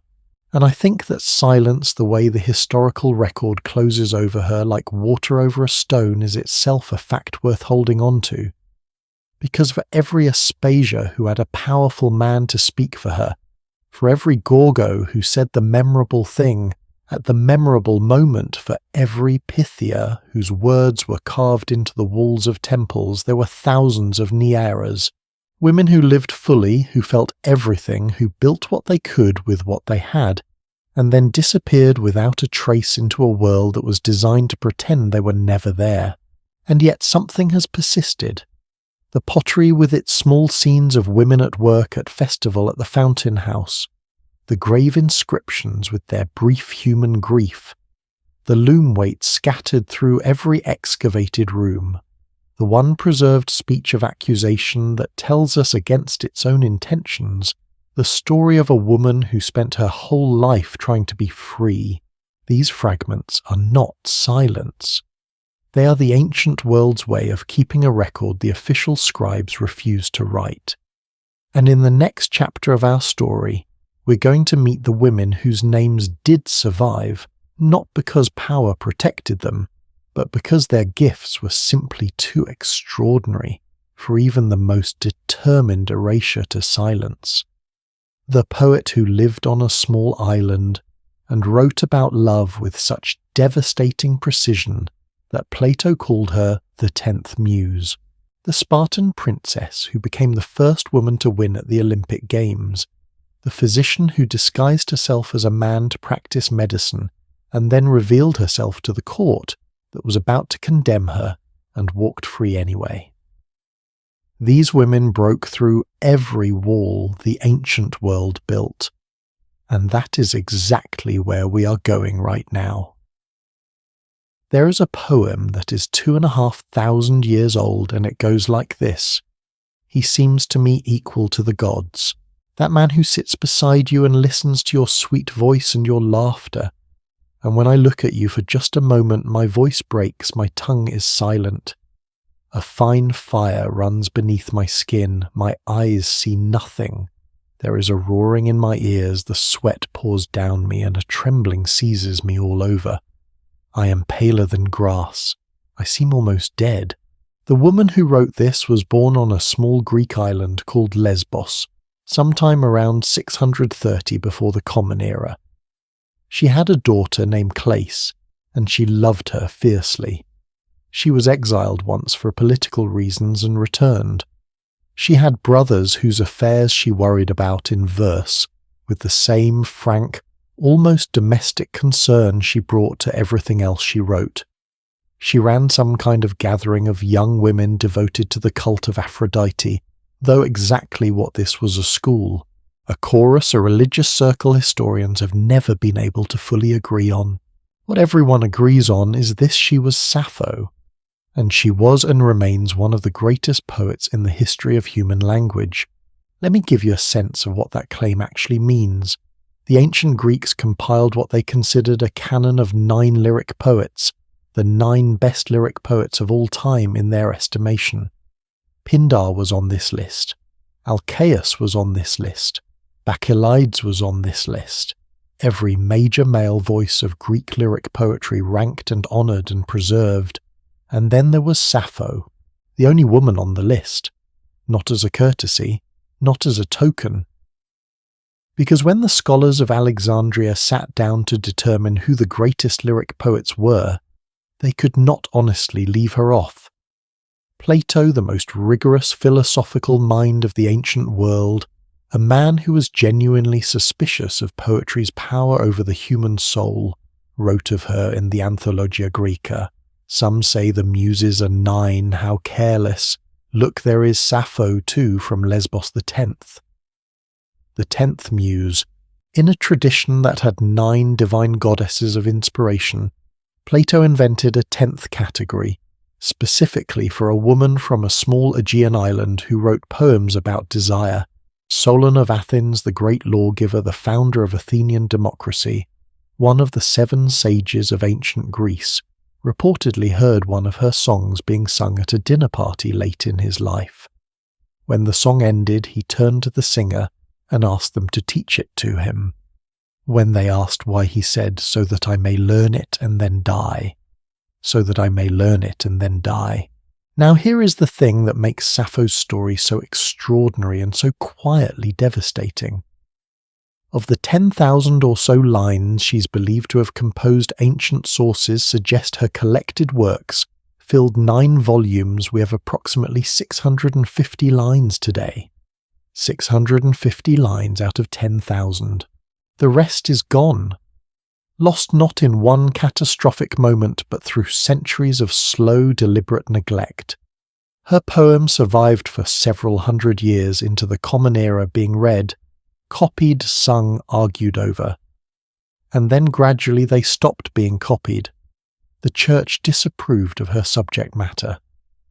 And I think that silence, the way the historical record closes over her like water over a stone, is itself a fact worth holding on to. Because for every Aspasia who had a powerful man to speak for her, for every Gorgo who said the memorable thing at the memorable moment, for every Pythia whose words were carved into the walls of temples, there were thousands of Neaeras, women who lived fully, who felt everything, who built what they could with what they had, and then disappeared without a trace into a world that was designed to pretend they were never there. And yet something has persisted. The pottery with its small scenes of women at work at festival at the fountain house, the grave inscriptions with their brief human grief, the loom weights scattered through every excavated room, the one preserved speech of accusation that tells us against its own intentions, the story of a woman who spent her whole life trying to be free. These fragments are not silence. They are the ancient world's way of keeping a record the official scribes refused to write. And in the next chapter of our story, we're going to meet the women whose names did survive, not because power protected them, but because their gifts were simply too extraordinary for even the most determined erasure to silence. The poet who lived on a small island and wrote about love with such devastating precision that Plato called her the 10th Muse, the Spartan princess who became the first woman to win at the Olympic Games, the physician who disguised herself as a man to practice medicine and then revealed herself to the court that was about to condemn her and walked free anyway. These women broke through every wall the ancient world built, and that is exactly where we are going right now. There is a poem that is 2,500 years old, and it goes like this. He seems to me equal to the gods, that man who sits beside you and listens to your sweet voice and your laughter. And when I look at you for just a moment, my voice breaks, my tongue is silent. A fine fire runs beneath my skin, my eyes see nothing. There is a roaring in my ears, the sweat pours down me, and a trembling seizes me all over. I am paler than grass. I seem almost dead. The woman who wrote this was born on a small Greek island called Lesbos, sometime around 630 before the Common Era. She had a daughter named Clace, and she loved her fiercely. She was exiled once for political reasons and returned. She had brothers whose affairs she worried about in verse, with the same frank, almost domestic concern she brought to everything else she wrote. She ran some kind of gathering of young women devoted to the cult of Aphrodite, though exactly what this was a school, a chorus, a religious circle historians have never been able to fully agree on. What everyone agrees on is this: she was Sappho, and she was and remains one of the greatest poets in the history of human language. Let me give you a sense of what that claim actually means. The ancient Greeks compiled what they considered a canon of 9 lyric poets, the 9 best lyric poets of all time in their estimation. Pindar was on this list. Alcaeus was on this list. Bacchylides was on this list. Every major male voice of Greek lyric poetry ranked and honoured and preserved. And then there was Sappho, the only woman on the list. Not as a courtesy, not as a token. Because when the scholars of Alexandria sat down to determine who the greatest lyric poets were, they could not honestly leave her off. Plato, the most rigorous philosophical mind of the ancient world, a man who was genuinely suspicious of poetry's power over the human soul, wrote of her in the Anthologia Graeca. Some say the Muses are 9, how careless. Look, there is Sappho too from Lesbos the 10th. The 10th muse. In a tradition that had 9 divine goddesses of inspiration, Plato invented a 10th category, specifically for a woman from a small Aegean island who wrote poems about desire. Solon of Athens, the great lawgiver, the founder of Athenian democracy, one of the 7 sages of ancient Greece, reportedly heard one of her songs being sung at a dinner party late in his life. When the song ended, he turned to the singer and asked them to teach it to him. When they asked why, he said, "So that I may learn it and then die. So that I may learn it and then die." Now here is the thing that makes Sappho's story so extraordinary and so quietly devastating. Of the 10,000 or so lines she's believed to have composed, ancient sources suggest her collected works filled 9 volumes. We have approximately 650 lines today. 650 lines out of 10,000. The rest is gone. Lost not in one catastrophic moment, but through centuries of slow, deliberate neglect. Her poem survived for several hundred years into the Common Era, being read, copied, sung, argued over. And then gradually they stopped being copied. The Church disapproved of her subject matter.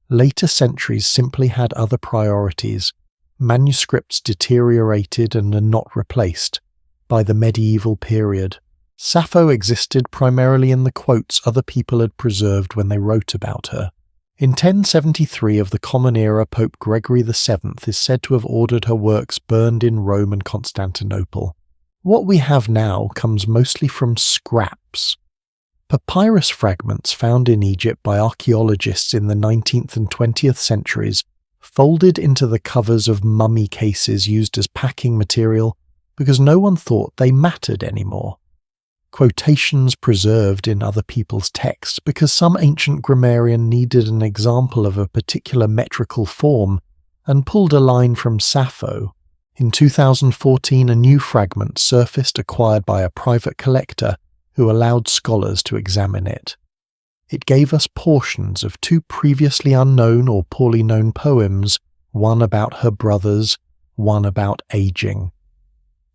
Later centuries simply had other priorities. Manuscripts deteriorated and are not replaced. By the medieval period, Sappho existed primarily in the quotes other people had preserved when they wrote about her. In 1073 of the Common Era, Pope Gregory VII is said to have ordered her works burned in Rome and Constantinople. What we have now comes mostly from scraps. Papyrus fragments found in Egypt by archaeologists in the 19th and 20th centuries, folded into the covers of mummy cases used as packing material because no one thought they mattered anymore. Quotations preserved in other people's texts because some ancient grammarian needed an example of a particular metrical form and pulled a line from Sappho. In 2014, a new fragment surfaced, acquired by a private collector who allowed scholars to examine it. It gave us portions of 2 previously unknown or poorly known poems, one about her brothers, one about aging.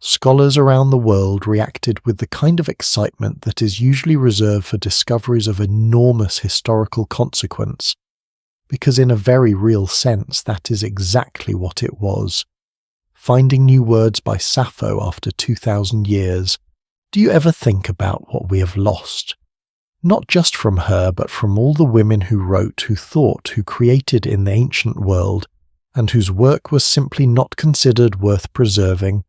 Scholars around the world reacted with the kind of excitement that is usually reserved for discoveries of enormous historical consequence, because in a very real sense that is exactly what it was. Finding new words by Sappho after 2,000 years, do you ever think about what we have lost? Not just from her, but from all the women who wrote, who thought, who created in the ancient world, and whose work was simply not considered worth preserving.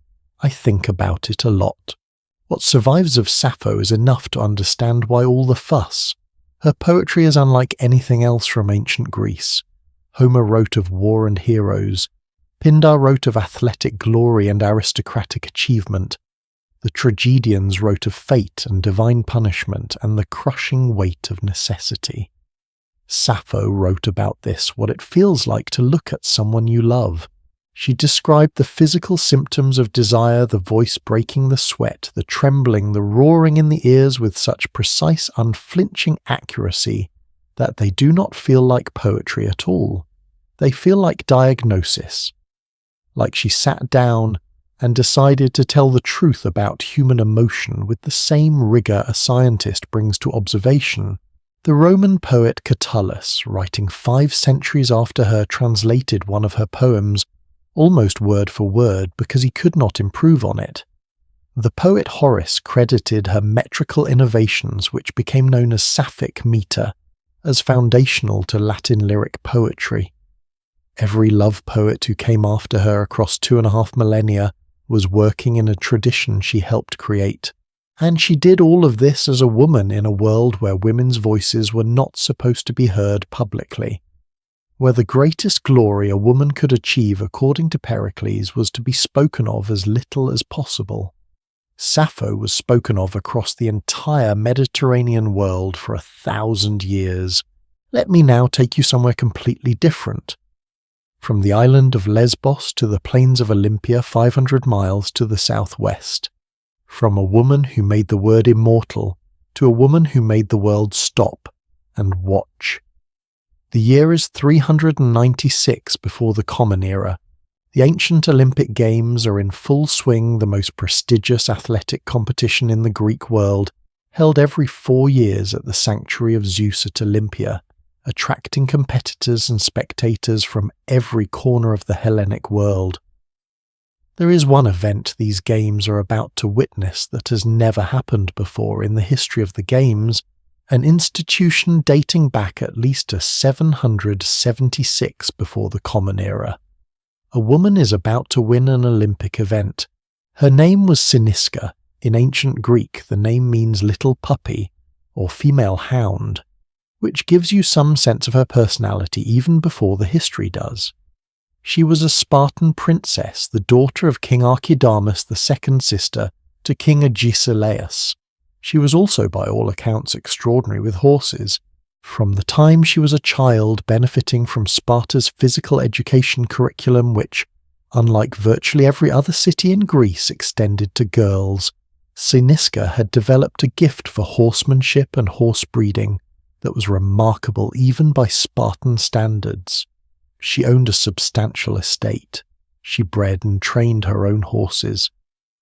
I think about it a lot. What survives of Sappho is enough to understand why all the fuss. Her poetry is unlike anything else from ancient Greece. Homer wrote of war and heroes. Pindar wrote of athletic glory and aristocratic achievement. The tragedians wrote of fate and divine punishment and the crushing weight of necessity. Sappho wrote about this, what it feels like to look at someone you love. She described the physical symptoms of desire, the voice breaking the sweat, the trembling, the roaring in the ears with such precise, unflinching accuracy that they do not feel like poetry at all. They feel like diagnosis. Like she sat down and decided to tell the truth about human emotion with the same rigor a scientist brings to observation. The Roman poet Catullus, writing 5 centuries after her, translated one of her poems almost word for word because he could not improve on it. The poet Horace credited her metrical innovations, which became known as Sapphic meter, as foundational to Latin lyric poetry. Every love poet who came after her across 2.5 millennia was working in a tradition she helped create. And she did all of this as a woman in a world where women's voices were not supposed to be heard publicly. Where the greatest glory a woman could achieve, according to Pericles, was to be spoken of as little as possible. Sappho was spoken of across the entire Mediterranean world for 1,000 years. Let me now take you somewhere completely different. From the island of Lesbos to the plains of Olympia 500 miles to the southwest. From a woman who made the word immortal to a woman who made the world stop and watch. The year is 396 before the Common Era. The ancient Olympic Games are in full swing, the most prestigious athletic competition in the Greek world, held every 4 years at the sanctuary of Zeus at Olympia, attracting competitors and spectators from every corner of the Hellenic world. There is one event these Games are about to witness that has never happened before in the history of the Games, an institution dating back at least to 776 before the Common Era. A woman is about to win an Olympic event. Her name was Cyniska. In ancient Greek, the name means little puppy, or female hound, which gives you some sense of her personality even before the history does. She was a Spartan princess, the daughter of King Archidamus, the second sister to King Agesilaus. She was also, by all accounts, extraordinary with horses, from the time she was a child benefiting from Sparta's physical education curriculum which, unlike virtually every other city in Greece, extended to girls. Cyniska had developed a gift for horsemanship and horse breeding that was remarkable even by Spartan standards. She owned a substantial estate. She bred and trained her own horses.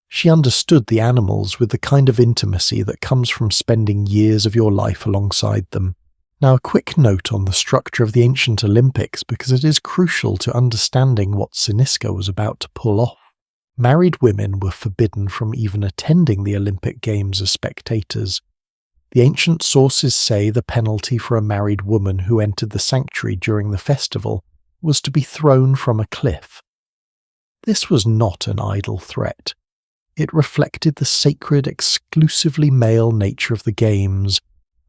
She understood the animals with the kind of intimacy that comes from spending years of your life alongside them. Now, a quick note on the structure of the ancient Olympics, because it is crucial to understanding what Cyniska was about to pull off. Married women were forbidden from even attending the Olympic Games as spectators. The ancient sources say the penalty for a married woman who entered the sanctuary during the festival was to be thrown from a cliff. This was not an idle threat. It reflected the sacred, exclusively male nature of the Games,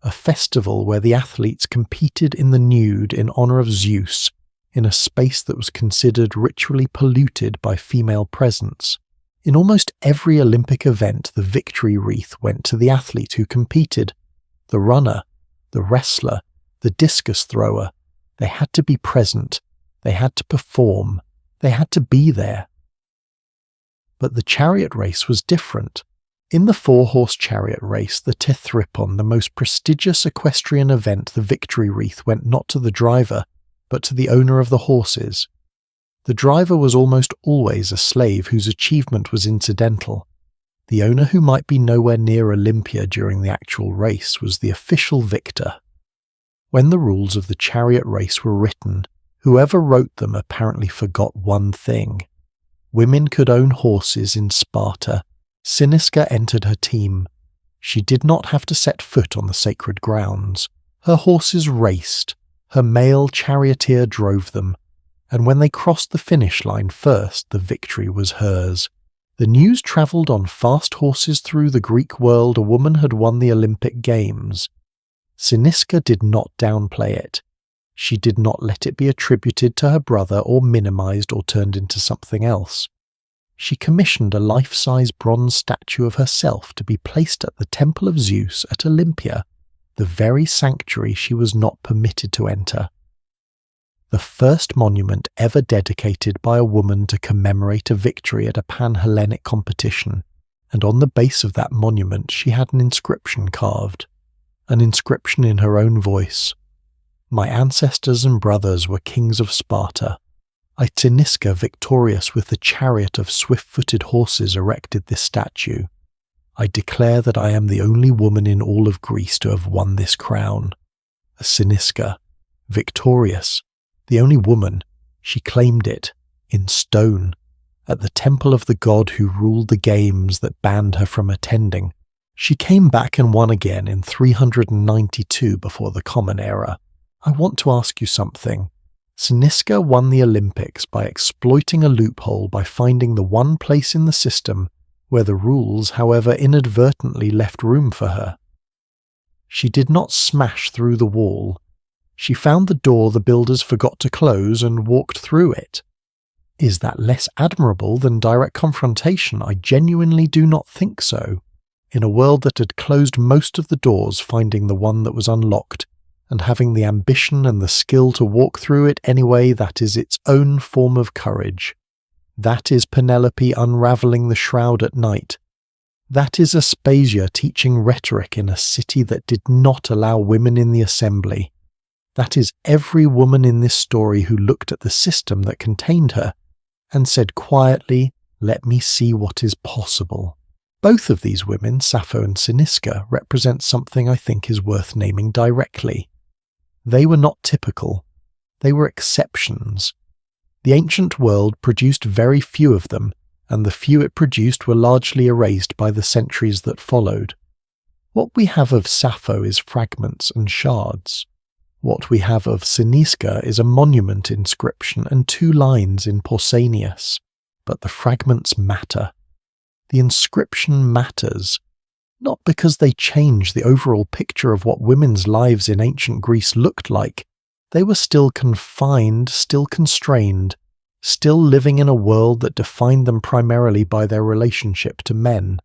a festival where the athletes competed in the nude in honor of Zeus in a space that was considered ritually polluted by female presence. In almost every Olympic event, the victory wreath went to the athlete who competed. The runner, the wrestler, the discus thrower. They had to be present. They had to perform. They had to be there. But the chariot race was different. In the 4-horse chariot race, the Tethrypon, the most prestigious equestrian event, the victory wreath went not to the driver, but to the owner of the horses. The driver was almost always a slave whose achievement was incidental. The owner, who might be nowhere near Olympia during the actual race, was the official victor. When the rules of the chariot race were written, whoever wrote them apparently forgot one thing. Women could own horses in Sparta. Cyniska entered her team. She did not have to set foot on the sacred grounds. Her horses raced. Her male charioteer drove them. And when they crossed the finish line first, the victory was hers. The news travelled on fast horses through the Greek world. A woman had won the Olympic Games. Cyniska did not downplay it. She did not let it be attributed to her brother or minimized or turned into something else. She commissioned a life-size bronze statue of herself to be placed at the Temple of Zeus at Olympia, the very sanctuary she was not permitted to enter. The first monument ever dedicated by a woman to commemorate a victory at a pan-Hellenic competition, and on the base of that monument she had an inscription carved, an inscription in her own voice. My ancestors and brothers were kings of Sparta. I, Cyniska, victorious with the chariot of swift-footed horses, erected this statue. I declare that I am the only woman in all of Greece to have won this crown. A Cyniska, victorious, the only woman, she claimed it, in stone, at the temple of the god who ruled the games that banned her from attending. She came back and won again in 392 before the Common Era. I want to ask you something. Cyniska won the Olympics by exploiting a loophole by finding the one place in the system where the rules, however, inadvertently left room for her. She did not smash through the wall. She found the door the builders forgot to close and walked through it. Is that less admirable than direct confrontation? I genuinely do not think so. In a world that had closed most of the doors, finding the one that was unlocked, and having the ambition and the skill to walk through it anyway, that is its own form of courage. That is Penelope unravelling the shroud at night. That is Aspasia teaching rhetoric in a city that did not allow women in the assembly. That is every woman in this story who looked at the system that contained her and said quietly, "Let me see what is possible." Both of these women, Sappho and Cyniska, represent something I think is worth naming directly. They were not typical. They were exceptions. The ancient world produced very few of them, and the few it produced were largely erased by the centuries that followed. What we have of Sappho is fragments and shards. What we have of Cyniska is a monument inscription and 2 lines in Pausanias. But the fragments matter. The inscription matters, not because they change the overall picture of what women's lives in ancient Greece looked like. They were still confined, still constrained, still living in a world that defined them primarily by their relationship to men.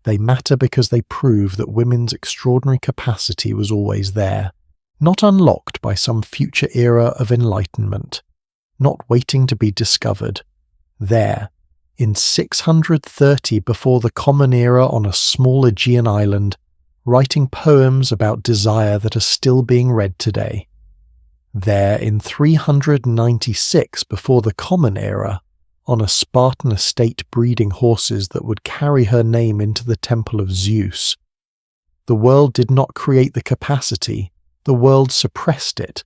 They matter because they prove that women's extraordinary capacity was always there, not unlocked by some future era of enlightenment, not waiting to be discovered. There, in 630 before the Common Era on a small Aegean island, writing poems about desire that are still being read today. There, in 396 before the Common Era, on a Spartan estate breeding horses that would carry her name into the temple of Zeus. The world did not create the capacity, the world suppressed it.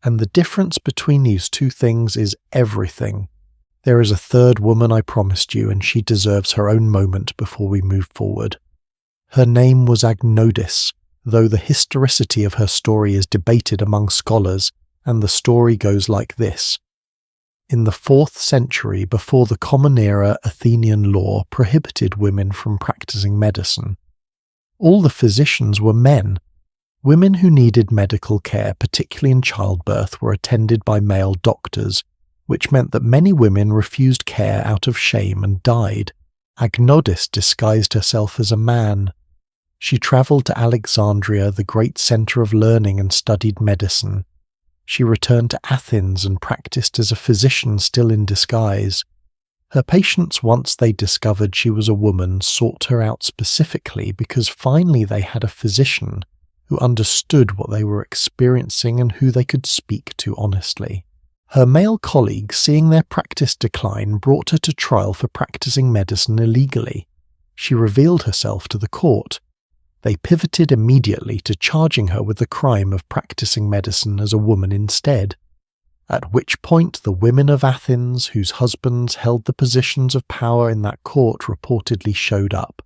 And the difference between these two things is everything. There is a third woman I promised you, and she deserves her own moment before we move forward. Her name was Agnodis, though the historicity of her story is debated among scholars, and the story goes like this. In the 4th century before the Common Era, Athenian law prohibited women from practicing medicine. All the physicians were men. Women who needed medical care, particularly in childbirth, were attended by male doctors, which meant that many women refused care out of shame and died. Agnodis disguised herself as a man. She travelled to Alexandria, the great centre of learning, and studied medicine. She returned to Athens and practiced as a physician still in disguise. Her patients, once they discovered she was a woman, sought her out specifically because finally they had a physician who understood what they were experiencing and who they could speak to honestly. Her male colleagues, seeing their practice decline, brought her to trial for practicing medicine illegally. She revealed herself to the court. They pivoted immediately to charging her with the crime of practicing medicine as a woman instead, at which point the women of Athens, whose husbands held the positions of power in that court, reportedly showed up,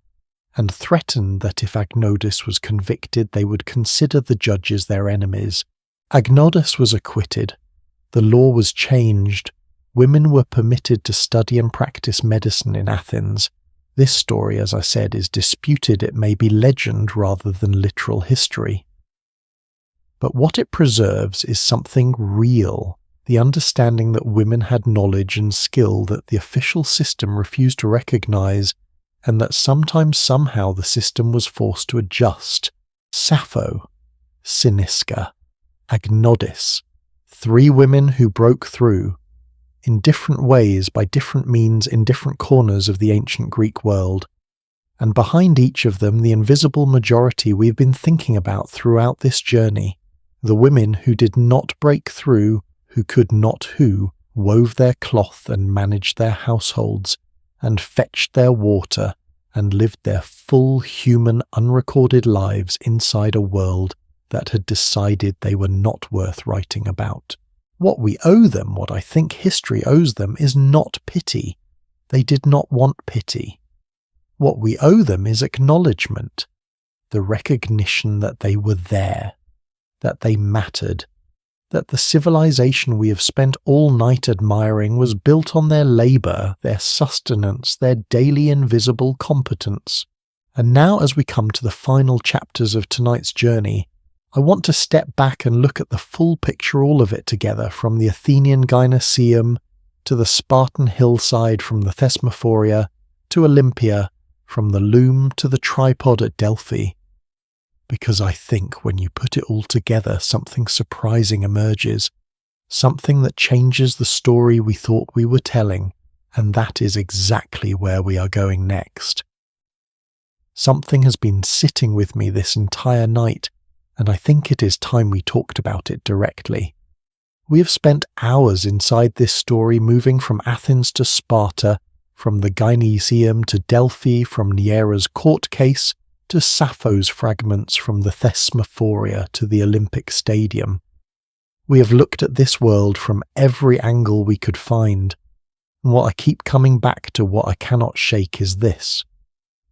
and threatened that if Agnodis was convicted they would consider the judges their enemies. Agnodis was acquitted. The law was changed. Women were permitted to study and practice medicine in Athens. This story, as I said, is disputed. It may be legend rather than literal history. But what it preserves is something real, the understanding that women had knowledge and skill that the official system refused to recognize, and that sometimes somehow the system was forced to adjust. Sappho, Cyniska, Agnodis, 3 women who broke through, in different ways, by different means, in different corners of the ancient Greek world. And behind each of them, the invisible majority we've been thinking about throughout this journey, the women who did not break through, who could not who, wove their cloth and managed their households, and fetched their water, and lived their full human unrecorded lives inside a world that had decided they were not worth writing about. What we owe them, what I think history owes them, is not pity. They did not want pity. What we owe them is acknowledgement, the recognition that they were there, that they mattered, that the civilization we have spent all night admiring was built on their labour, their sustenance, their daily invisible competence. And now, as we come to the final chapters of tonight's journey, I want to step back and look at the full picture, all of it together, from the Athenian Gynoeceum to the Spartan hillside, from the Thesmophoria to Olympia, from the loom to the tripod at Delphi. Because I think when you put it all together, something surprising emerges, something that changes the story we thought we were telling, and that is exactly where we are going next. Something has been sitting with me this entire night, and I think it is time we talked about it directly. We have spent hours inside this story, moving from Athens to Sparta, from the Gynoeceum to Delphi, from Neaera's court case to Sappho's fragments, from the Thesmophoria to the Olympic Stadium. We have looked at this world from every angle we could find, and what I keep coming back to, what I cannot shake, is this.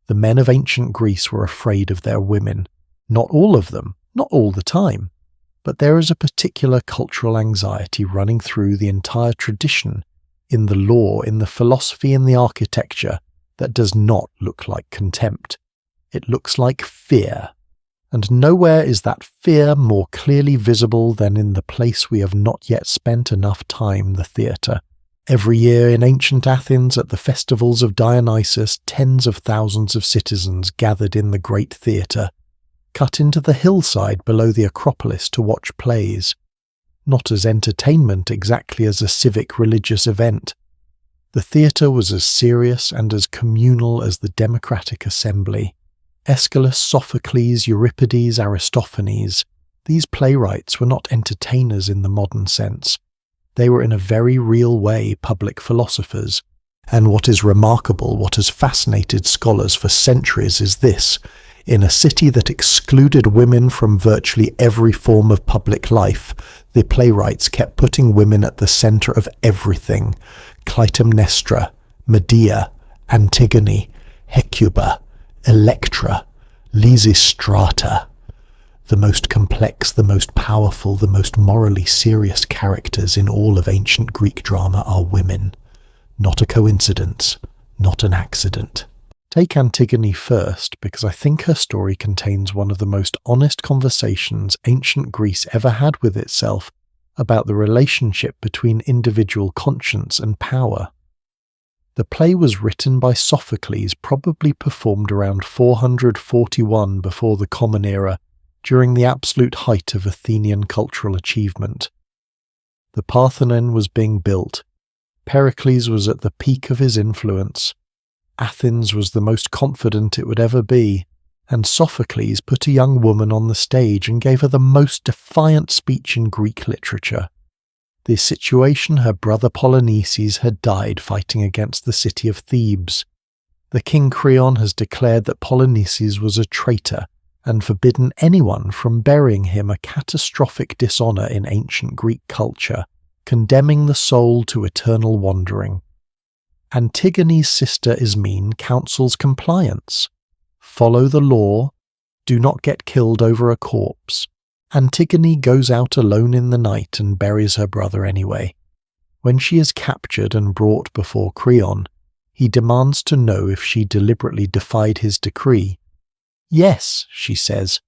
The men of ancient Greece were afraid of their women. Not all of them, not all the time, but there is a particular cultural anxiety running through the entire tradition, in the law, in the philosophy, in the architecture, that does not look like contempt. It looks like fear, and nowhere is that fear more clearly visible than in the place we have not yet spent enough time, the theatre. Every year in ancient Athens, at the festivals of Dionysus, tens of thousands of citizens gathered in the great theatre, cut into the hillside below the Acropolis to watch plays, not as entertainment exactly as a civic religious event. The theatre was as serious and as communal as the democratic assembly. Aeschylus, Sophocles, Euripides, Aristophanes, these playwrights were not entertainers in the modern sense. They were in a very real way public philosophers. And what is remarkable, what has fascinated scholars for centuries is this: in a city that excluded women from virtually every form of public life, the playwrights kept putting women at the centre of everything. Clytemnestra, Medea, Antigone, Hecuba, Electra, Lysistrata. The most complex, the most powerful, the most morally serious characters in all of ancient Greek drama are women. Not a coincidence, not an accident. Take Antigone first, because I think her story contains one of the most honest conversations ancient Greece ever had with itself about the relationship between individual conscience and power. The play was written by Sophocles, probably performed around 441 before the Common Era, during the absolute height of Athenian cultural achievement. The Parthenon was being built. Pericles was at the peak of his influence. Athens was the most confident it would ever be, and Sophocles put a young woman on the stage and gave her the most defiant speech in Greek literature. The situation, her brother Polynices had died fighting against the city of Thebes. The king Creon has declared that Polynices was a traitor and forbidden anyone from burying him, a catastrophic dishonour in ancient Greek culture, condemning the soul to eternal wandering. Antigone's sister Ismene counsels compliance. Follow the law, do not get killed over a corpse. Antigone goes out alone in the night and buries her brother anyway. When she is captured and brought before Creon, he demands to know if she deliberately defied his decree. "Yes," she says,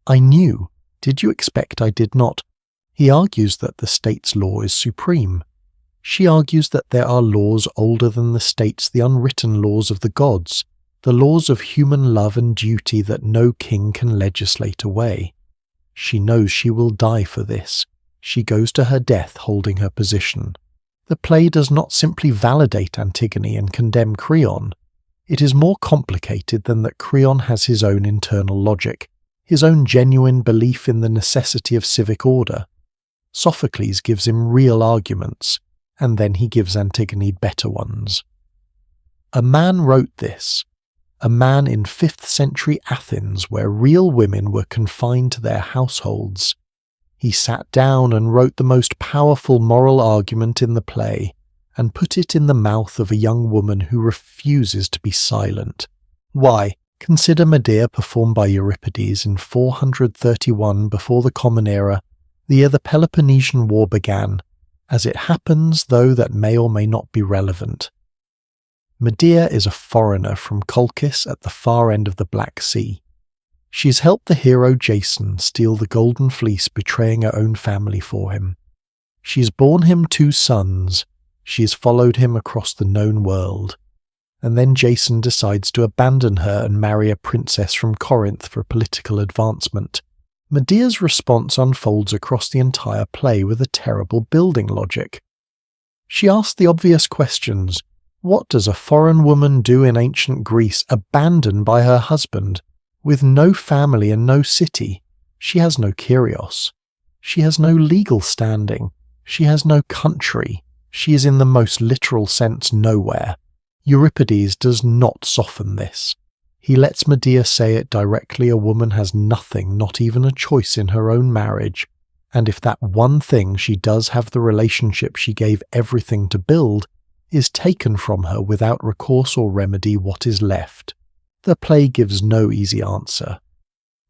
"I knew. Did you expect I did not?" He argues that the state's law is supreme. She argues that there are laws older than the state's, the unwritten laws of the gods, the laws of human love and duty that no king can legislate away. She knows she will die for this. She goes to her death holding her position. The play does not simply validate Antigone and condemn Creon. It is more complicated than that. Creon has his own internal logic, his own genuine belief in the necessity of civic order. Sophocles gives him real arguments, and then he gives Antigone better ones. A man wrote this. A man in 5th century Athens, where real women were confined to their households. He sat down and wrote the most powerful moral argument in the play, and put it in the mouth of a young woman who refuses to be silent. Why? Consider Medea, performed by Euripides in 431 before the Common Era, The year the Peloponnesian War began, as it happens though that may or may not be relevant. Medea is a foreigner from Colchis at the far end of the Black Sea. She has helped the hero Jason steal the Golden Fleece, betraying her own family for him. She has borne him 2 sons. She has followed him across the known world. And then Jason decides to abandon her and marry a princess from Corinth for political advancement. Medea's response unfolds across the entire play with a terrible building logic. She asks the obvious questions. What does a foreign woman do in ancient Greece, abandoned by her husband? With no family and no city, she has no kyrios. She has no legal standing. She has no country. She is in the most literal sense nowhere. Euripides does not soften this. He lets Medea say it directly. A woman has nothing, not even a choice in her own marriage, and if that one thing she does have, the relationship she gave everything to build, is taken from her without recourse or remedy, what is left? The play gives no easy answer.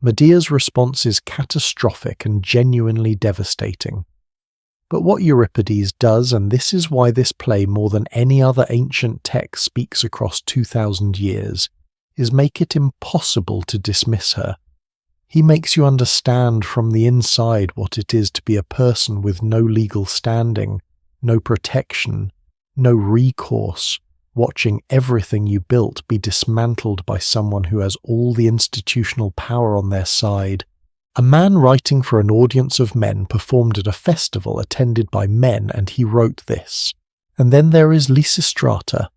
Medea's response is catastrophic and genuinely devastating. But what Euripides does, and this is why this play more than any other ancient text speaks across 2,000 years, is make it impossible to dismiss her. He makes you understand from the inside what it is to be a person with no legal standing, no protection, no recourse, watching everything you built be dismantled by someone who has all the institutional power on their side. A man writing for an audience of men performed at a festival attended by men, and he wrote this. And then there is Lysistrata.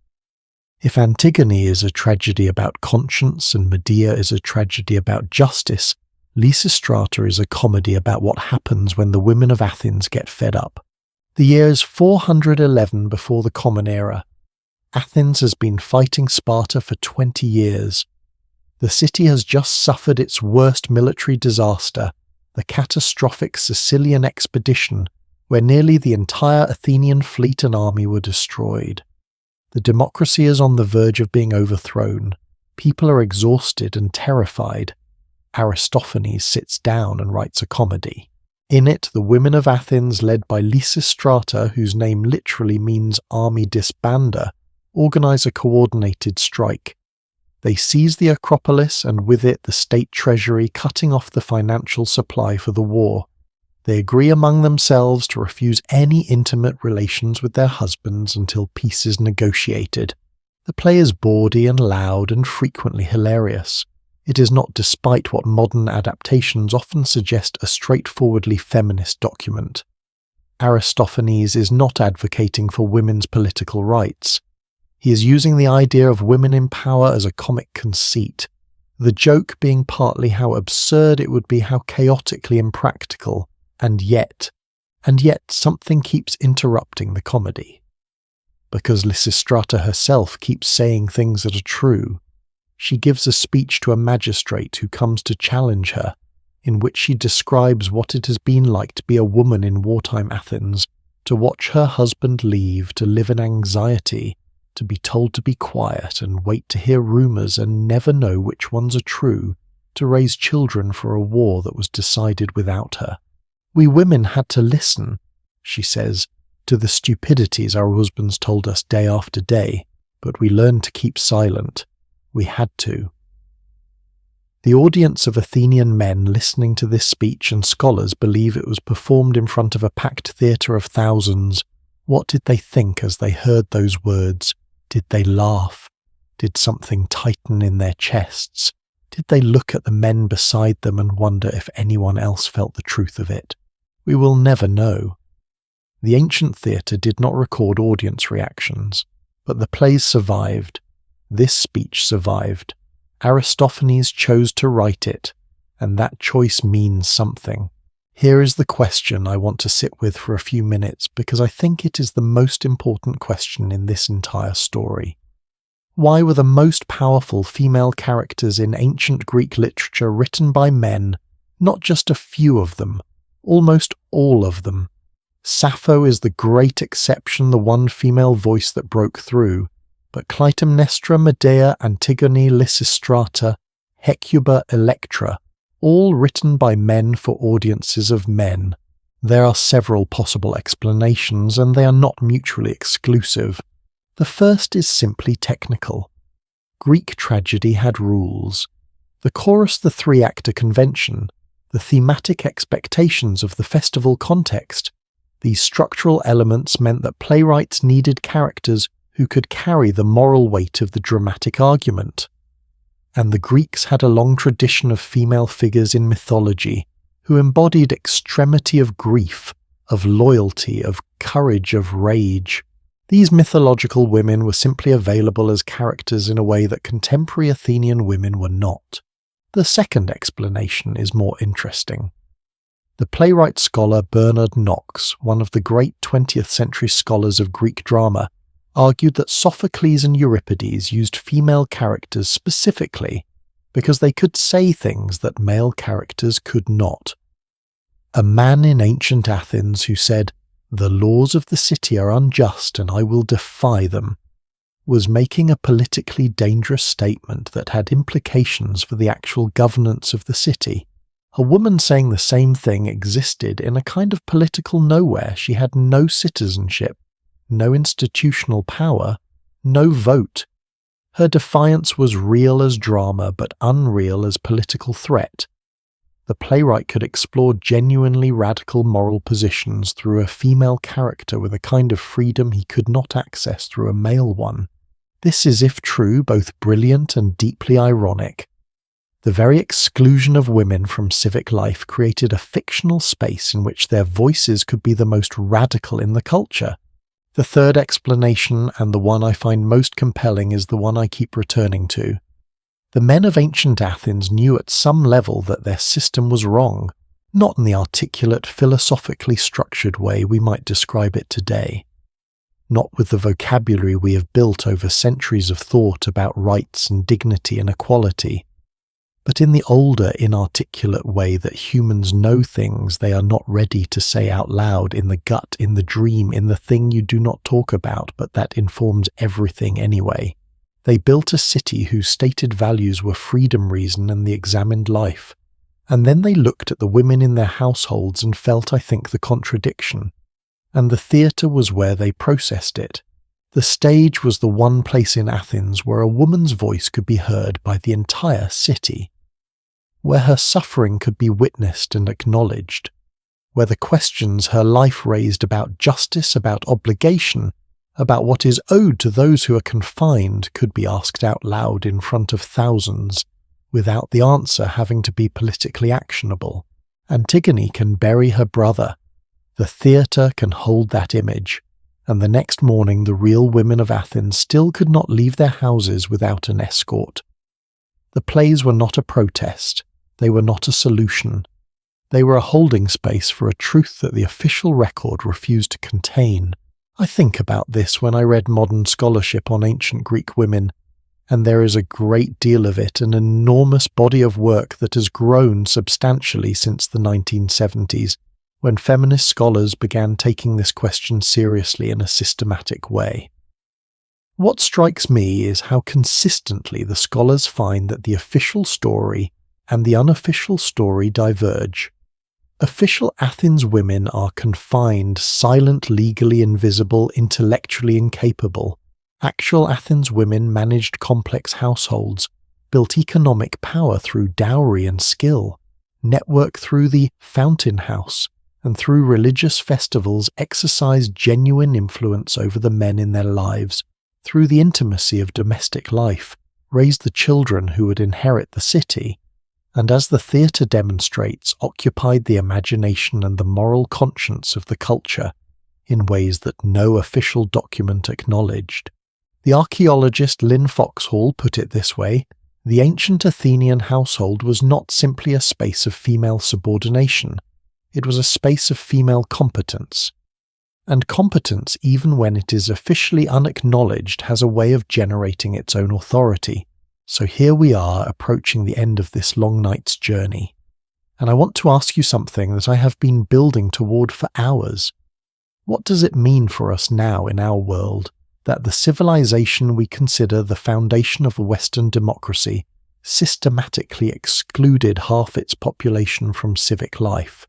If Antigone is a tragedy about conscience and Medea is a tragedy about justice, Lysistrata is a comedy about what happens when the women of Athens get fed up. The year is 411 before the Common Era. Athens has been fighting Sparta for 20 years. The city has just suffered its worst military disaster, the catastrophic Sicilian expedition, where nearly the entire Athenian fleet and army were destroyed. The democracy is on the verge of being overthrown. People are exhausted and terrified. Aristophanes sits down and writes a comedy. In it, the women of Athens, led by Lysistrata, whose name literally means army disbander, organize a coordinated strike. They seize the Acropolis and with it the state treasury, cutting off the financial supply for the war. They agree among themselves to refuse any intimate relations with their husbands until peace is negotiated. The play is bawdy and loud and frequently hilarious. It is not, despite what modern adaptations often suggest, a straightforwardly feminist document. Aristophanes is not advocating for women's political rights. He is using the idea of women in power as a comic conceit, the joke being partly how absurd it would be, how chaotically impractical, and yet something keeps interrupting the comedy. Because Lysistrata herself keeps saying things that are true. She gives a speech to a magistrate who comes to challenge her, in which she describes what it has been like to be a woman in wartime Athens, to watch her husband leave, to live in anxiety, to be told to be quiet and wait to hear rumours and never know which ones are true, to raise children for a war that was decided without her. We women had to listen, she says, to the stupidities our husbands told us day after day, but we learned to keep silent. We had to. The audience of Athenian men listening to this speech, and scholars believe it was performed in front of a packed theatre of thousands. What did they think as they heard those words? Did they laugh? Did something tighten in their chests? Did they look at the men beside them and wonder if anyone else felt the truth of it? We will never know. The ancient theatre did not record audience reactions, but the plays survived. This speech survived. Aristophanes chose to write it, and that choice means something. Here is the question I want to sit with for a few minutes, because I think it is the most important question in this entire story. Why were the most powerful female characters in ancient Greek literature written by men, not just a few of them, almost all of them? Sappho is the great exception, the one female voice that broke through, but Clytemnestra, Medea, Antigone, Lysistrata, Hecuba, Electra, all written by men for audiences of men. There are several possible explanations, and they are not mutually exclusive. The first is simply technical. Greek tragedy had rules. The chorus, the three-actor convention, the thematic expectations of the festival context, these structural elements meant that playwrights needed characters who could carry the moral weight of the dramatic argument. And the Greeks had a long tradition of female figures in mythology who embodied extremity of grief, of loyalty, of courage, of rage. These mythological women were simply available as characters in a way that contemporary Athenian women were not. The second explanation is more interesting. The playwright-scholar Bernard Knox, one of the great 20th century scholars of Greek drama, argued that Sophocles and Euripides used female characters specifically because they could say things that male characters could not. A man in ancient Athens who said, "The laws of the city are unjust and I will defy them," was making a politically dangerous statement that had implications for the actual governance of the city. A woman saying the same thing existed in a kind of political nowhere. She had no citizenship, no institutional power, no vote. Her defiance was real as drama, but unreal as political threat. The playwright could explore genuinely radical moral positions through a female character with a kind of freedom he could not access through a male one. This is, if true, both brilliant and deeply ironic. The very exclusion of women from civic life created a fictional space in which their voices could be the most radical in the culture. The third explanation, and the one I find most compelling, is the one I keep returning to. The men of ancient Athens knew at some level that their system was wrong, not in the articulate, philosophically structured way we might describe it today. Not with the vocabulary we have built over centuries of thought about rights and dignity and equality, but in the older, inarticulate way that humans know things they are not ready to say out loud, in the gut, in the dream, in the thing you do not talk about, but that informs everything anyway. They built a city whose stated values were freedom, reason, and the examined life. And then they looked at the women in their households and felt, I think, the contradiction. And the theatre was where they processed it. The stage was the one place in Athens where a woman's voice could be heard by the entire city, where her suffering could be witnessed and acknowledged, where the questions her life raised about justice, about obligation, about what is owed to those who are confined could be asked out loud in front of thousands, without the answer having to be politically actionable. Antigone can bury her brother. The theatre can hold that image, and the next morning the real women of Athens still could not leave their houses without an escort. The plays were not a protest, they were not a solution. They were a holding space for a truth that the official record refused to contain. I think about this when I read modern scholarship on ancient Greek women, and there is a great deal of it, an enormous body of work that has grown substantially since the 1970s, when feminist scholars began taking this question seriously in a systematic way. What strikes me is how consistently the scholars find that the official story and the unofficial story diverge. Official Athens women are confined, silent, legally invisible, intellectually incapable. Actual Athens women managed complex households, built economic power through dowry and skill, networked through the fountain house, and through religious festivals exercised genuine influence over the men in their lives, through the intimacy of domestic life, raised the children who would inherit the city, and as the theatre demonstrates, occupied the imagination and the moral conscience of the culture in ways that no official document acknowledged. The archaeologist Lynn Foxhall put it this way: the ancient Athenian household was not simply a space of female subordination, it was a space of female competence. And competence, even when it is officially unacknowledged, has a way of generating its own authority. So here we are approaching the end of this long night's journey. And I want to ask you something that I have been building toward for hours. What does it mean for us now in our world that the civilization we consider the foundation of Western democracy systematically excluded half its population from civic life?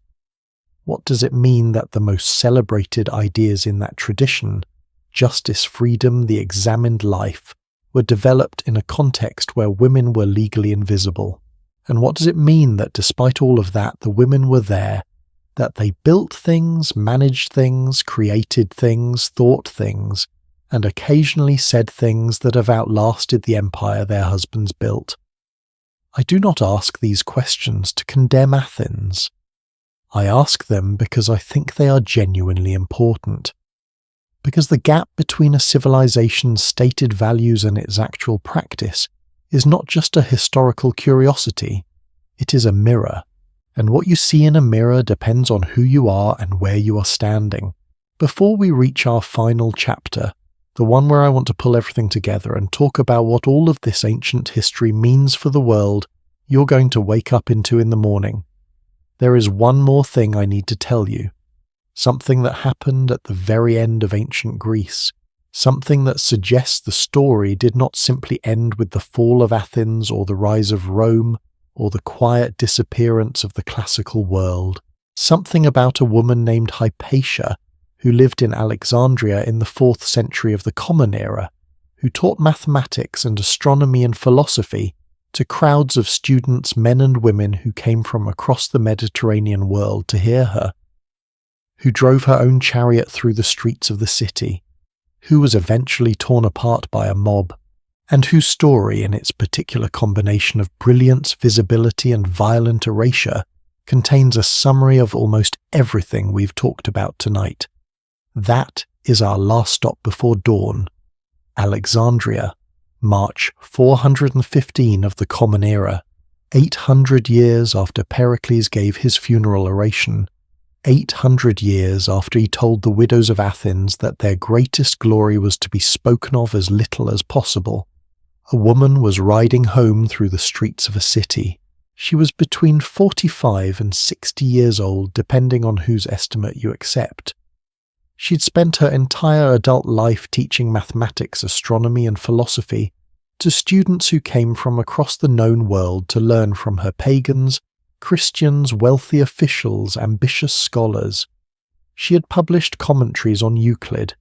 What does it mean that the most celebrated ideas in that tradition, justice, freedom, the examined life, were developed in a context where women were legally invisible? And what does it mean that despite all of that, the women were there, that they built things, managed things, created things, thought things, and occasionally said things that have outlasted the empire their husbands built? I do not ask these questions to condemn Athens. I ask them because I think they are genuinely important. Because the gap between a civilization's stated values and its actual practice is not just a historical curiosity, it is a mirror. And what you see in a mirror depends on who you are and where you are standing. Before we reach our final chapter, the one where I want to pull everything together and talk about what all of this ancient history means for the world you're going to wake up into in the morning, there is one more thing I need to tell you. Something that happened at the very end of ancient Greece. Something that suggests the story did not simply end with the fall of Athens or the rise of Rome or the quiet disappearance of the classical world. Something about a woman named Hypatia who lived in Alexandria in the 4th century of the Common Era, who taught mathematics and astronomy and philosophy to crowds of students, men and women who came from across the Mediterranean world to hear her, who drove her own chariot through the streets of the city, who was eventually torn apart by a mob, and whose story, in its particular combination of brilliance, visibility and violent erasure, contains a summary of almost everything we've talked about tonight. That is our last stop before dawn, Alexandria, March 415 of the Common Era, 800 years after Pericles gave his funeral oration, 800 years after he told the widows of Athens that their greatest glory was to be spoken of as little as possible. A woman was riding home through the streets of a city. She was between 45 and 60 years old, depending on whose estimate you accept. She'd spent her entire adult life teaching mathematics, astronomy and philosophy to students who came from across the known world to learn from her pagans, Christians, wealthy officials, ambitious scholars. She had published commentaries on Euclid.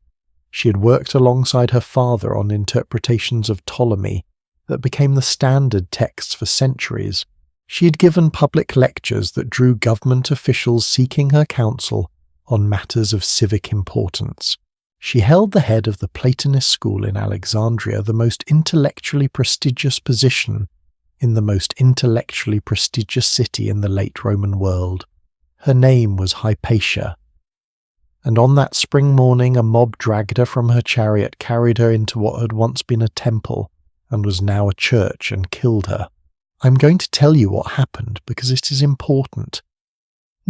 She had worked alongside her father on interpretations of Ptolemy that became the standard texts for centuries. She had given public lectures that drew government officials seeking her counsel on matters of civic importance. She held the head of the Platonist school in Alexandria, the most intellectually prestigious position in the most intellectually prestigious city in the late Roman world. Her name was Hypatia. And on that spring morning a mob dragged her from her chariot, carried her into what had once been a temple and was now a church, and killed her. I'm going to tell you what happened because it is important.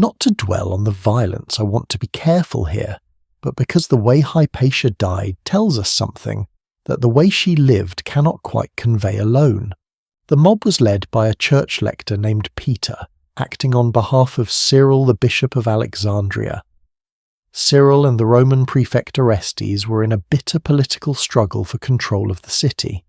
Not to dwell on the violence, I want to be careful here, but because the way Hypatia died tells us something that the way she lived cannot quite convey alone. The mob was led by a church lector named Peter, acting on behalf of Cyril, the Bishop of Alexandria. Cyril and the Roman prefect Orestes were in a bitter political struggle for control of the city.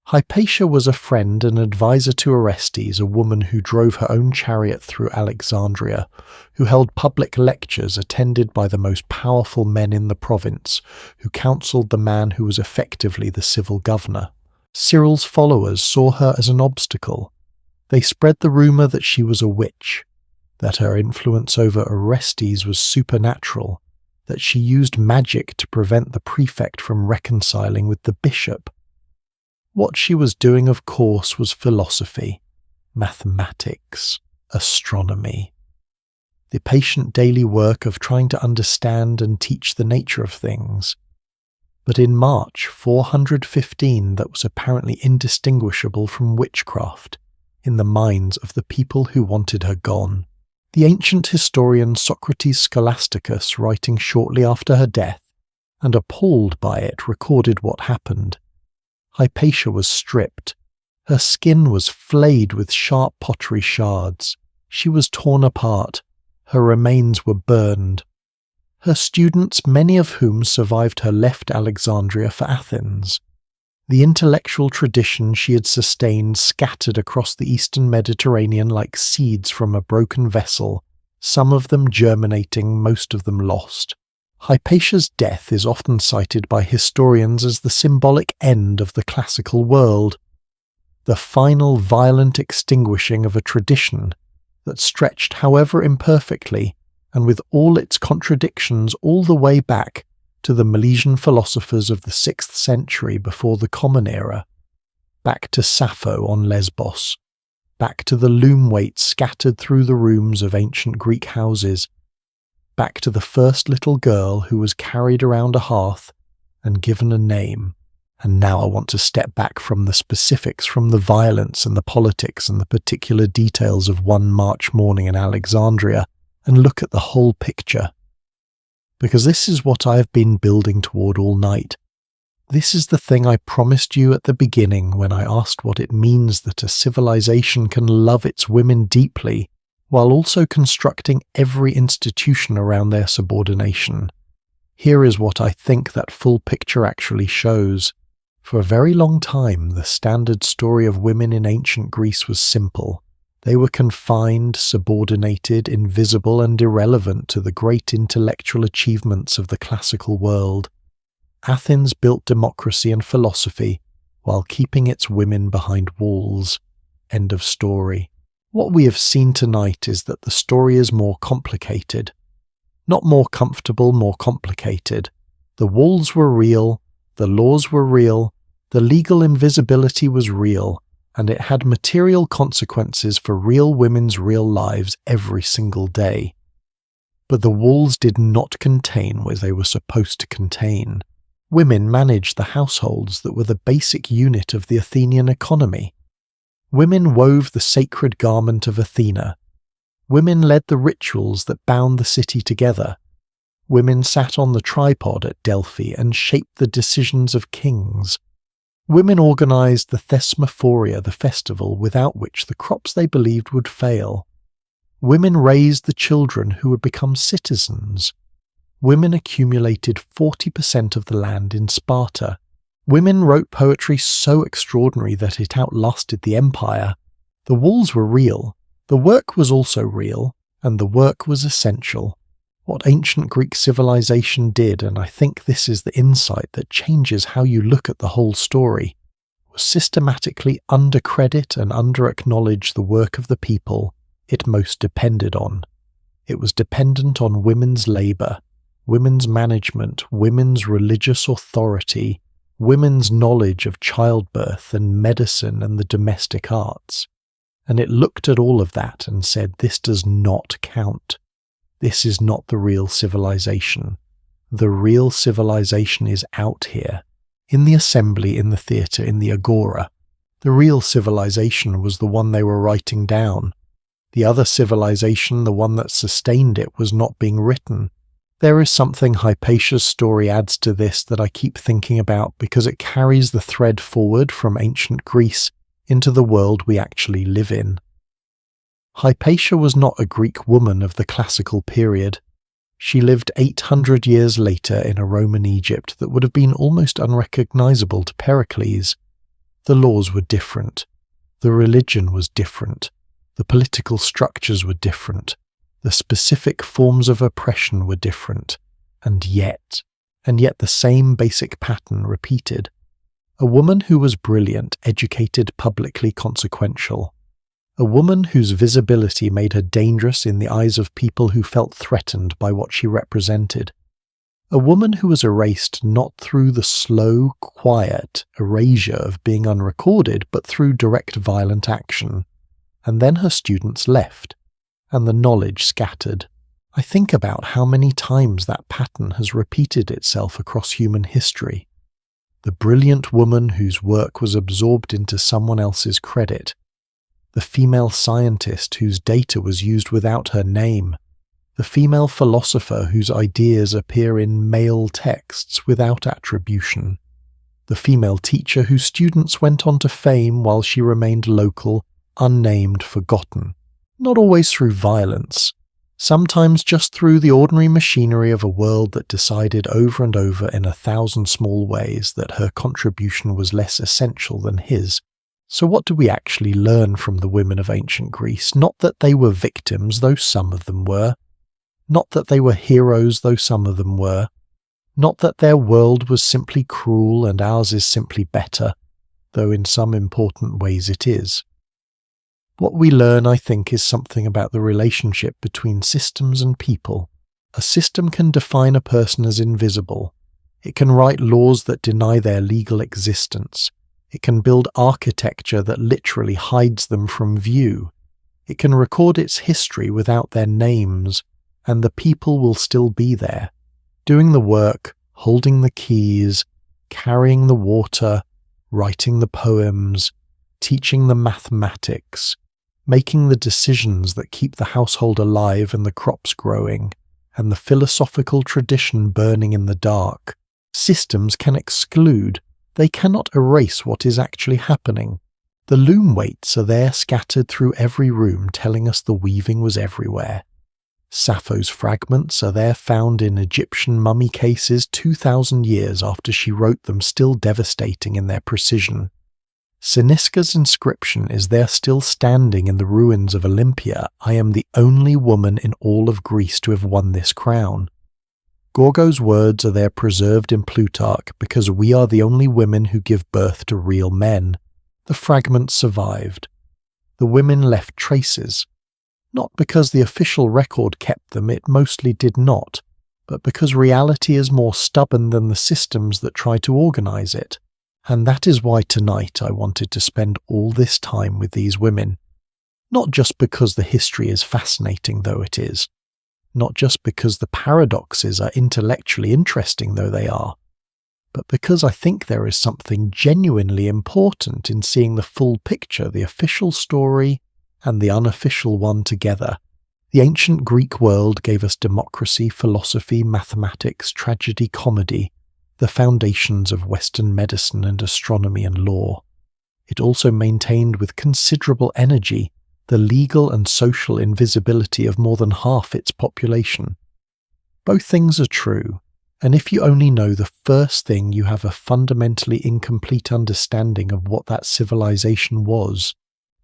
Hypatia was a friend and advisor to Orestes, a woman who drove her own chariot through Alexandria, who held public lectures attended by the most powerful men in the province, who counselled the man who was effectively the civil governor. Cyril's followers saw her as an obstacle. They spread the rumour that she was a witch, that her influence over Orestes was supernatural, that she used magic to prevent the prefect from reconciling with the bishop. What she was doing, of course, was philosophy, mathematics, astronomy, the patient daily work of trying to understand and teach the nature of things. But in March 415, that was apparently indistinguishable from witchcraft in the minds of the people who wanted her gone. The ancient historian Socrates Scholasticus, writing shortly after her death, and appalled by it, recorded what happened. Hypatia was stripped. Her skin was flayed with sharp pottery shards. She was torn apart. Her remains were burned. Her students, many of whom survived her, left Alexandria for Athens. The intellectual tradition she had sustained scattered across the eastern Mediterranean like seeds from a broken vessel, some of them germinating, most of them lost. Hypatia's death is often cited by historians as the symbolic end of the classical world, the final violent extinguishing of a tradition that stretched, however imperfectly, and with all its contradictions, all the way back to the Milesian philosophers of the 6th century before the Common Era, back to Sappho on Lesbos, back to the loom weights scattered through the rooms of ancient Greek houses, back to the first little girl who was carried around a hearth and given a name. And now I want to step back from the specifics, from the violence and the politics and the particular details of one March morning in Alexandria, and look at the whole picture. Because this is what I have been building toward all night. This is the thing I promised you at the beginning when I asked what it means that a civilization can love its women deeply, while also constructing every institution around their subordination. Here is what I think that full picture actually shows. For a very long time, the standard story of women in ancient Greece was simple. They were confined, subordinated, invisible, and irrelevant to the great intellectual achievements of the classical world. Athens built democracy and philosophy while keeping its women behind walls. End of story. What we have seen tonight is that the story is more complicated. Not more comfortable, more complicated. The walls were real, the laws were real, the legal invisibility was real, and it had material consequences for real women's real lives every single day. But the walls did not contain what they were supposed to contain. Women managed the households that were the basic unit of the Athenian economy. Women wove the sacred garment of Athena. Women led the rituals that bound the city together. Women sat on the tripod at Delphi and shaped the decisions of kings. Women organized the Thesmophoria, the festival without which the crops they believed would fail. Women raised the children who would become citizens. Women accumulated 40% of the land in Sparta. Women wrote poetry so extraordinary that it outlasted the empire. The walls were real, the work was also real, and the work was essential. What ancient Greek civilization did, and I think this is the insight that changes how you look at the whole story, was systematically undercredit and underacknowledge the work of the people it most depended on. It was dependent on women's labor, women's management, women's religious authority, women's knowledge of childbirth and medicine and the domestic arts. And it looked at all of that and said, this does not count. This is not the real civilization. The real civilization is out here, in the assembly, in the theatre, in the agora. The real civilization was the one they were writing down. The other civilization, the one that sustained it, was not being written. There is something Hypatia's story adds to this that I keep thinking about because it carries the thread forward from ancient Greece into the world we actually live in. Hypatia was not a Greek woman of the classical period. She lived 800 years later in a Roman Egypt that would have been almost unrecognizable to Pericles. The laws were different. The religion was different. The political structures were different. The specific forms of oppression were different, and yet the same basic pattern repeated. A woman who was brilliant, educated, publicly consequential. A woman whose visibility made her dangerous in the eyes of people who felt threatened by what she represented. A woman who was erased not through the slow, quiet erasure of being unrecorded, but through direct violent action. And then her students left, and the knowledge scattered. I think about how many times that pattern has repeated itself across human history. The brilliant woman whose work was absorbed into someone else's credit. The female scientist whose data was used without her name. The female philosopher whose ideas appear in male texts without attribution. The female teacher whose students went on to fame while she remained local, unnamed, forgotten. Not always through violence, sometimes just through the ordinary machinery of a world that decided over and over in 1,000 small ways that her contribution was less essential than his. So what do we actually learn from the women of ancient Greece? Not that they were victims, though some of them were. Not that they were heroes, though some of them were. Not that their world was simply cruel and ours is simply better, though in some important ways it is. What we learn, I think, is something about the relationship between systems and people. A system can define a person as invisible. It can write laws that deny their legal existence. It can build architecture that literally hides them from view. It can record its history without their names, and the people will still be there, doing the work, holding the keys, carrying the water, writing the poems, teaching the mathematics, making the decisions that keep the household alive and the crops growing, and the philosophical tradition burning in the dark. Systems can exclude. They cannot erase what is actually happening. The loom weights are there scattered through every room, telling us the weaving was everywhere. Sappho's fragments are there found in Egyptian mummy cases 2,000 years after she wrote them, still devastating in their precision. Cynisca's inscription is there still standing in the ruins of Olympia. I am the only woman in all of Greece to have won this crown. Gorgo's words are there preserved in Plutarch because we are the only women who give birth to real men. The fragments survived. The women left traces. Not because the official record kept them, it mostly did not, but because reality is more stubborn than the systems that try to organize it. And that is why tonight I wanted to spend all this time with these women. Not just because the history is fascinating, though it is. Not just because the paradoxes are intellectually interesting, though they are, but because I think there is something genuinely important in seeing the full picture, the official story and the unofficial one together. The ancient Greek world gave us democracy, philosophy, mathematics, tragedy, comedy, the foundations of Western medicine and astronomy and law. It also maintained with considerable energy the legal and social invisibility of more than half its population. Both things are true, and if you only know the first thing, you have a fundamentally incomplete understanding of what that civilization was.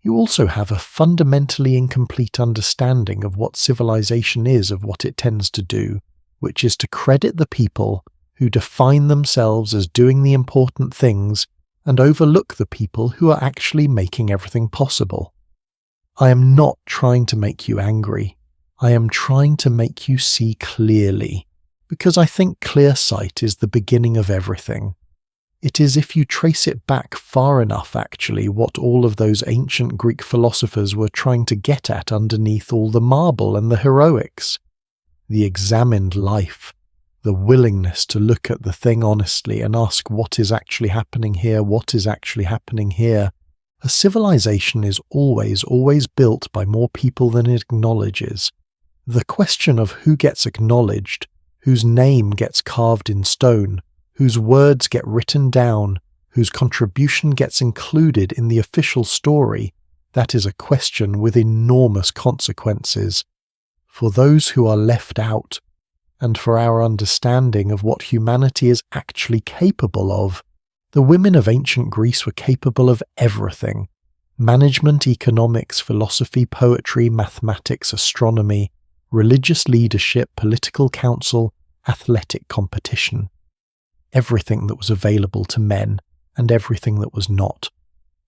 You also have a fundamentally incomplete understanding of what civilization is, of what it tends to do, which is to credit the people who define themselves as doing the important things and overlook the people who are actually making everything possible. I am not trying to make you angry. I am trying to make you see clearly, because I think clear sight is the beginning of everything. It is, if you trace it back far enough, actually, what all of those ancient Greek philosophers were trying to get at underneath all the marble and the heroics. The examined life, the willingness to look at the thing honestly and ask what is actually happening here, what is actually happening here. A civilization is always built by more people than it acknowledges. The question of who gets acknowledged, whose name gets carved in stone, whose words get written down, whose contribution gets included in the official story, that is a question with enormous consequences. For those who are left out, and for our understanding of what humanity is actually capable of. The women of ancient Greece were capable of everything: management, economics, philosophy, poetry, mathematics, astronomy, religious leadership, political counsel, athletic competition. Everything that was available to men, and everything that was not.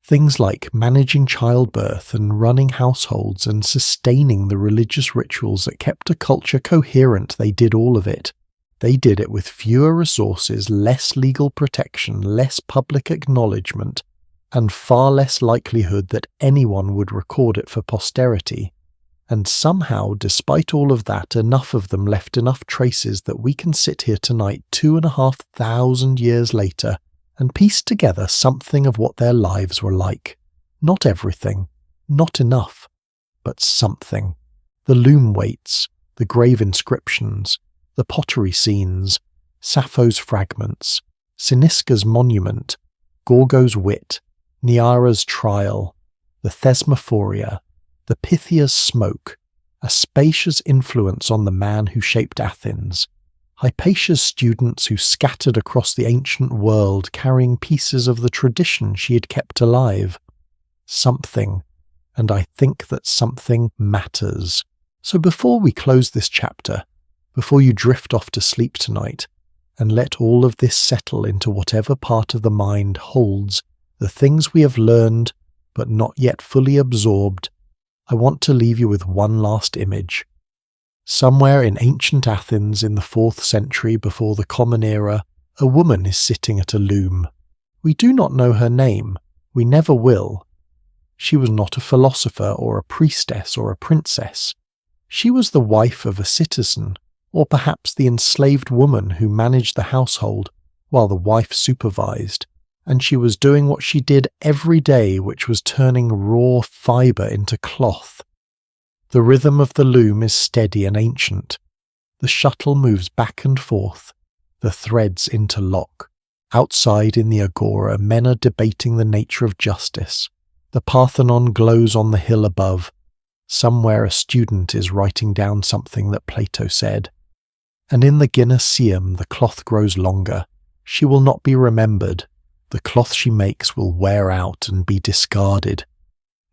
Things like managing childbirth and running households and sustaining the religious rituals that kept a culture coherent. They did all of it. They did it with fewer resources, less legal protection, less public acknowledgement, and far less likelihood that anyone would record it for posterity. And somehow, despite all of that, enough of them left enough traces that we can sit here tonight 2,500 years later and piece together something of what their lives were like. Not everything, not enough, but something. The loom weights, the grave inscriptions, the pottery scenes, Sappho's fragments, Cynisca's monument, Gorgo's wit, Neaera's trial, the Thesmophoria, the Pythia's smoke, Aspasia's influence on the man who shaped Athens, Hypatia's students who scattered across the ancient world carrying pieces of the tradition she had kept alive, something, and I think that something matters. So before we close this chapter, before you drift off to sleep tonight, and let all of this settle into whatever part of the mind holds the things we have learned but not yet fully absorbed, I want to leave you with one last image. Somewhere in ancient Athens in the 4th century before the Common Era, a woman is sitting at a loom. We do not know her name. We never will. She was not a philosopher or a priestess or a princess. She was the wife of a citizen, or perhaps the enslaved woman who managed the household while the wife supervised, and she was doing what she did every day, which was turning raw fibre into cloth. The rhythm of the loom is steady and ancient. The shuttle moves back and forth. The threads interlock. Outside in the agora, men are debating the nature of justice. The Parthenon glows on the hill above. Somewhere a student is writing down something that Plato said. And in the Gymnasium the cloth grows longer. She will not be remembered. The cloth she makes will wear out and be discarded.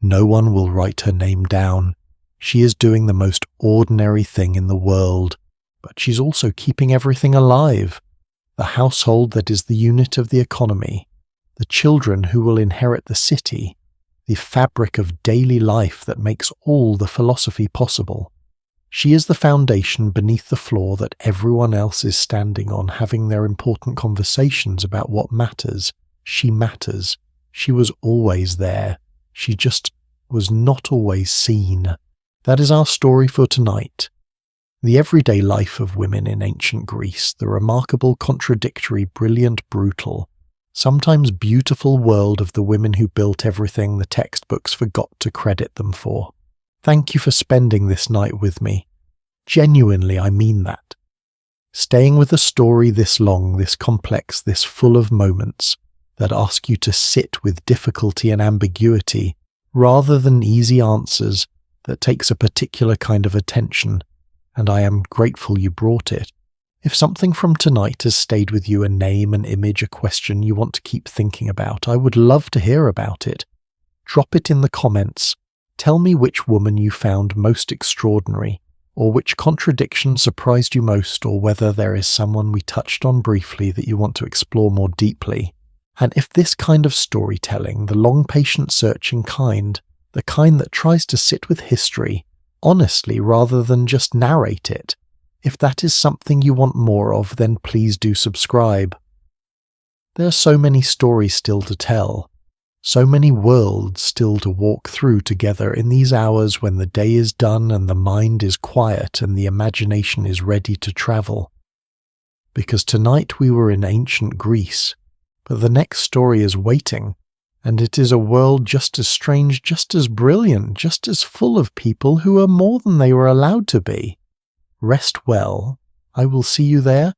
No one will write her name down. She is doing the most ordinary thing in the world, but she's also keeping everything alive. The household that is the unit of the economy, the children who will inherit the city, the fabric of daily life that makes all the philosophy possible. She is the foundation beneath the floor that everyone else is standing on, having their important conversations about what matters. She matters. She was always there. She just was not always seen. That is our story for tonight. The everyday life of women in ancient Greece, the remarkable, contradictory, brilliant, brutal, sometimes beautiful world of the women who built everything the textbooks forgot to credit them for. Thank you for spending this night with me. Genuinely, I mean that. Staying with a story this long, this complex, this full of moments that ask you to sit with difficulty and ambiguity rather than easy answers, that takes a particular kind of attention, and I am grateful you brought it. If something from tonight has stayed with you, a name, an image, a question you want to keep thinking about, I would love to hear about it. Drop it in the comments. Tell me which woman you found most extraordinary, or which contradiction surprised you most, or whether there is someone we touched on briefly that you want to explore more deeply. And if this kind of storytelling, the long, patient, searching kind, the kind that tries to sit with history, honestly rather than just narrate it, if that is something you want more of, then please do subscribe. There are so many stories still to tell, so many worlds still to walk through together in these hours when the day is done and the mind is quiet and the imagination is ready to travel. Because tonight we were in ancient Greece, but the next story is waiting. And it is a world just as strange, just as brilliant, just as full of people who are more than they were allowed to be. Rest well. I will see you there.